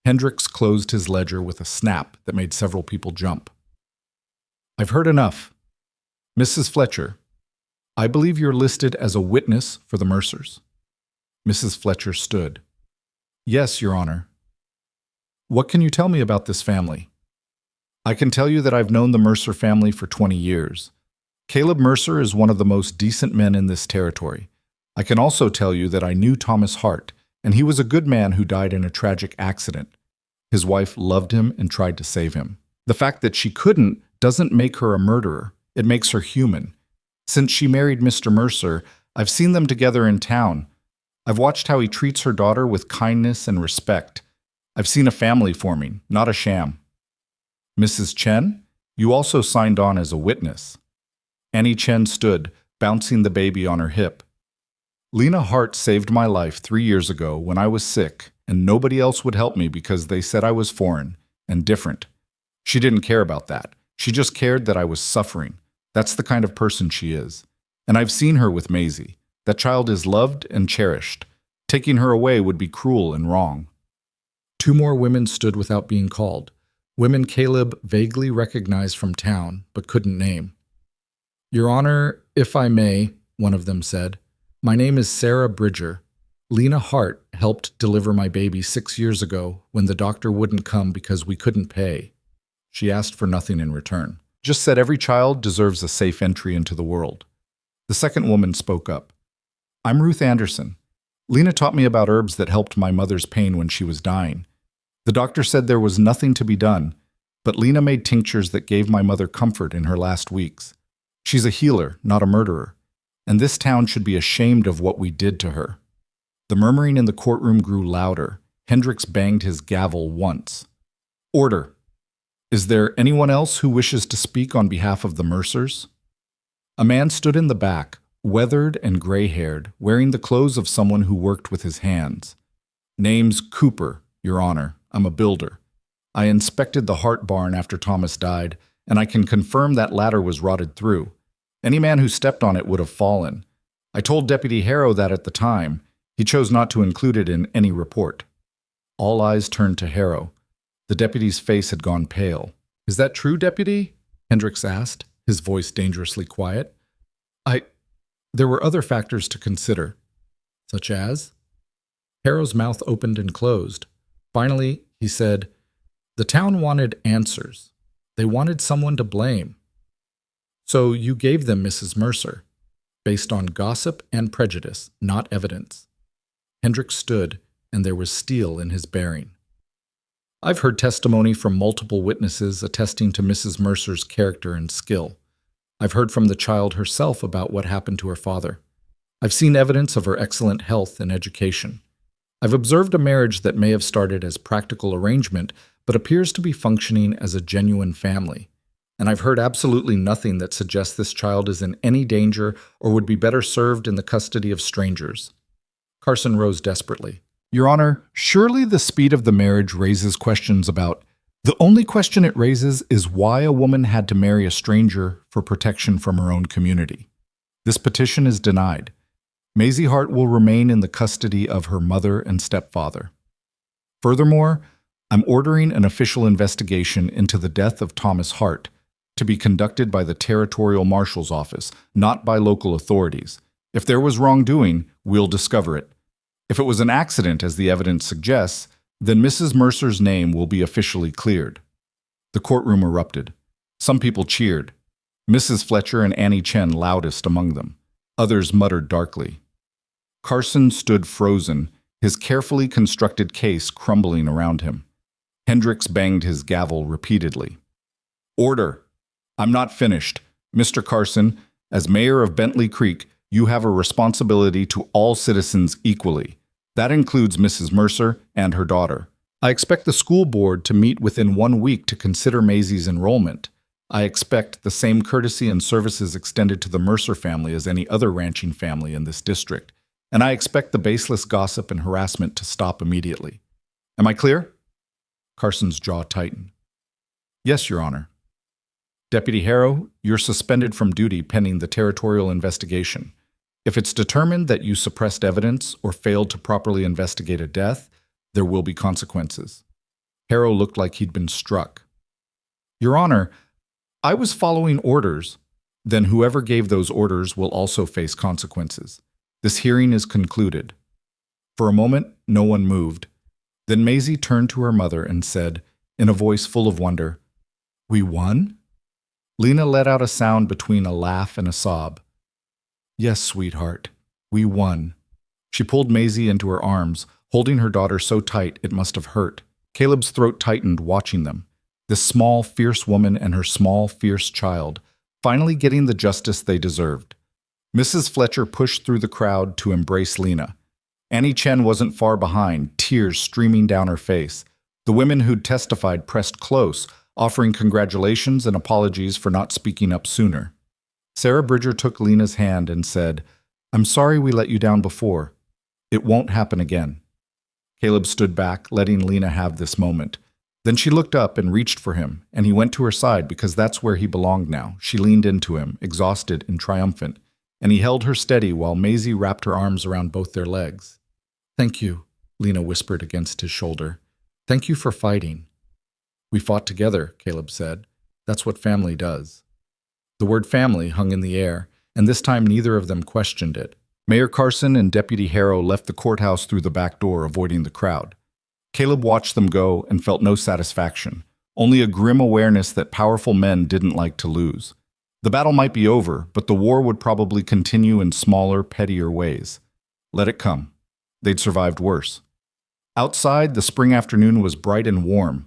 Speaker 1: Hendricks closed his ledger with a snap that made several people jump. I've heard enough. Mrs. Fletcher, I believe you're listed as a witness for the Mercers. Mrs. Fletcher stood. Yes, Your Honor. What can you tell me about this family? I can tell you that I've known the Mercer family for 20 years. Caleb Mercer is one of the most decent men in this territory. I can also tell you that I knew Thomas Hart, and he was a good man who died in a tragic accident. His wife loved him and tried to save him. The fact that she couldn't doesn't make her a murderer. It makes her human. Since she married Mr. Mercer, I've seen them together in town. I've watched how he treats her daughter with kindness and respect. I've seen a family forming, not a sham. Mrs. Chen, you also signed on as a witness. Annie Chen stood, bouncing the baby on her hip. Lena Hart saved my life 3 years ago when I was sick, and nobody else would help me because they said I was foreign and different. She didn't care about that. She just cared that I was suffering. That's the kind of person she is. And I've seen her with Maisie. That child is loved and cherished. Taking her away would be cruel and wrong. 2 more women stood without being called. Women Caleb vaguely recognized from town, but couldn't name. Your Honor, if I may, one of them said, my name is Sarah Bridger. Lena Hart helped deliver my baby 6 years ago when the doctor wouldn't come because we couldn't pay. She asked for nothing in return. Just said every child deserves a safe entry into the world. The second woman spoke up. I'm Ruth Anderson. Lena taught me about herbs that helped my mother's pain when she was dying. The doctor said there was nothing to be done, but Lena made tinctures that gave my mother comfort in her last weeks. She's a healer, not a murderer, and this town should be ashamed of what we did to her. The murmuring in the courtroom grew louder. Hendricks banged his gavel once. Order. Is there anyone else who wishes to speak on behalf of the Mercers? A man stood in the back, weathered and gray-haired, wearing the clothes of someone who worked with his hands. Name's Cooper, Your Honor. I'm a builder. I inspected the Hart barn after Thomas died, and I can confirm that ladder was rotted through. Any man who stepped on it would have fallen. I told Deputy Harrow that at the time. He chose not to include it in any report. All eyes turned to Harrow. The deputy's face had gone pale. Is that true, Deputy? Hendricks asked, his voice dangerously quiet. There were other factors to consider. Such as? Harrow's mouth opened and closed. Finally, he said, the town wanted answers. They wanted someone to blame. So you gave them Mrs. Mercer, based on gossip and prejudice, not evidence. Hendricks stood, and there was steel in his bearing. I've heard testimony from multiple witnesses attesting to Mrs. Mercer's character and skill. I've heard from the child herself about what happened to her father. I've seen evidence of her excellent health and education. I've observed a marriage that may have started as practical arrangement, but appears to be functioning as a genuine family. And I've heard absolutely nothing that suggests this child is in any danger or would be better served in the custody of strangers. Carson rose desperately. Your Honor, surely the speed of the marriage raises questions about... The only question it raises is why a woman had to marry a stranger for protection from her own community. This petition is denied. Maisie Hart will remain in the custody of her mother and stepfather. Furthermore, I'm ordering an official investigation into the death of Thomas Hart to be conducted by the Territorial Marshal's Office, not by local authorities. If there was wrongdoing, we'll discover it. If it was an accident, as the evidence suggests, then Mrs. Mercer's name will be officially cleared. The courtroom erupted. Some people cheered. Mrs. Fletcher and Annie Chen loudest among them. Others muttered darkly. Carson stood frozen, his carefully constructed case crumbling around him. Hendricks banged his gavel repeatedly. Order! I'm not finished. Mr. Carson, as mayor of Bentley Creek, you have a responsibility to all citizens equally. That includes Mrs. Mercer and her daughter. I expect the school board to meet within 1 week to consider Maisie's enrollment. I expect the same courtesy and services extended to the Mercer family as any other ranching family in this district, and I expect the baseless gossip and harassment to stop immediately. Am I clear? Carson's jaw tightened. Yes, Your Honor. Deputy Harrow, you're suspended from duty pending the territorial investigation. If it's determined that you suppressed evidence or failed to properly investigate a death, there will be consequences. Harrow looked like he'd been struck. Your Honor, I was following orders. Then whoever gave those orders will also face consequences. This hearing is concluded. For a moment, no one moved. Then Maisie turned to her mother and said, in a voice full of wonder, "We won?" Lena let out a sound between a laugh and a sob. "Yes, sweetheart, we won." She pulled Maisie into her arms, holding her daughter so tight it must have hurt. Caleb's throat tightened watching them. This small, fierce woman and her small, fierce child, finally getting the justice they deserved. Mrs. Fletcher pushed through the crowd to embrace Lena. Annie Chen wasn't far behind, tears streaming down her face. The women who'd testified pressed close, offering congratulations and apologies for not speaking up sooner. Sarah Bridger took Lena's hand and said, "I'm sorry we let you down before. It won't happen again." Caleb stood back, letting Lena have this moment. Then she looked up and reached for him, and he went to her side because that's where he belonged now. She leaned into him, exhausted and triumphant, and he held her steady while Maisie wrapped her arms around both their legs. "Thank you," Lena whispered against his shoulder. "Thank you for fighting." "We fought together," Caleb said. "That's what family does." The word family hung in the air, and this time neither of them questioned it. Mayor Carson and Deputy Harrow left the courthouse through the back door, avoiding the crowd. Caleb watched them go and felt no satisfaction, only a grim awareness that powerful men didn't like to lose. The battle might be over, but the war would probably continue in smaller, pettier ways. Let it come. They'd survived worse. Outside, the spring afternoon was bright and warm.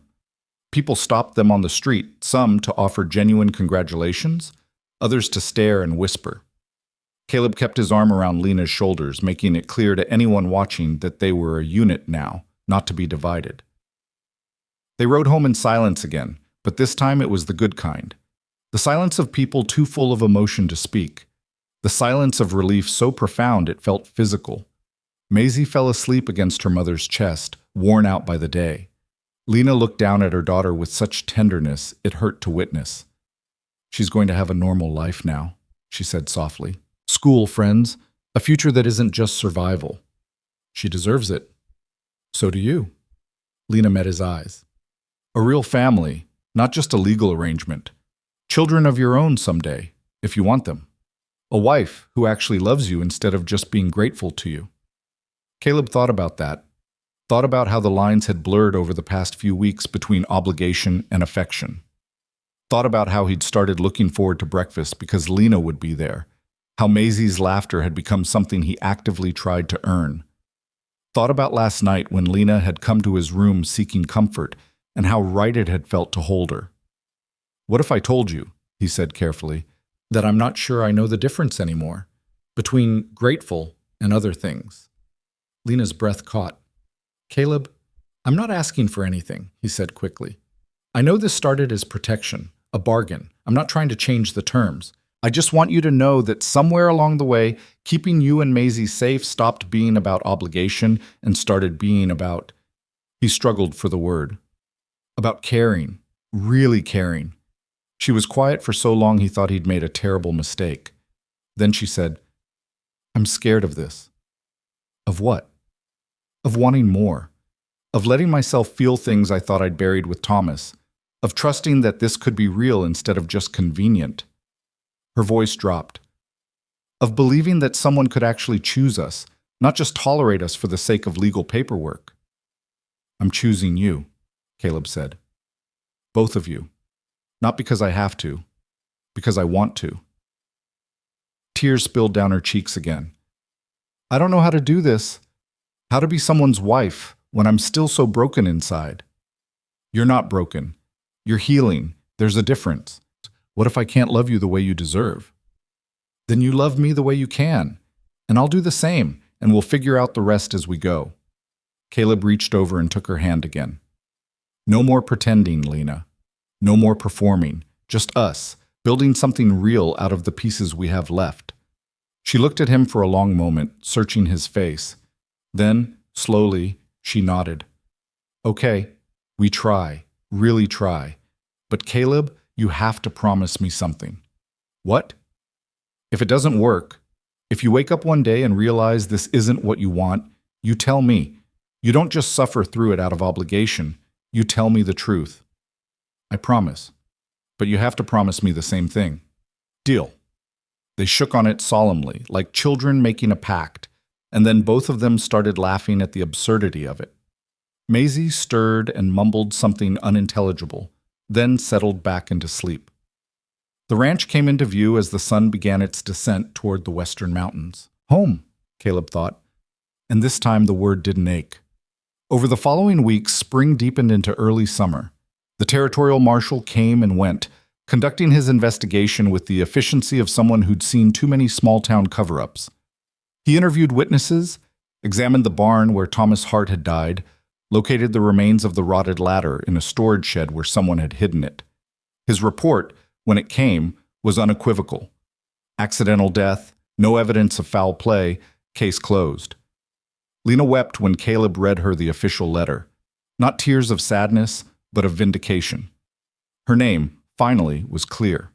Speaker 1: People stopped them on the street, some to offer genuine congratulations, others to stare and whisper. Caleb kept his arm around Lena's shoulders, making it clear to anyone watching that they were a unit now, not to be divided. They rode home in silence again, but this time it was the good kind. The silence of people too full of emotion to speak. The silence of relief so profound it felt physical. Maisie fell asleep against her mother's chest, worn out by the day. Lena looked down at her daughter with such tenderness it hurt to witness. "She's going to have a normal life now," she said softly. "School, friends, a future that isn't just survival. She deserves it. So do you." Lena met his eyes. "A real family, not just a legal arrangement. Children of your own someday, if you want them. A wife who actually loves you instead of just being grateful to you." Caleb thought about that, thought about how the lines had blurred over the past few weeks between obligation and affection. Thought about how he'd started looking forward to breakfast because Lena would be there, how Maisie's laughter had become something he actively tried to earn. Thought about last night when Lena had come to his room seeking comfort and how right it had felt to hold her. "What if I told you," he said carefully, "that I'm not sure I know the difference anymore between grateful and other things?" Lena's breath caught. "Caleb, I'm not asking for anything," he said quickly. "I know this started as protection, a bargain. I'm not trying to change the terms. I just want you to know that somewhere along the way, keeping you and Maisie safe stopped being about obligation and started being about," he struggled for the word, "about caring, really caring." She was quiet for so long he thought he'd made a terrible mistake. Then she said, "I'm scared of this." "Of what?" "Of wanting more. Of letting myself feel things I thought I'd buried with Thomas. Of trusting that this could be real instead of just convenient." Her voice dropped. "Of believing that someone could actually choose us, not just tolerate us for the sake of legal paperwork." "I'm choosing you," Caleb said. "Both of you. Not because I have to, because I want to." Tears spilled down her cheeks again. "I don't know how to do this. How to be someone's wife when I'm still so broken inside." "You're not broken. You're healing. There's a difference. What if I can't love you the way you deserve?" "Then you love me the way you can, and I'll do the same, and we'll figure out the rest as we go." Caleb reached over and took her hand again. "No more pretending, Lena. No more performing. Just us, building something real out of the pieces we have left." She looked at him for a long moment, searching his face. Then, slowly, she nodded. "Okay, we try, really try. But Caleb, you have to promise me something." "What?" "If it doesn't work, if you wake up one day and realize this isn't what you want, you tell me. You don't just suffer through it out of obligation. You tell me the truth." "I promise. But you have to promise me the same thing." "Deal." They shook on it solemnly, like children making a pact, and then both of them started laughing at the absurdity of it. Maisie stirred and mumbled something unintelligible, then settled back into sleep. The ranch came into view as the sun began its descent toward the western mountains. Home, Caleb thought, and this time the word didn't ache. Over the following weeks, spring deepened into early summer. The territorial marshal came and went, conducting his investigation with the efficiency of someone who'd seen too many small-town cover-ups. He interviewed witnesses, examined the barn where Thomas Hart had died, located the remains of the rotted ladder in a storage shed where someone had hidden it. His report, when it came, was unequivocal. Accidental death, no evidence of foul play, case closed. Lena wept when Caleb read her the official letter. Not tears of sadness, but of vindication. Her name, finally, was clear.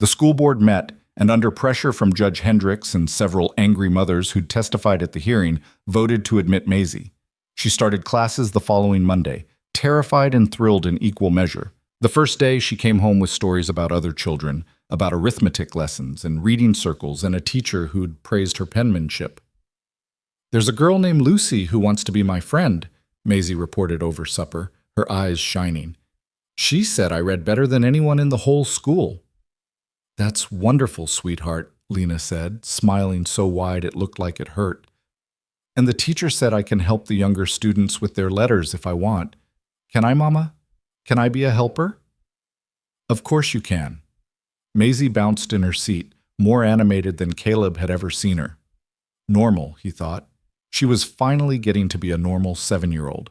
Speaker 1: The school board met, and under pressure from Judge Hendricks and several angry mothers who'd testified at the hearing, voted to admit Maisie. She started classes the following Monday, terrified and thrilled in equal measure. The first day, she came home with stories about other children, about arithmetic lessons and reading circles and a teacher who'd praised her penmanship. "There's a girl named Lucy who wants to be my friend," Maisie reported over supper, her eyes shining. "She said I read better than anyone in the whole school." "That's wonderful, sweetheart," Lena said, smiling so wide it looked like it hurt. "And the teacher said I can help the younger students with their letters if I want. Can I, Mama? Can I be a helper?" "Of course you can." Maisie bounced in her seat, more animated than Caleb had ever seen her. Normal, he thought. She was finally getting to be a normal 7-year-old.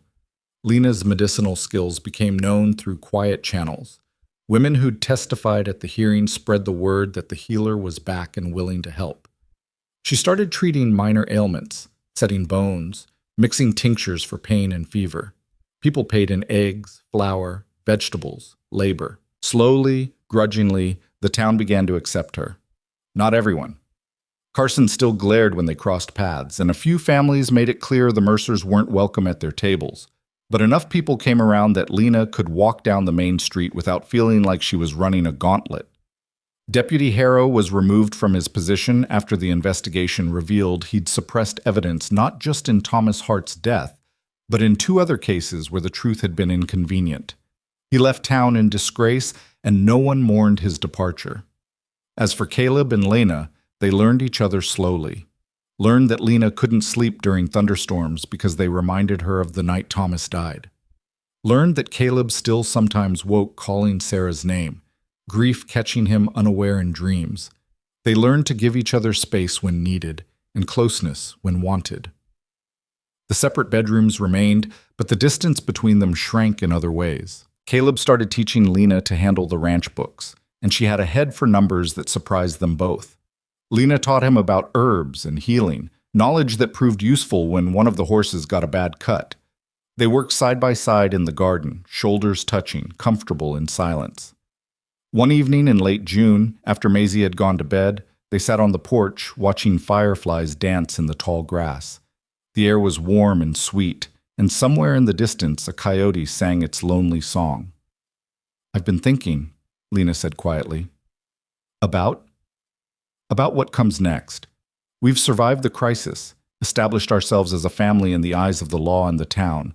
Speaker 1: Lena's medicinal skills became known through quiet channels. Women who'd testified at the hearing spread the word that the healer was back and willing to help. She started treating minor ailments, setting bones, mixing tinctures for pain and fever. People paid in eggs, flour, vegetables, labor. Slowly, grudgingly, the town began to accept her. Not everyone. Carson still glared when they crossed paths, and a few families made it clear the Mercers weren't welcome at their tables. But enough people came around that Lena could walk down the main street without feeling like she was running a gauntlet. Deputy Harrow was removed from his position after the investigation revealed he'd suppressed evidence not just in Thomas Hart's death, but in 2 other cases where the truth had been inconvenient. He left town in disgrace, and no one mourned his departure. As for Caleb and Lena, they learned each other slowly. Learned that Lena couldn't sleep during thunderstorms because they reminded her of the night Thomas died. Learned that Caleb still sometimes woke calling Sarah's name, grief catching him unaware in dreams. They learned to give each other space when needed, and closeness when wanted. The separate bedrooms remained, but the distance between them shrank in other ways. Caleb started teaching Lena to handle the ranch books, and she had a head for numbers that surprised them both. Lena taught him about herbs and healing, knowledge that proved useful when one of the horses got a bad cut. They worked side by side in the garden, shoulders touching, comfortable in silence. One evening in late June, after Maisie had gone to bed, they sat on the porch watching fireflies dance in the tall grass. The air was warm and sweet, and somewhere in the distance a coyote sang its lonely song. "I've been thinking," Lena said quietly. About what comes next. We've survived the crisis, established ourselves as a family in the eyes of the law and the town.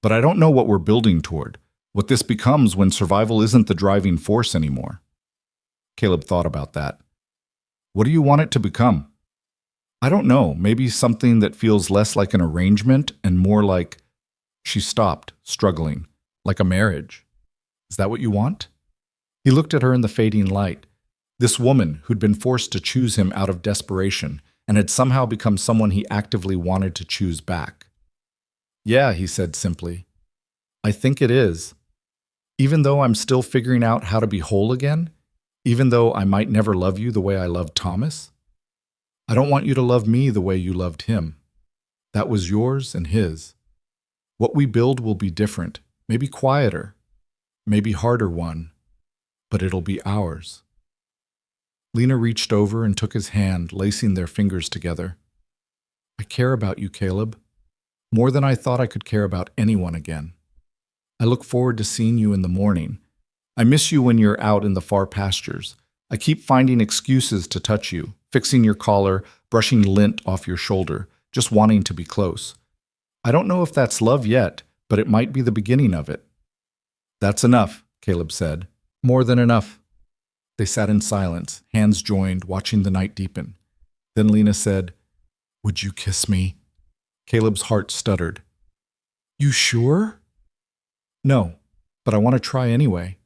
Speaker 1: But I don't know what we're building toward, what this becomes when survival isn't the driving force anymore. Caleb thought about that. What do you want it to become? I don't know, maybe something that feels less like an arrangement and more like... She stopped, struggling. Like a marriage. Is that what you want? He looked at her in the fading light. This woman who'd been forced to choose him out of desperation and had somehow become someone he actively wanted to choose back. Yeah, he said simply. I think it is. Even though I'm still figuring out how to be whole again, even though I might never love you the way I loved Thomas, I don't want you to love me the way you loved him. That was yours and his. What we build will be different, maybe quieter, maybe harder one, but it'll be ours. Lena reached over and took his hand, lacing their fingers together. I care about you, Caleb, more than I thought I could care about anyone again. I look forward to seeing you in the morning. I miss you when you're out in the far pastures. I keep finding excuses to touch you, fixing your collar, brushing lint off your shoulder, just wanting to be close. I don't know if that's love yet, but it might be the beginning of it. That's enough, Caleb said. More than enough. They sat in silence, hands joined, watching the night deepen. Then Lena said, Would you kiss me? Caleb's heart stuttered. You sure? No, but I want to try anyway.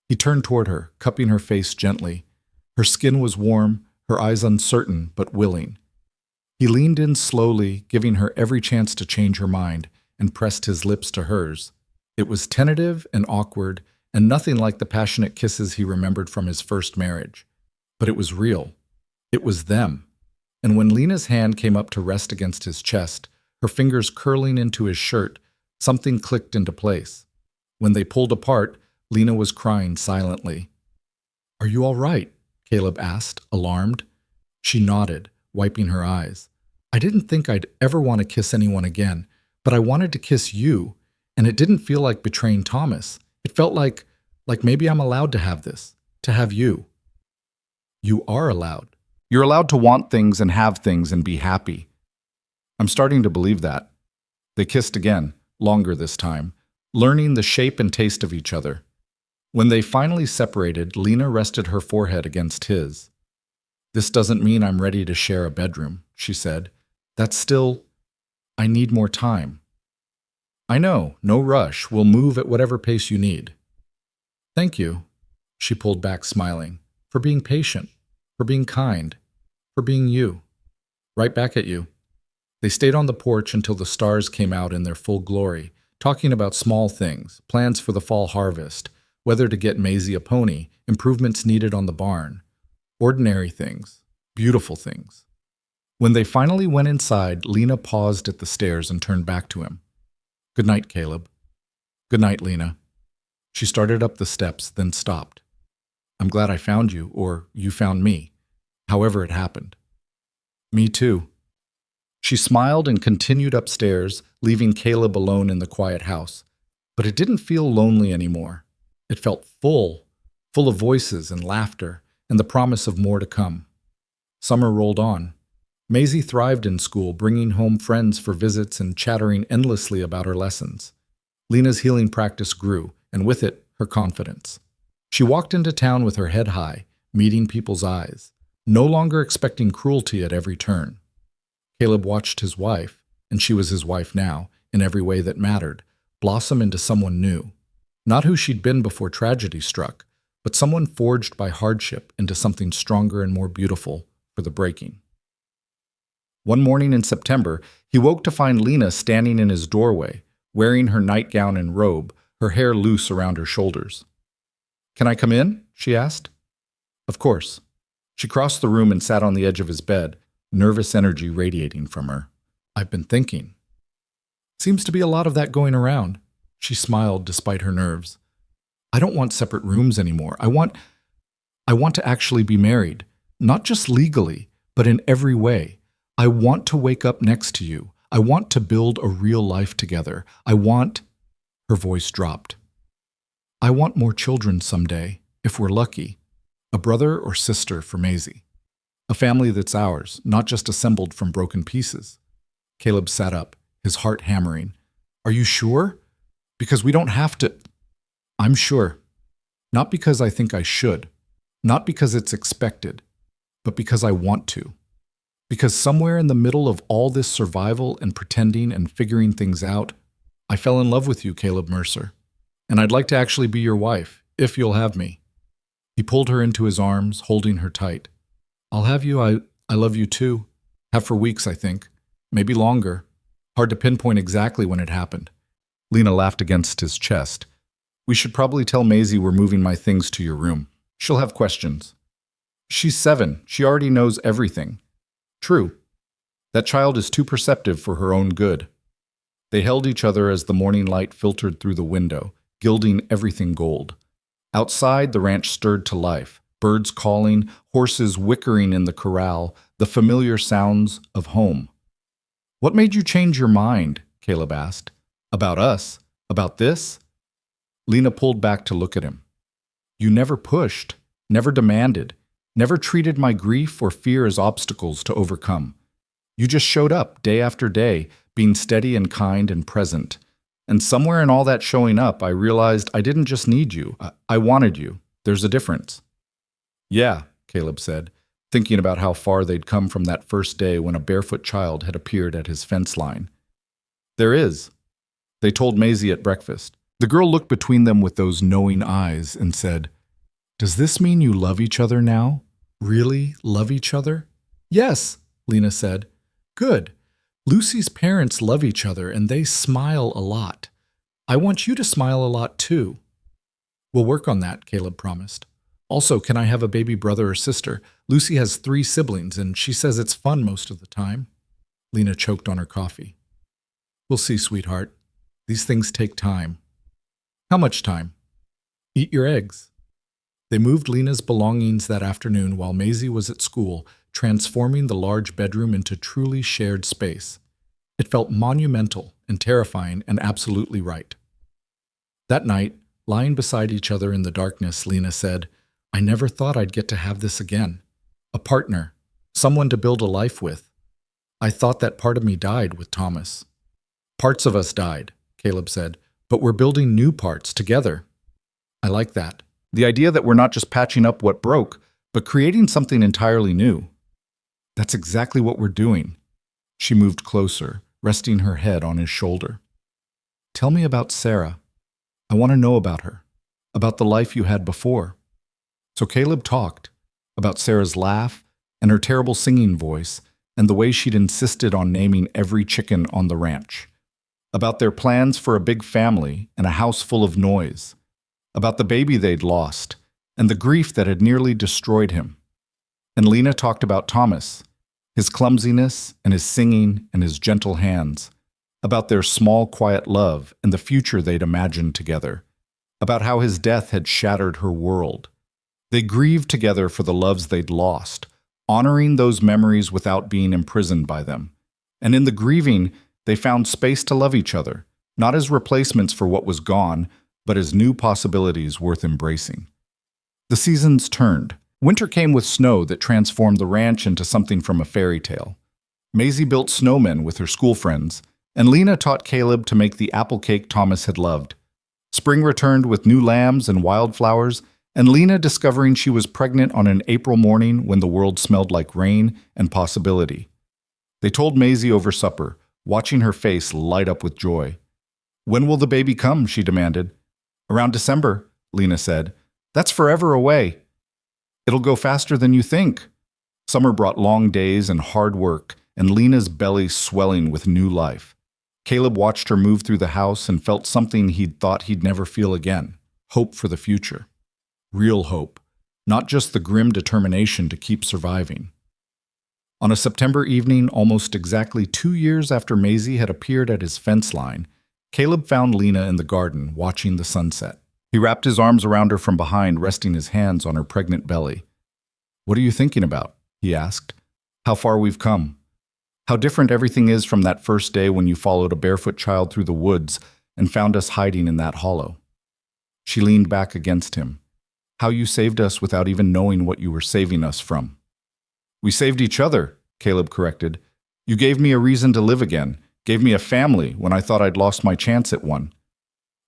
Speaker 1: He turned toward her, cupping her face gently. Her skin was warm, her eyes uncertain but willing. He leaned in slowly, giving her every chance to change her mind, and pressed his lips to hers. It was tentative and awkward, and nothing like the passionate kisses he remembered from his first marriage. But it was real. It was them. And when Lena's hand came up to rest against his chest, her fingers curling into his shirt, something clicked into place. When they pulled apart, Lena was crying silently. Are you all right? Caleb asked, alarmed. She nodded, wiping her eyes. I didn't think I'd ever want to kiss anyone again, but I wanted to kiss you, and it didn't feel like betraying Thomas. It felt like maybe I'm allowed to have this, to have you. You are allowed. You're allowed to want things and have things and be happy. I'm starting to believe that. They kissed again, longer this time, learning the shape and taste of each other. When they finally separated, Lena rested her forehead against his. This doesn't mean I'm ready to share a bedroom, she said. That's still... I need more time. I know, no rush. We'll move at whatever pace you need. Thank you, she pulled back smiling, for being patient, for being kind, for being you. Right back at you. They stayed on the porch until the stars came out in their full glory, talking about small things, plans for the fall harvest, whether to get Maisie a pony, improvements needed on the barn. Ordinary things, beautiful things. When they finally went inside, Lena paused at the stairs and turned back to him. "Good night, Caleb." "Good night, Lena." She started up the steps, then stopped. "I'm glad I found you, or you found me, however it happened." "Me too." She smiled and continued upstairs, leaving Caleb alone in the quiet house. But it didn't feel lonely anymore. It felt full of voices and laughter, and the promise of more to come. Summer rolled on. Maisie thrived in school, bringing home friends for visits and chattering endlessly about her lessons. Lena's healing practice grew, and with it, her confidence. She walked into town with her head high, meeting people's eyes, no longer expecting cruelty at every turn. Caleb watched his wife, and she was his wife now, in every way that mattered, blossom into someone new. Not who she'd been before tragedy struck, but someone forged by hardship into something stronger and more beautiful for the breaking. One morning in September, he woke to find Lena standing in his doorway, wearing her nightgown and robe, her hair loose around her shoulders. "Can I come in?" she asked. Of course. She crossed the room and sat on the edge of his bed, nervous energy radiating from her. "I've been thinking." "Seems to be a lot of that going around." She smiled despite her nerves. "I don't want separate rooms anymore. I want to actually be married, not just legally, but in every way. I want to wake up next to you. I want to build a real life together. I want—" Her voice dropped. "I want more children someday, if we're lucky. A brother or sister for Maisie. A family that's ours, not just assembled from broken pieces." Caleb sat up, his heart hammering. "Are you sure? Because we don't have to—" "I'm sure. Not because I think I should. Not because it's expected. But because I want to. Because somewhere in the middle of all this survival and pretending and figuring things out, I fell in love with you, Caleb Mercer. And I'd like to actually be your wife, if you'll have me." He pulled her into his arms, holding her tight. "I'll have you. I love you too. Have for weeks, I think. Maybe longer. Hard to pinpoint exactly when it happened." Lena laughed against his chest. "We should probably tell Maisie we're moving my things to your room. She'll have questions." "She's 7. She already knows everything." "True. That child is too perceptive for her own good." They held each other as the morning light filtered through the window, gilding everything gold. Outside, the ranch stirred to life, birds calling, horses whickering in the corral, the familiar sounds of home. "What made you change your mind?" Caleb asked. "About us? About this?" Lena pulled back to look at him. "You never pushed, never demanded, never treated my grief or fear as obstacles to overcome. You just showed up day after day, being steady and kind and present. And somewhere in all that showing up, I realized I didn't just need you. I wanted you. There's a difference." "Yeah," Caleb said, thinking about how far they'd come from that first day when a barefoot child had appeared at his fence line. "There is." They told Maisie at breakfast. The girl looked between them with those knowing eyes and said, "Does this mean you love each other now? Really love each other?" "Yes," Lena said. "Good. Lucy's parents love each other and they smile a lot. I want you to smile a lot too." "We'll work on that," Caleb promised. "Also, can I have a baby brother or sister? Lucy has 3 siblings and she says it's fun most of the time." Lena choked on her coffee. "We'll see, sweetheart. These things take time." "How much time?" "Eat your eggs." They moved Lena's belongings that afternoon while Maisie was at school, transforming the large bedroom into truly shared space. It felt monumental and terrifying and absolutely right. That night, lying beside each other in the darkness, Lena said, "I never thought I'd get to have this again. A partner, someone to build a life with. I thought that part of me died with Thomas." "Parts of us died," Caleb said, "but we're building new parts together." "I like that. The idea that we're not just patching up what broke, but creating something entirely new." "That's exactly what we're doing." She moved closer, resting her head on his shoulder. "Tell me about Sarah. I want to know about her, about the life you had before." So Caleb talked about Sarah's laugh and her terrible singing voice and the way she'd insisted on naming every chicken on the ranch, about their plans for a big family and a house full of noise, about the baby they'd lost and the grief that had nearly destroyed him. And Lena talked about Thomas, his clumsiness and his singing and his gentle hands, about their small, quiet love and the future they'd imagined together, about how his death had shattered her world. They grieved together for the loves they'd lost, honoring those memories without being imprisoned by them. And in the grieving, they found space to love each other, not as replacements for what was gone, but as new possibilities worth embracing. The seasons turned. Winter came with snow that transformed the ranch into something from a fairy tale. Maisie built snowmen with her school friends, and Lena taught Caleb to make the apple cake Thomas had loved. Spring returned with new lambs and wildflowers, and Lena discovering she was pregnant on an April morning when the world smelled like rain and possibility. They told Maisie over supper, watching her face light up with joy. "When will the baby come?" she demanded. "Around December," Lena said. "That's forever away." "It'll go faster than you think." Summer brought long days and hard work, and Lena's belly swelling with new life. Caleb watched her move through the house and felt something he'd thought he'd never feel again: hope for the future. Real hope, not just the grim determination to keep surviving. On a September evening, almost exactly 2 years after Maisie had appeared at his fence line, Caleb found Lena in the garden, watching the sunset. He wrapped his arms around her from behind, resting his hands on her pregnant belly. "What are you thinking about?" he asked. "How far we've come. How different everything is from that first day when you followed a barefoot child through the woods and found us hiding in that hollow." She leaned back against him. "How you saved us without even knowing what you were saving us from." "We saved each other," Caleb corrected. "You gave me a reason to live again, gave me a family when I thought I'd lost my chance at one.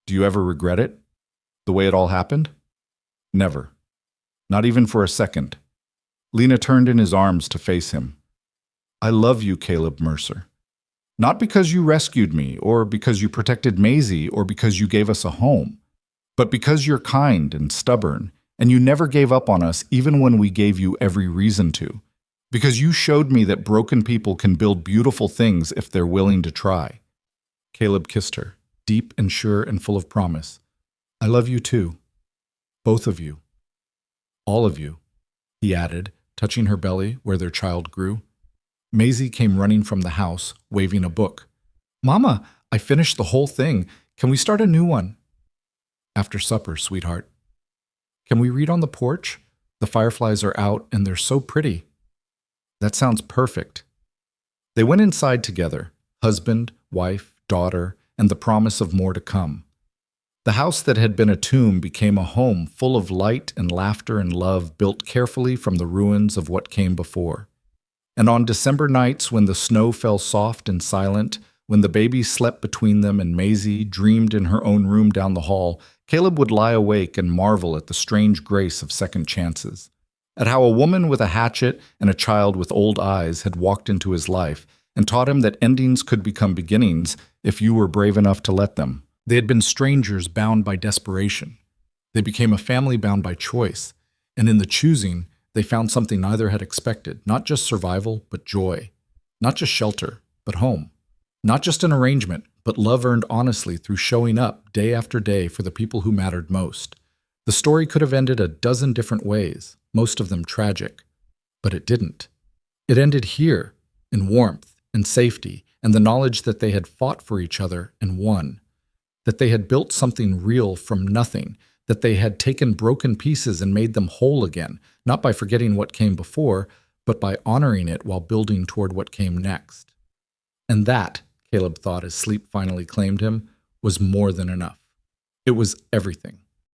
Speaker 1: Do you ever regret it? The way it all happened?" "Never. Not even for a second." Lena turned in his arms to face him. "I love you, Caleb Mercer. Not because you rescued me, or because you protected Maisie, or because you gave us a home, but because you're kind and stubborn, and you never gave up on us even when we gave you every reason to. Because you showed me that broken people can build beautiful things if they're willing to try." Caleb kissed her, deep and sure and full of promise. "I love you too. Both of you. All of you," he added, touching her belly where their child grew. Maisie came running from the house, waving a book. "Mama, I finished the whole thing. Can we start a new one?" "After supper, sweetheart." "Can we read on the porch? The fireflies are out and they're so pretty." "That sounds perfect." They went inside together, husband, wife, daughter, and the promise of more to come. The house that had been a tomb became a home full of light and laughter and love, built carefully from the ruins of what came before. And on December nights when the snow fell soft and silent, when the baby slept between them and Maisie dreamed in her own room down the hall, Caleb would lie awake and marvel at the strange grace of second chances, at how a woman with a hatchet and a child with old eyes had walked into his life and taught him that endings could become beginnings if you were brave enough to let them. They had been strangers bound by desperation. They became a family bound by choice, and in the choosing, they found something neither had expected, not just survival, but joy. Not just shelter, but home. Not just an arrangement, but love earned honestly through showing up day after day for the people who mattered most. The story could have ended a dozen different ways, most of them tragic. But it didn't. It ended here, in warmth and safety, and the knowledge that they had fought for each other and won. That they had built something real from nothing, that they had taken broken pieces and made them whole again, not by forgetting what came before, but by honoring it while building toward what came next. And that, Caleb thought as sleep finally claimed him, was more than enough. It was everything.